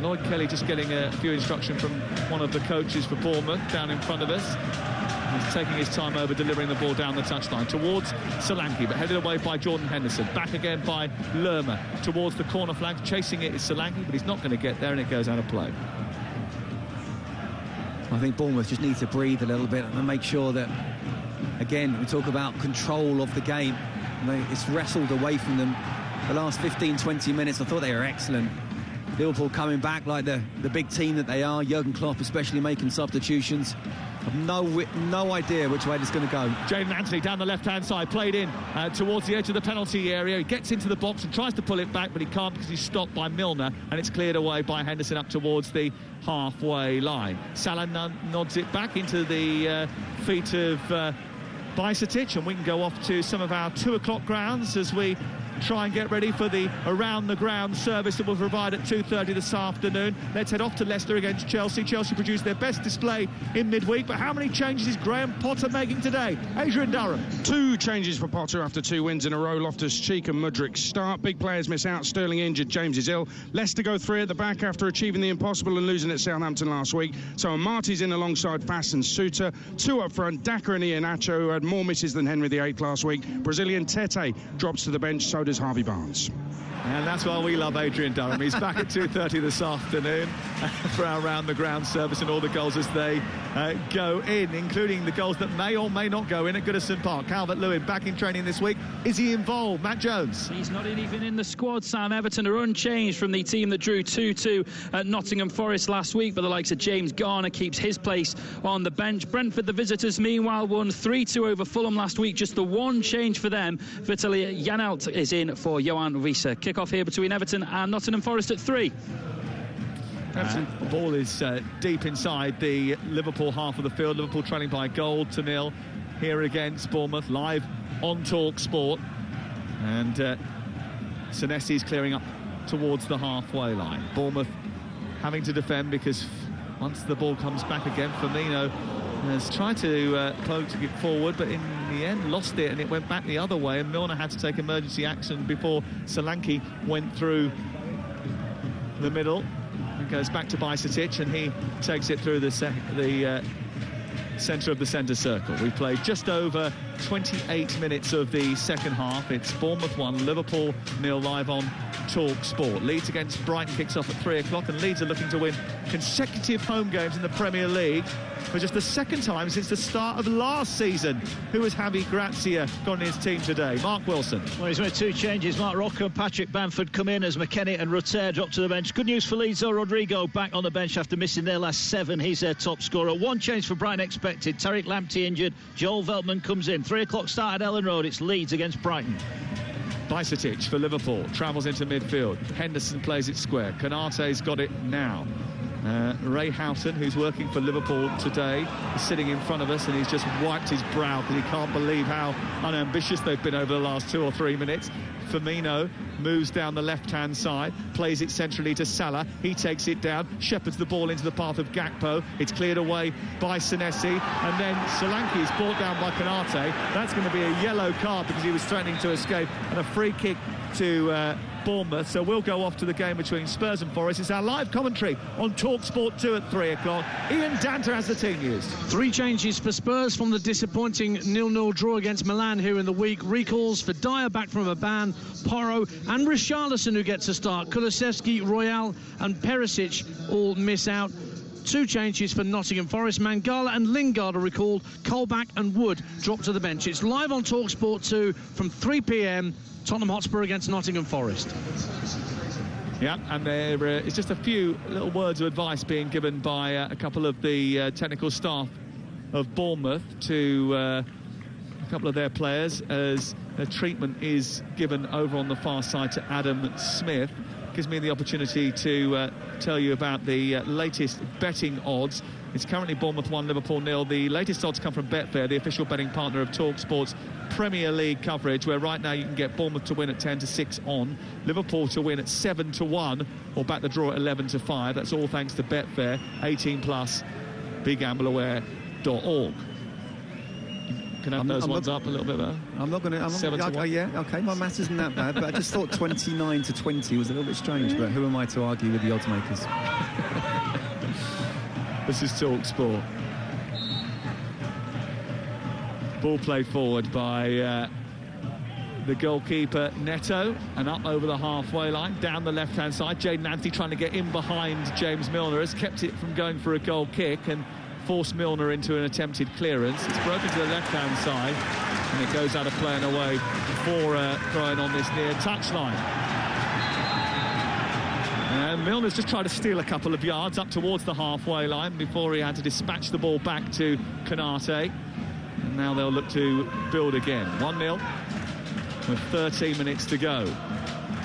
Lloyd Kelly just getting a few instructions from one of the coaches for Bournemouth down in front of us. He's taking his time over delivering the ball down the touchline towards Solanke, but headed away by Jordan Henderson. Back again by Lerma towards the corner flag. Chasing it is Solanke, but he's not going to get there, and it goes out of play. I think Bournemouth just needs to breathe a little bit and make sure that, again, we talk about control of the game. It's wrestled away from them the last 15-20 minutes. I thought they were excellent. Liverpool coming back like the big team that they are. Jurgen Klopp especially making substitutions. No idea which way it's going to go. Jaden Anthony down the left-hand side, played in towards the edge of the penalty area. He gets into the box and tries to pull it back, but he can't because he's stopped by Milner, and it's cleared away by Henderson up towards the halfway line. Salah nods it back into the feet of Bajcetic, and we can go off to some of our 2 o'clock grounds as we try and get ready for the around-the-ground service that we'll provide at 2:30 this afternoon. Let's head off to Leicester against Chelsea. Chelsea produced their best display in midweek, but how many changes is Graham Potter making today? Adrian Durham. 2 changes for Potter after 2 wins in a row. Loftus-Cheek and Mudryk start. Big players miss out. Sterling injured, James is ill. Leicester go 3 at the back after achieving the impossible and losing at Southampton last week. So Marty's in alongside Fass and Suter. 2 up front, Daka and Iheanacho, who had more misses than Henry VIII last week. Brazilian Tete drops to the bench, so does Harvey Barnes. And that's why we love Adrian Durham. He's back at 2:30 this afternoon for our round-the-ground service, and all the goals as they go in, including the goals that may or may not go in at Goodison Park. Calvert-Lewin back in training this week. Is he involved? Matt Jones. He's not even in the squad, Sam. Everton are unchanged from the team that drew 2-2 at Nottingham Forest last week, but the likes of James Garner keeps his place on the bench. Brentford, the visitors, meanwhile, won 3-2 over Fulham last week. Just the one change for them. Vitaly Janelt is in for Johan Wiese. Kick-off here between Everton and Nottingham Forest at 3. The ball is deep inside the Liverpool half of the field. Liverpool trailing by 1-0 here against Bournemouth, live on Talk Sport. And Senesi's clearing up towards the halfway line. Bournemouth having to defend because once the ball comes back again, Firmino has tried to poke to get forward, but in the end lost it, and it went back the other way, and Milner had to take emergency action before Solanke went through the middle. It goes back to Bajcetic, and he takes it through the centre of the centre circle. We've played just over 28 minutes of the second half. It's Bournemouth 1, Liverpool 0, live on Talk Sport. Leeds against Brighton kicks off at 3 o'clock, and Leeds are looking to win consecutive home games in the Premier League for just the second time since the start of last season. Who has Javi Gracia got in his team today? Mark Wilson. Well, he's made 2 changes. Mark Rocker and Patrick Bamford come in as McKennie and Rutter drop to the bench. Good news for Leeds, though. Rodrigo back on the bench after missing their last 7. He's their top scorer. 1 change for Brighton expected. Tariq Lamptey injured. Joel Veltman comes in. 3 o'clock start at Ellen Road. It's Leeds against Brighton. Bajcetic for Liverpool travels into midfield. Henderson plays it square. Konate's got it now. Ray Houghton, who's working for Liverpool today, is sitting in front of us, and he's just wiped his brow because he can't believe how unambitious they've been over the last 2 or 3 minutes. Firmino moves down the left-hand side, plays it centrally to Salah. He takes it down, shepherds the ball into the path of Gakpo. It's cleared away by Senesi, and then Solanke is brought down by Konate. That's going to be a yellow card because he was threatening to escape, and a free kick to Bournemouth. So we'll go off to the game between Spurs and Forest. It's our live commentary on Talk Sport 2 at 3 o'clock. Ian Danter has the team news. 3 changes for Spurs from the disappointing 0-0 draw against Milan here in the week. Recalls for Dyer back from a ban, Porro and Richarlison, who gets a start. Kulusevski, Royal and Perisic all miss out. 2 changes for Nottingham Forest. Mangala and Lingard are recalled. Colback and Wood drop to the bench. It's live on Talk Sport 2 from 3 p.m. Tottenham Hotspur against Nottingham Forest. Yeah, and there is just a few little words of advice being given by a couple of the technical staff of Bournemouth to a couple of their players as their treatment is given over on the far side to Adam Smith. Gives me the opportunity to tell you about the latest betting odds. It's currently Bournemouth 1, Liverpool 0. The latest odds come from Betfair, the official betting partner of TalkSport's Premier League coverage, where right now you can get Bournemouth to win at 10-6 on, Liverpool to win at 7-1, or back the draw at 11-5. That's all thanks to Betfair. 18+, begambleaware.org. Can have those ones up a little bit better. I'm not going to. 7-1. Yeah, okay. My maths isn't that bad, but I just thought 29-20 was a little bit strange. But who am I to argue with the odds makers? This is Talk Sport. Ball played forward by the goalkeeper Neto, and up over the halfway line, down the left-hand side. Jaden Anthony trying to get in behind James Milner, has kept it from going for a goal kick and forced Milner into an attempted clearance. It's broken to the left-hand side, and it goes out of play and away for throwing on this near touchline. And Milner's just tried to steal a couple of yards up towards the halfway line before he had to dispatch the ball back to Konate. And now they'll look to build again. 1-0 with 13 minutes to go.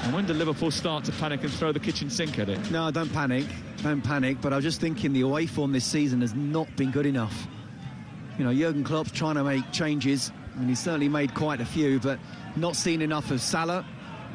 And when do Liverpool start to panic and throw the kitchen sink at it? No, don't panic. Don't panic. But I was just thinking the away form this season has not been good enough. You know, Jurgen Klopp's trying to make changes, and he's certainly made quite a few, but not seen enough of Salah.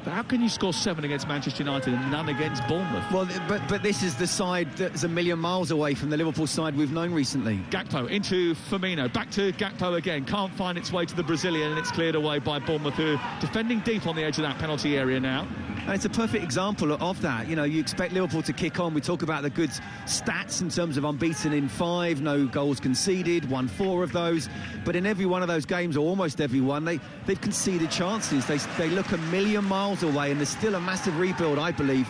But how can you score 7 against Manchester United and none against Bournemouth? Well, but this is the side that's a million miles away from the Liverpool side we've known recently. Gakpo into Firmino, back to Gakpo again, can't find its way to the Brazilian, and it's cleared away by Bournemouth, who are defending deep on the edge of that penalty area now. And it's a perfect example of that. You know, you expect Liverpool to kick on. We talk about the good stats in terms of unbeaten in 5, no goals conceded, won 4 of those. But in every one of those games, or almost every one, they've conceded chances. They look a million miles away, and there's still a massive rebuild, I believe,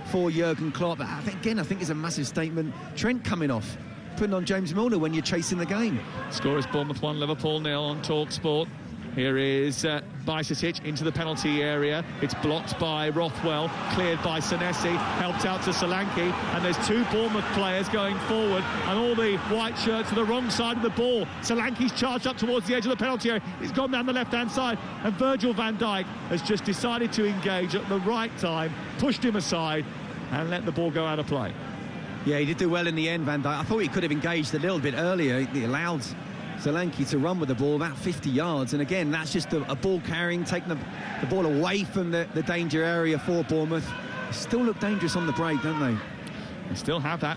for Jurgen Klopp. I think it's a massive statement. Trent coming off, putting on James Milner when you're chasing the game. Score is Bournemouth 1, Liverpool 0 on TalkSport. Here is Bajcetic into the penalty area. It's blocked by Rothwell, cleared by Senesi, helped out to Solanke, and there's 2 Bournemouth players going forward, and all the white shirts are the wrong side of the ball. Solanke's charged up towards the edge of the penalty area. He's gone down the left-hand side, and Virgil van Dijk has just decided to engage at the right time, pushed him aside, and let the ball go out of play. Yeah, he did do well in the end, Van Dijk. I thought he could have engaged a little bit earlier. He allowed Solanke to run with the ball about 50 yards, and again, that's just a ball carrying, taking the ball away from the danger area for Bournemouth. They still look dangerous on the break, don't they? They still have that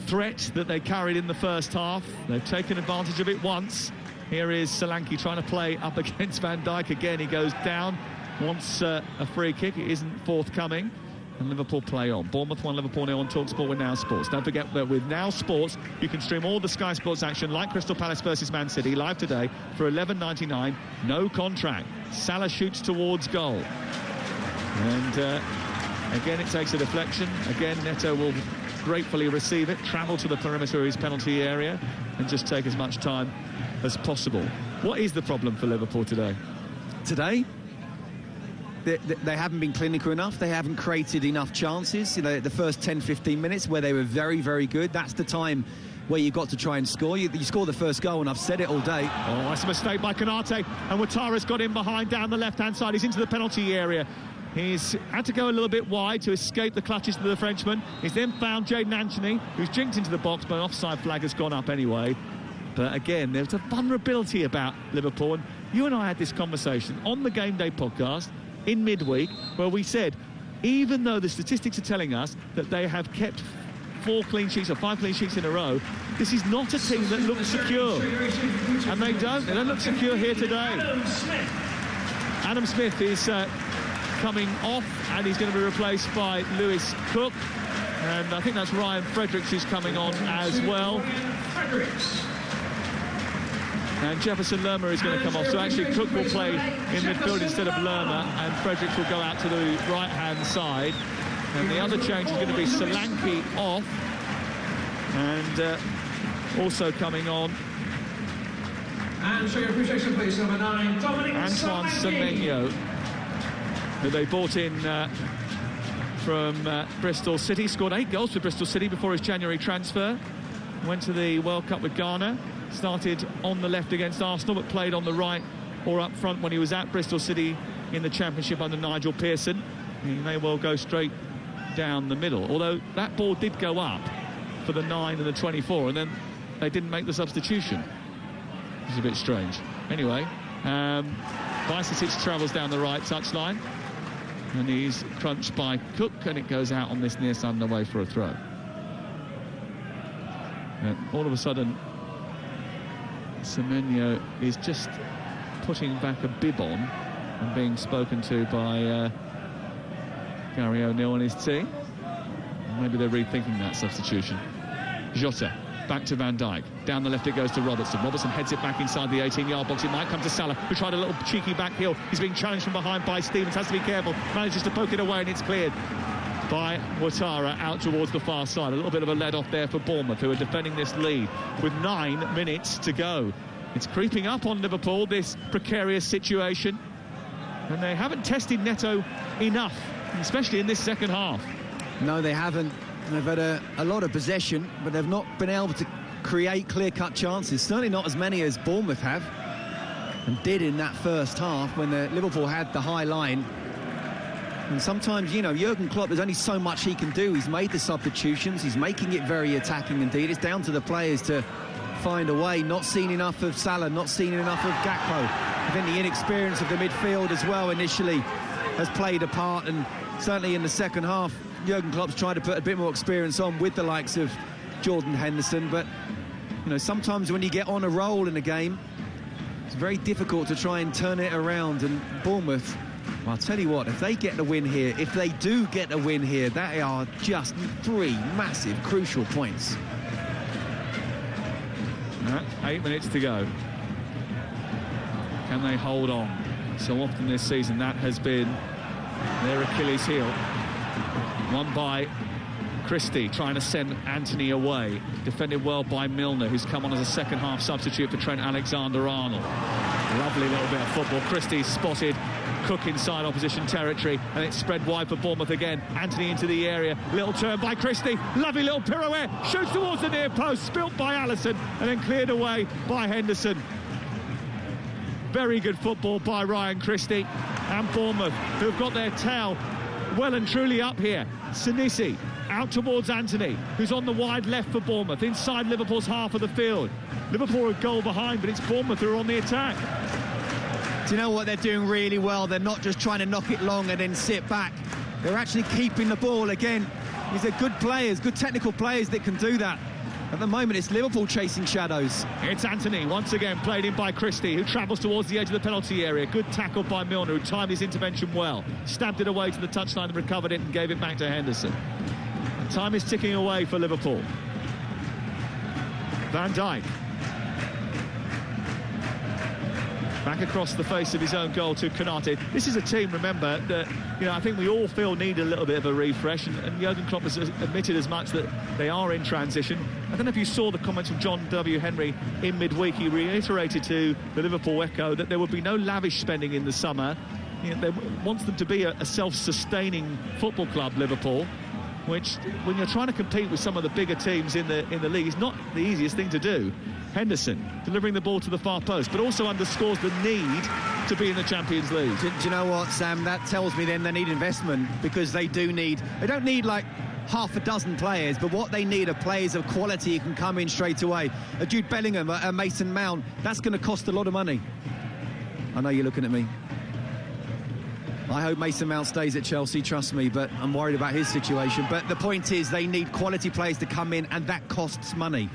threat that they carried in the first half. They've taken advantage of it once. Here is Solanke trying to play up against Van Dijk again. He goes down, wants a free kick. It isn't forthcoming. And Liverpool play on. Bournemouth 1, Liverpool 0 on TalkSport with Now Sports. Don't forget that with Now Sports, you can stream all the Sky Sports action like Crystal Palace versus Man City live today for $11.99, no contract. Salah shoots towards goal. And again, it takes a deflection. Again, Neto will gratefully receive it, travel to the perimeter of his penalty area, and just take as much time as possible. What is the problem for Liverpool today? Today? They haven't been clinical enough. They haven't created enough chances. You know, the first 10-15 minutes where they were very, very good, that's the time where you've got to try and score. You score the first goal, and I've said it all day. Oh, that's a mistake by Konate, and Ouattara's got in behind down the left-hand side. He's into the penalty area. He's had to go a little bit wide to escape the clutches of the Frenchman. He's then found Jadon Anthony, who's jinked into the box, but an offside flag has gone up anyway. But again, there's a vulnerability about Liverpool, and you and I had this conversation on the Game Day podcast in midweek, where we said, even though the statistics are telling us that they have kept 4 clean sheets or 5 clean sheets in a row, this is not a team that looks secure. And they don't look secure here today. Adam Smith is coming off, and he's going to be replaced by Lewis Cook. And I think that's Ryan Fredericks who's coming on as well. And Jefferson Lerma is going to come off. So actually Cook will play in midfield instead of Lerma, and Fredericks will go out to the right-hand side. And the other change is going to be Solanke off. And also coming on, and show your appreciation, please, number 9, Dominic Antoine Semenyo, who they bought in from Bristol City. Scored 8 goals for Bristol City before his January transfer. Went to the World Cup with Ghana. Started on the left against Arsenal, but played on the right or up front when he was at Bristol City in the Championship under Nigel Pearson. He may well go straight down the middle, although that ball did go up for the 9 and the 24, and then they didn't make the substitution. It's a bit strange. Anyway, Bajcetic travels down the right touchline, and he's crunched by Cook, and it goes out on this near side and away for a throw. And all of a sudden, Semenyo is just putting back a bib on and being spoken to by Gary O'Neill and his team. Maybe they're rethinking that substitution. Jota back to Van Dijk. Down the left it goes to Robertson. Robertson heads it back inside the 18-yard box. It might come to Salah, who tried a little cheeky back heel. He's being challenged from behind by Stevens. Has to be careful. Manages to poke it away, and it's cleared by Ouattara out towards the far side. A little bit of a let-off there for Bournemouth, who are defending this lead with 9 minutes to go. It's creeping up on Liverpool, this precarious situation, and they haven't tested Neto enough, especially in this second half. No, they haven't. They've had a lot of possession, but they've not been able to create clear-cut chances. Certainly not as many as Bournemouth have, and did in that first half when Liverpool had the high line. And sometimes, you know, Jurgen Klopp, there's only so much he can do. He's made the substitutions. He's making it very attacking indeed. It's down to the players to find a way. Not seen enough of Salah, not seen enough of Gakpo. I think the inexperience of the midfield as well initially has played a part, and certainly in the second half, Jurgen Klopp's tried to put a bit more experience on with the likes of Jordan Henderson. But, you know, sometimes when you get on a roll in a game, it's very difficult to try and turn it around. And Bournemouth, well, I'll tell you what, if they get the win here, if they do get a win here, they are just 3 massive, crucial points. 8 minutes to go. Can they hold on? So often this season, that has been their Achilles heel. Won by Christie, trying to send Anthony away. Defended well by Milner, who's come on as a second-half substitute for Trent Alexander-Arnold. Lovely little bit of football. Christie spotted Cook inside opposition territory, and it's spread wide for Bournemouth again. Anthony into the area. Little turn by Christie. Lovely little pirouette. Shoots towards the near post. Spilt by Alisson, and then cleared away by Henderson. Very good football by Ryan Christie. And Bournemouth, who've got their tail well and truly up here. Senesi out towards Anthony, who's on the wide left for Bournemouth, inside Liverpool's half of the field. Liverpool are a goal behind, but it's Bournemouth who are on the attack. Do you know what they're doing really well? They're not just trying to knock it long and then sit back. They're actually keeping the ball again. These are good players, good technical players that can do that. At the moment, it's Liverpool chasing shadows. It's Anthony, once again, played in by Christie, who travels towards the edge of the penalty area. Good tackle by Milner, who timed his intervention well. Stabbed it away to the touchline and recovered it and gave it back to Henderson. Time is ticking away for Liverpool. Van Dijk. Back across the face of his own goal to Konate. This is a team, remember, that, you know, I think we all feel need a little bit of a refresh, and Jurgen Klopp has admitted as much that they are in transition. I don't know if you saw the comments from John W. Henry in midweek. He reiterated to the Liverpool Echo that there would be no lavish spending in the summer. You know, they wants them to be a self-sustaining football club, Liverpool, which, when you're trying to compete with some of the bigger teams in the league, is not the easiest thing to do. Henderson delivering the ball to the far post, but also underscores the need to be in the Champions League. Do you know what, Sam? That tells me then they need investment, because they don't need like half a dozen players, but what they need are players of quality who can come in straight away. A Jude Bellingham, a Mason Mount, that's going to cost a lot of money. I know you're looking at me. I hope Mason Mount stays at Chelsea, trust me, but I'm worried about his situation. But the point is, they need quality players to come in, and that costs money.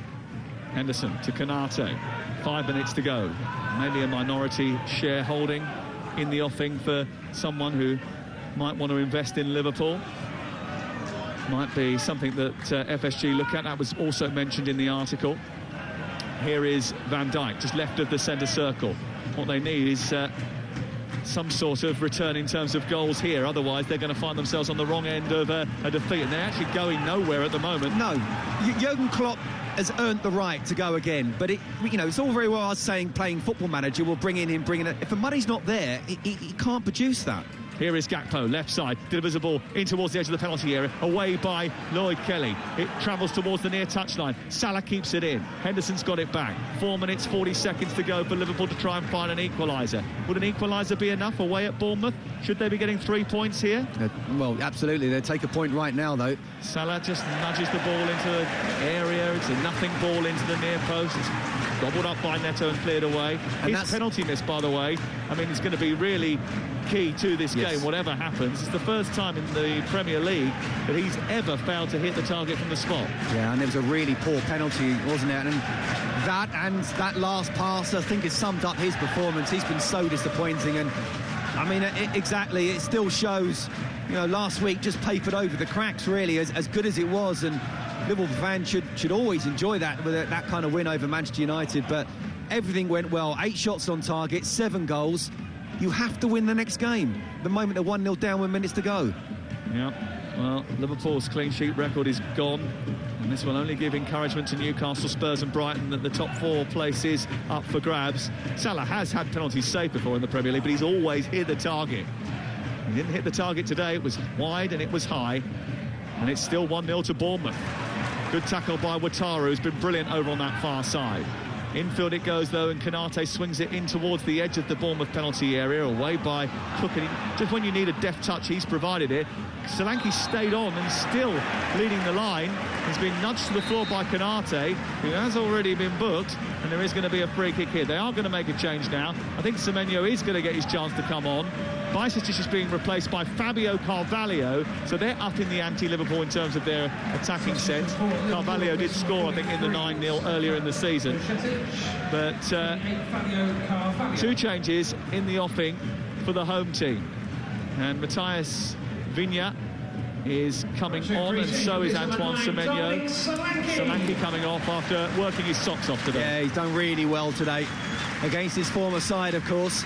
Henderson to Konate, 5 minutes to go. Maybe a minority shareholding in the offing for someone who might want to invest in Liverpool. Might be something that FSG look at. That was also mentioned in the article. Here is Van Dijk, just left of the centre circle. What they need is some sort of return in terms of goals here. Otherwise, they're going to find themselves on the wrong end of a defeat, and they're actually going nowhere at the moment. No, Jurgen Klopp has earned the right to go again, but it's all very well us saying playing Football Manager will bring in him, if the money's not there, he can't produce that. Here is Gakpo, left side, delivers the ball in towards the edge of the penalty area, away by Lloyd Kelly. It travels towards the near touchline. Salah keeps it in. Henderson's got it back. 4 minutes, 40 seconds to go for Liverpool to try and find an equaliser. Would an equaliser be enough away at Bournemouth? Should they be getting 3 points here? Well, absolutely. They'll take a point right now, though. Salah just nudges the ball into the area. It's a nothing ball into the near post. It's gobbled up by Neto and cleared away. And his penalty miss, by the way, I mean, it's going to be really key to this game, whatever happens. It's the first time in the Premier League that he's ever failed to hit the target from the spot. Yeah, and it was a really poor penalty, wasn't it? And that last pass, I think, has summed up his performance. He's been so disappointing, and I mean, exactly, it still shows, you know, last week just papered over the cracks, really, as good as it was, and Liverpool fans should always enjoy that with that kind of win over Manchester United. But everything went well. 8 shots on target, 7 goals. You have to win the next game. The moment they're 1-0 down with minutes to go. Yeah, well, Liverpool's clean sheet record is gone, and this will only give encouragement to Newcastle, Spurs and Brighton that the top 4 place is up for grabs. Salah has had penalties saved before in the Premier League, but he's always hit the target. He didn't hit the target today. It was wide and it was high. And it's still 1-0 to Bournemouth. Good tackle by Ouattara, who's been brilliant over on that far side. Infield it goes, though, and Konate swings it in towards the edge of the Bournemouth penalty area, away by Cook. And just when you need a deft touch, he's provided it. Solanke stayed on and still leading the line. He's been nudged to the floor by Konate, who has already been booked, and there is going to be a free kick here. They are going to make a change now. I think Semenyo is going to get his chance to come on. Bajcetic is being replaced by Fabio Carvalho, so they're up in the ante-Liverpool in terms of their attacking set. Carvalho did score, I think, in the 9-0 earlier in the season. But 2 changes in the offing for the home team. And Matthias Vigna is coming on, and so is Antoine Semenyo. Solanke coming off after working his socks off today. Yeah, he's done really well today against his former side, of course.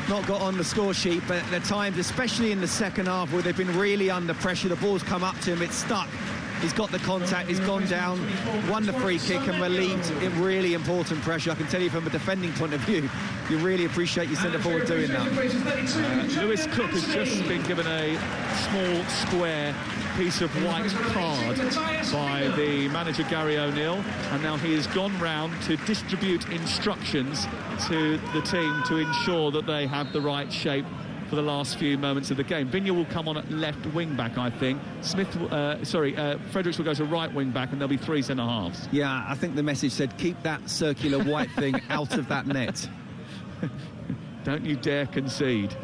Not got on the score sheet, but at times, especially in the second half, where they've been really under pressure, the ball's come up to him, it's stuck. He's got the contact, he's gone down, won the free kick and relieved in really important pressure. I can tell you from a defending point of view, you really appreciate your centre-forward doing that. Lewis Cook has just been given a small square piece of white card by the manager Gary O'Neill, and now he has gone round to distribute instructions to the team to ensure that they have the right shape for the last few moments of the game. Vigna will come on at left wing back, I think. Fredericks will go to right wing back, and there'll be 3 centre-halves. Yeah, I think the message said, keep that circular white thing out of that net. Don't you dare concede.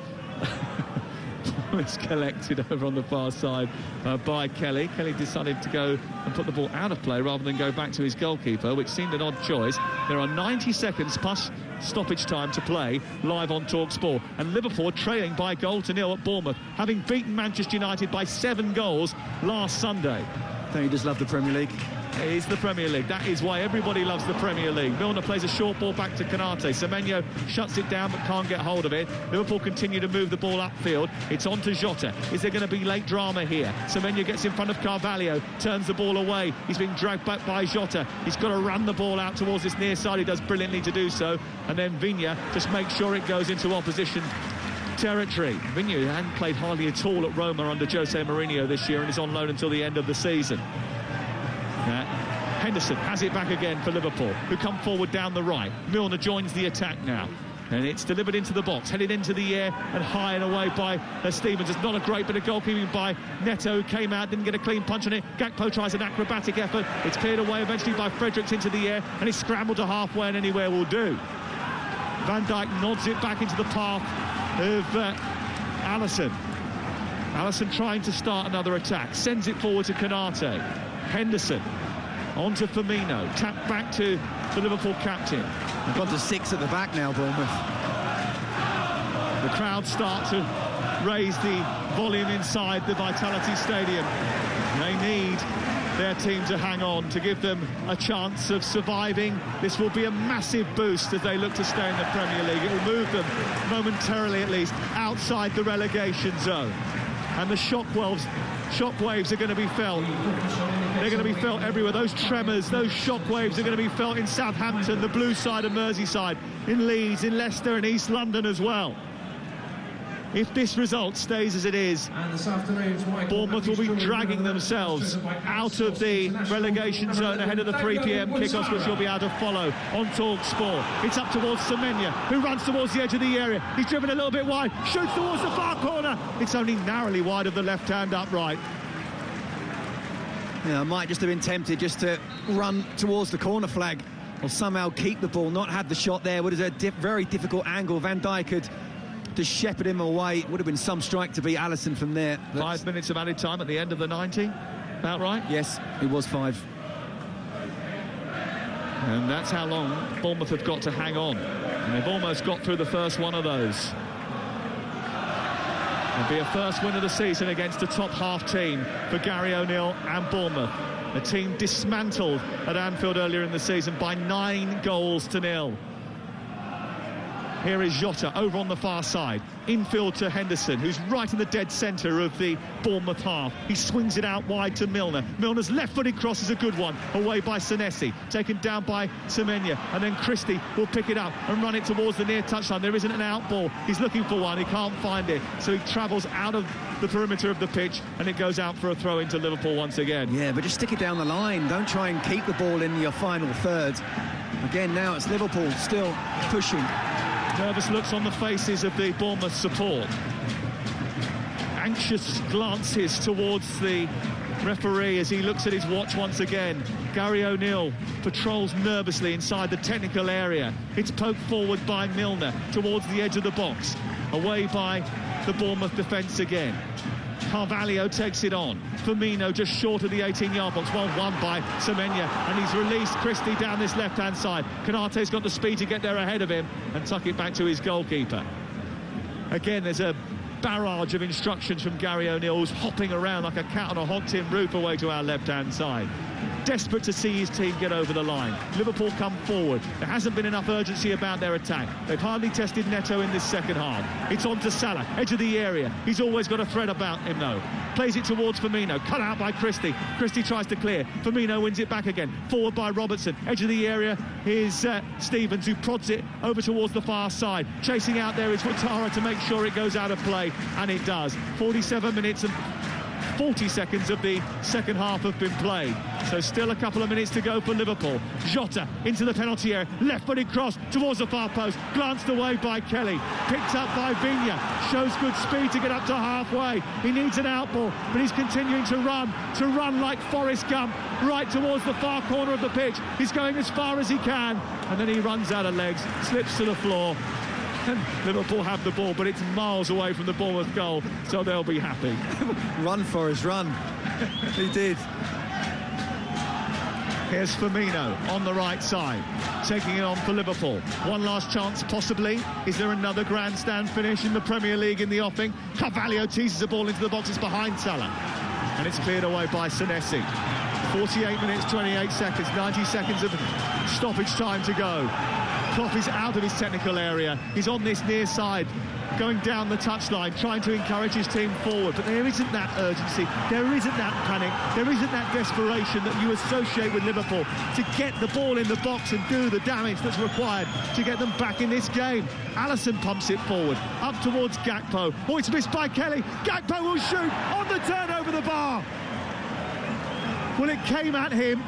It's collected over on the far side by Kelly. Kelly decided to go and put the ball out of play rather than go back to his goalkeeper, which seemed an odd choice. There are 90 seconds plus stoppage time to play live on TalkSport, and Liverpool trailing by 1-0 at Bournemouth, having beaten Manchester United by 7 goals last Sunday. Don't you just love the Premier League? It is the Premier League. That is why everybody loves the Premier League. Milner plays a short ball back to Konate. Semenyo shuts it down but can't get hold of it. Liverpool continue to move the ball upfield. It's on to Jota. Is there going to be late drama here? Semenyo gets in front of Carvalho, turns the ball away. He's being dragged back by Jota. He's got to run the ball out towards this near side. He does brilliantly to do so. And then Vigna just makes sure it goes into opposition territory. Vigna hadn't played hardly at all at Roma under Jose Mourinho this year and is on loan until the end of the season. Henderson has it back again for Liverpool, who come forward down the right. Milner joins the attack now, and it's delivered into the box, headed into the air and high and away by Stevens. It's not a great bit of goalkeeping by Neto, who came out, didn't get a clean punch on it. Gakpo tries an acrobatic effort. It's cleared away eventually by Fredericks into the air, and it's scrambled to halfway, and anywhere will do. Van Dijk nods it back into the path of Alisson. Alisson trying to start another attack, sends it forward to Konate. Henderson on to Firmino, tapped back to the Liverpool captain. They've gone to 6 at the back now, Bournemouth. The crowd start to raise the volume inside the Vitality Stadium. They need their team to hang on to give them a chance of surviving. This will be a massive boost as they look to stay in the Premier League. It will move them momentarily, at least, outside the relegation zone. And the shockwaves are going to be felt. They're going to be felt everywhere. Those tremors, those shockwaves are going to be felt in Southampton, the blue side of Merseyside, in Leeds, in Leicester and East London as well. If this result stays as it is, Bournemouth will be dragging themselves out of the relegation zone ahead of the 3 p.m. kickoffs, which you'll be able to follow on TalkSport. It's up towards Semenyo, who runs towards the edge of the area. He's driven a little bit wide, shoots towards the far corner. It's only narrowly wide of the left-hand upright. Yeah, I might just have been tempted just to run towards the corner flag or somehow keep the ball, not have the shot there. What is a very difficult angle. Van Dijk could to shepherd him away. It would have been some strike to beat Alisson from there. 5 minutes of added time at the end of the 90. About right? Yes, it was 5. And that's how long Bournemouth have got to hang on. And they've almost got through the first one of those. It'll be a first win of the season against a top half team for Gary O'Neill and Bournemouth. A team dismantled at Anfield earlier in the season by 9 goals to 0. Here is Jota over on the far side. Infield to Henderson, who's right in the dead centre of the Bournemouth half. He swings it out wide to Milner. Milner's left-footed cross is a good one. Away by Senesi. Taken down by Semenya. And then Christie will pick it up and run it towards the near touchline. There isn't an out ball. He's looking for one. He can't find it. So he travels out of the perimeter of the pitch and it goes out for a throw into Liverpool once again. Yeah, but just stick it down the line. Don't try and keep the ball in your final third. Again, now it's Liverpool still pushing. Nervous looks on the faces of the Bournemouth support. Anxious glances towards the referee as he looks at his watch once again. Gary O'Neill patrols nervously inside the technical area. It's poked forward by Milner towards the edge of the box. Away by the Bournemouth defence again. Carvalho takes it on. Firmino just short of the 18-yard box. Well won by Semenya, and he's released Christie down this left-hand side. Konate's got the speed to get there ahead of him and tuck it back to his goalkeeper. Again, there's a barrage of instructions from Gary O'Neill, who's hopping around like a cat on a hot tin roof away to our left-hand side. Desperate to see his team get over the line. Liverpool come forward. There hasn't been enough urgency about their attack. They've hardly tested Neto in this second half. It's on to Salah, edge of the area. He's always got a threat about him, though. Plays it towards Firmino, cut out by Christie. Christie tries to clear. Firmino wins it back again. Forward by Robertson. Edge of the area is Stevens, who prods it over towards the far side. Chasing out there is Ouattara to make sure it goes out of play, and it does. 47 minutes and 40 seconds of the second half have been played, so still a couple of minutes to go for Liverpool. Jota into the penalty area, left-footed cross towards the far post, glanced away by Kelly, picked up by Vigna, shows good speed to get up to halfway. He needs an out ball, but he's continuing to run like Forrest Gump right towards the far corner of the pitch. He's going as far as he can, and then he runs out of legs, slips to the floor. Liverpool have the ball, but it's miles away from the Bournemouth goal, so they'll be happy. Run, Forrest, run. He did. Here's Firmino on the right side, taking it on for Liverpool. One last chance, possibly. Is there another grandstand finish in the Premier League in the offing? Carvalho teases the ball into the box. It's behind Salah, and it's cleared away by Senesi. 48 minutes, 28 seconds, 90 seconds of stoppage time to go. Klopp is out of his technical area. He's on this near side, going down the touchline, trying to encourage his team forward. But there isn't that urgency, there isn't that panic, there isn't that desperation that you associate with Liverpool to get the ball in the box and do the damage that's required to get them back in this game. Alisson pumps it forward, up towards Gakpo. Oh, it's missed by Kelly. Gakpo will shoot on the turn over the bar. Well, it came at him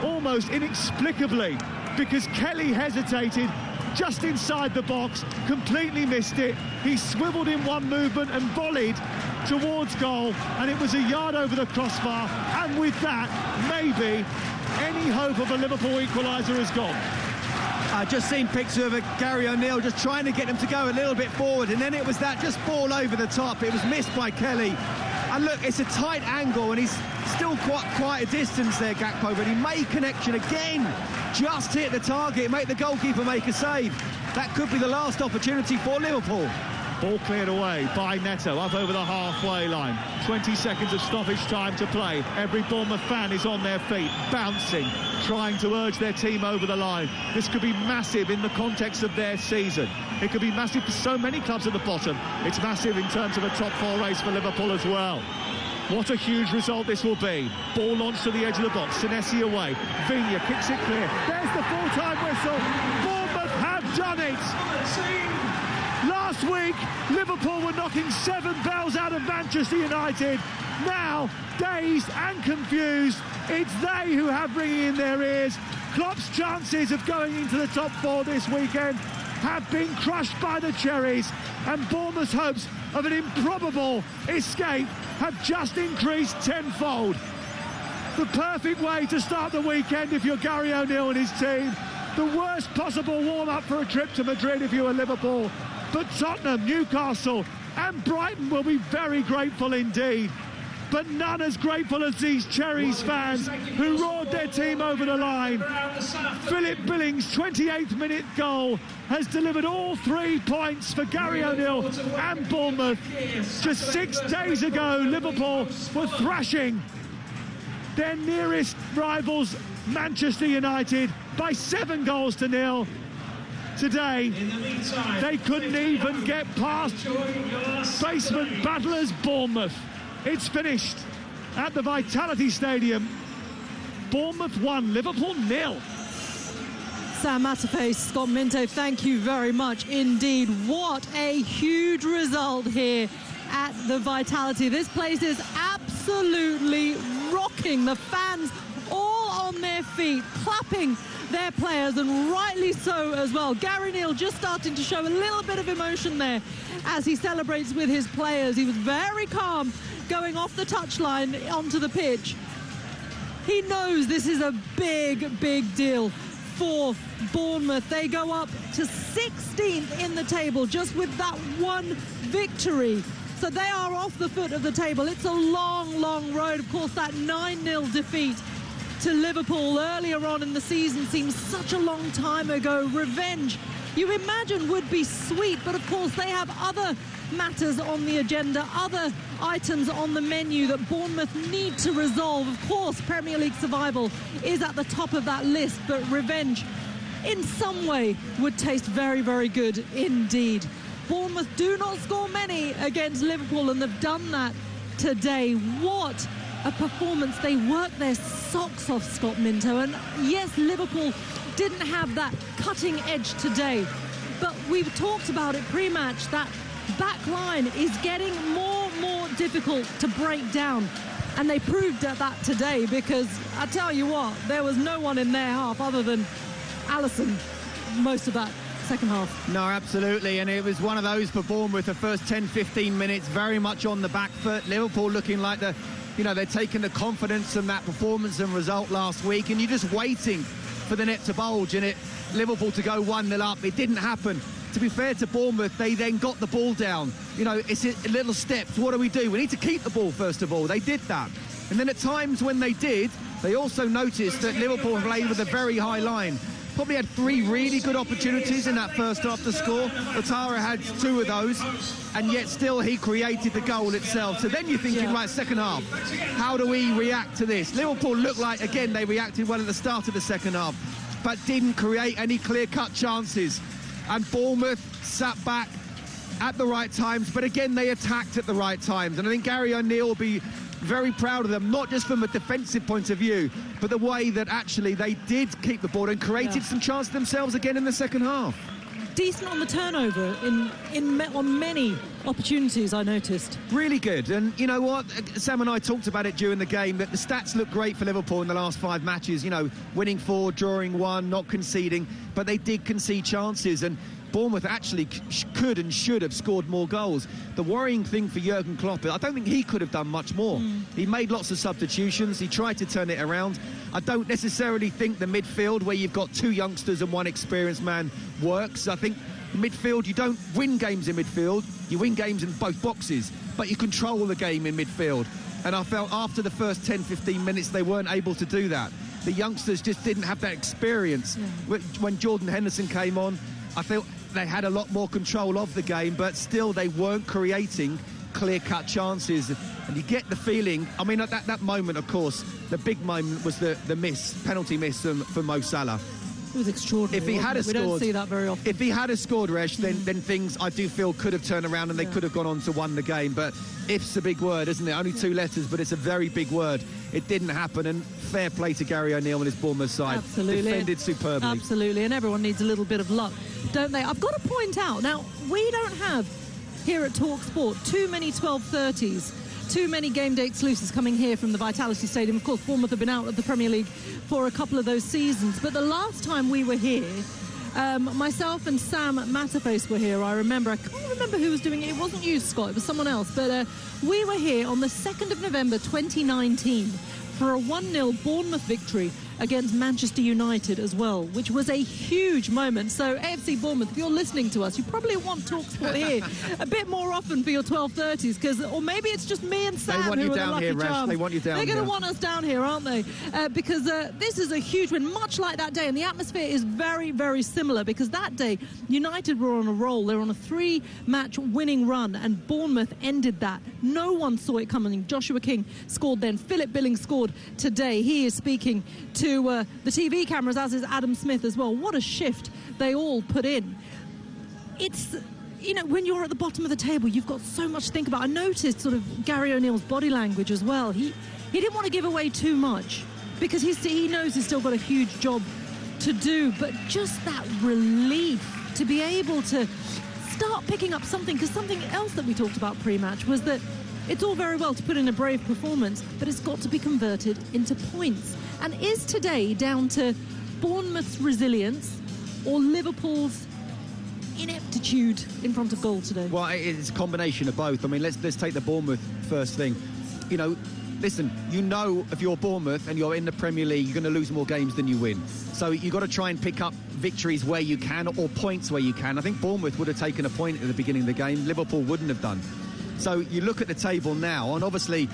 almost inexplicably, because Kelly hesitated just inside the box, completely missed it. He swiveled in one movement and volleyed towards goal, and it was a yard over the crossbar, and with that, maybe any hope of a Liverpool equaliser has gone. I've just seen picture of Gary O'Neill just trying to get him to go a little bit forward, and then it was that just ball over the top. It was missed by Kelly. And look, it's a tight angle, and he's still quite a distance there, Gakpo, but he made connection again. Just hit the target, make the goalkeeper make a save. That could be the last opportunity for Liverpool. Ball cleared away by Neto, up over the halfway line. 20 seconds of stoppage time to play. Every Bournemouth fan is on their feet, bouncing, trying to urge their team over the line. This could be massive in the context of their season. It could be massive for so many clubs at the bottom. It's massive in terms of a top four race for Liverpool as well. What a huge result this will be. Ball launched to the edge of the box. Senesi away. Vigna kicks it clear. There's the full-time whistle. Bournemouth have done it. Last week, Liverpool were knocking 7 bells out of Manchester United. Now, dazed and confused, it's they who have ringing in their ears. Klopp's chances of going into the top four this weekend have been crushed by the Cherries, and Bournemouth's hopes of an improbable escape have just increased tenfold. The perfect way to start the weekend if you're Gary O'Neill and his team. The worst possible warm-up for a trip to Madrid if you're Liverpool. But Tottenham, Newcastle and Brighton will be very grateful indeed. But none as grateful as these Cherries fans who roared their team over the line. Philip Billings' 28th minute goal has delivered all 3 points for Gary O'Neill and Bournemouth. Just 6 days ago, Liverpool were thrashing their nearest rivals, Manchester United, by 7 goals to 0. today. They couldn't even get past basement battlers Bournemouth. It's finished at the Vitality Stadium. Bournemouth 1, Liverpool 0. Sam Matterface, Scott Minto, thank you very much indeed. What a huge result here at the Vitality. This place is absolutely rocking. The fans all on their feet, clapping their players, and rightly so as well. Gary Neal just starting to show a little bit of emotion there as he celebrates with his players. He was very calm going off the touchline onto the pitch. He knows this is a big, big deal for Bournemouth. They go up to 16th in the table just with that one victory. So they are off the foot of the table. It's a long, long road. Of course, that 9-0 defeat to Liverpool earlier on in the season seems such a long time ago. Revenge, you imagine, would be sweet, but of course they have other matters on the agenda, other items on the menu that Bournemouth need to resolve. Of course, Premier League survival is at the top of that list, but revenge in some way would taste very, very good indeed. Bournemouth do not score many against Liverpool, and they've done that today. What a performance. They worked their socks off, Scott Minto. And yes, Liverpool didn't have that cutting edge today, but we've talked about it pre-match, that back line is getting more difficult to break down, and they proved that today, because I tell you what, there was no one in their half other than Alisson most of that second half. No, absolutely, and it was one of those for Bournemouth. The first 10-15 minutes very much on the back foot. Liverpool looking like they're taking the confidence from that performance and result last week, and you're just waiting for the net to bulge and Liverpool to go 1-0 up. It didn't happen. To be fair to Bournemouth, they then got the ball down. It's a little steps. What do? We need to keep the ball, first of all. They did that. And then at times when they did, they also noticed that Liverpool played with a very high line. Probably had 3 really good opportunities in that first half to score. Ouattara had 2 of those, and yet still he created the goal itself. So then you're thinking, right, second half, how do we react to this? Liverpool looked like, again, they reacted well at the start of the second half, but didn't create any clear-cut chances. And Bournemouth sat back at the right times, but again, they attacked at the right times. And I think Gary O'Neill will be very proud of them, not just from a defensive point of view, but the way that actually they did keep the ball and created some chances themselves again in the second half. Decent on the turnover on many opportunities, I noticed. Really good. And you know what, Sam and I talked about it during the game, that the stats look great for Liverpool in the last 5 matches, winning 4, drawing 1, not conceding, but they did concede chances, and Bournemouth actually could and should have scored more goals. The worrying thing for Jurgen Klopp, I don't think he could have done much more. He made lots of substitutions. He tried to turn it around. I don't necessarily think the midfield, where you've got 2 youngsters and 1 experienced man, works. I think midfield, you don't win games in midfield. You win games in both boxes, but you control the game in midfield. And I felt after the first 10-15 minutes, they weren't able to do that. The youngsters just didn't have that experience. When Jordan Henderson came on, I felt they had a lot more control of the game, but still they weren't creating clear-cut chances. And you get the feeling, I mean, at that moment, of course, the big moment was the penalty miss from Mo Salah. It was extraordinary. If he had we don't see that very often. If he had scored, Resh, then things I do feel could have turned around and they could have gone on to win the game. But if's a big word, isn't it? Only 2 letters, but it's a very big word. It didn't happen, and fair play to Gary O'Neill and his Bournemouth side. Absolutely. Defended superbly. Absolutely, and everyone needs a little bit of luck, don't they? I've got to point out, now, we don't have here at TalkSport too many 12:30s. Too many game day exclusives coming here from the Vitality Stadium. Of course, Bournemouth have been out of the Premier League for a couple of those seasons. But the last time we were here, myself and Sam Matterface were here. I can't remember who was doing it. It wasn't you, Scott. It was someone else. But we were here on the 2nd of November 2019 for a 1-0 Bournemouth victory against Manchester United as well, which was a huge moment. So AFC Bournemouth, if you're listening to us, you probably want TalkSport here a bit more often for your 12:30s, or maybe it's just me and Sam who are the lucky charms. They want you down here. They're going to want us down here, aren't they? Because this is a huge win, much like that day, and the atmosphere is very, very similar, because that day United were on a roll. They were on a 3-match winning run, and Bournemouth ended that. No one saw it coming. Joshua King scored then. Philip Billing scored today. He is speaking to to the TV cameras, as is Adam Smith as well. What a shift they all put in. It's, you know, when you're at the bottom of the table, you've got so much to think about. I noticed sort of Gary O'Neill's body language as well. He didn't want to give away too much because he knows he's still got a huge job to do, but just that relief to be able to start picking up something, because something else that we talked about pre-match was that it's all very well to put in a brave performance, but it's got to be converted into points. And is today down to Bournemouth's resilience or Liverpool's ineptitude in front of goal today? Well, it's a combination of both. I mean, let's take the Bournemouth first thing. You know, listen, you know if you're Bournemouth and you're in the Premier League, you're going to lose more games than you win. So you've got to try and pick up victories where you can, or points where you can. I think Bournemouth would have taken a point at the beginning of the game. Liverpool wouldn't have done. So you look at the table now, and obviously,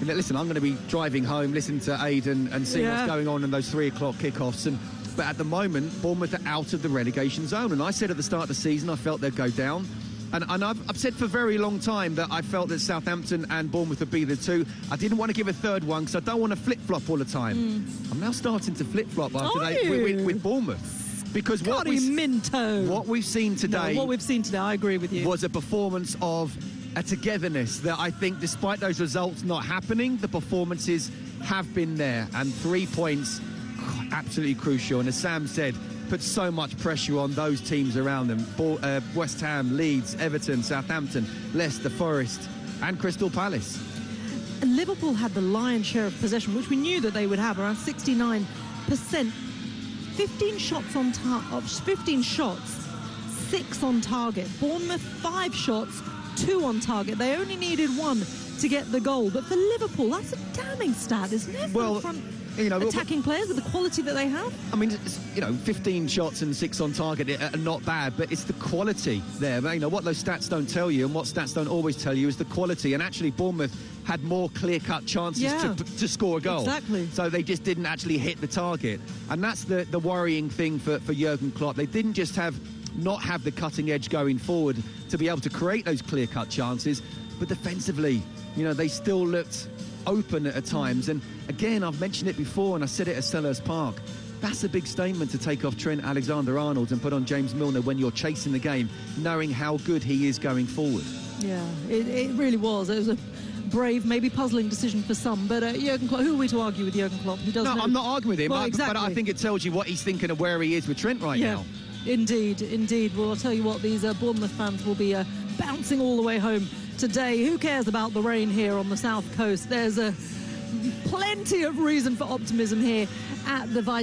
listen, I'm going to be driving home, listening to Aidan and seeing what's going on in those 3 o'clock kickoffs. But at the moment, Bournemouth are out of the relegation zone. And I said at the start of the season, I felt they'd go down. And I've said for a very long time that I felt that Southampton and Bournemouth would be the two. I didn't want to give a third one because I don't want to flip-flop all the time. I'm now starting to flip-flop after with Bournemouth. Because what we've seen today... No, what we've seen today, I agree with you. ...was a performance of a togetherness that I think, despite those results not happening, the performances have been there. And 3 points, absolutely crucial. And as Sam said, put so much pressure on those teams around them. West Ham, Leeds, Everton, Southampton, Leicester, Forest and Crystal Palace. And Liverpool had the lion's share of possession, which we knew that they would have, around 69%. 15 shots on 15 shots, 6 on target. Bournemouth, 5 shots, 2 on target. They only needed 1 to get the goal. But for Liverpool, that's a damning stat, isn't it? Well, you know, attacking players with the quality that they have. I mean, it's, you know, 15 shots and 6 on target are not bad, but it's the quality there. You know, what those stats don't tell you and what stats don't always tell you is the quality. And actually, Bournemouth had more clear-cut chances to score a goal. Exactly. So they just didn't actually hit the target. And that's the worrying thing for Jurgen Klopp. They didn't just not have the cutting edge going forward to be able to create those clear-cut chances, but defensively, you know, they still looked open at times. And again, I've mentioned it before and I said it at Selhurst Park, that's a big statement to take off Trent Alexander-Arnold and put on James Milner when you're chasing the game, knowing how good he is going forward. Yeah, it really was. It was a brave, maybe puzzling decision for some, but Jurgen Klopp, who are we to argue with Jurgen Klopp? He does know. I'm not arguing with him, well, but I think it tells you what he's thinking of where he is with Trent right now. Indeed. Well, I'll tell you what, these Bournemouth fans will be bouncing all the way home today. Who cares about the rain here on the south coast? There's plenty of reason for optimism here at the Vitality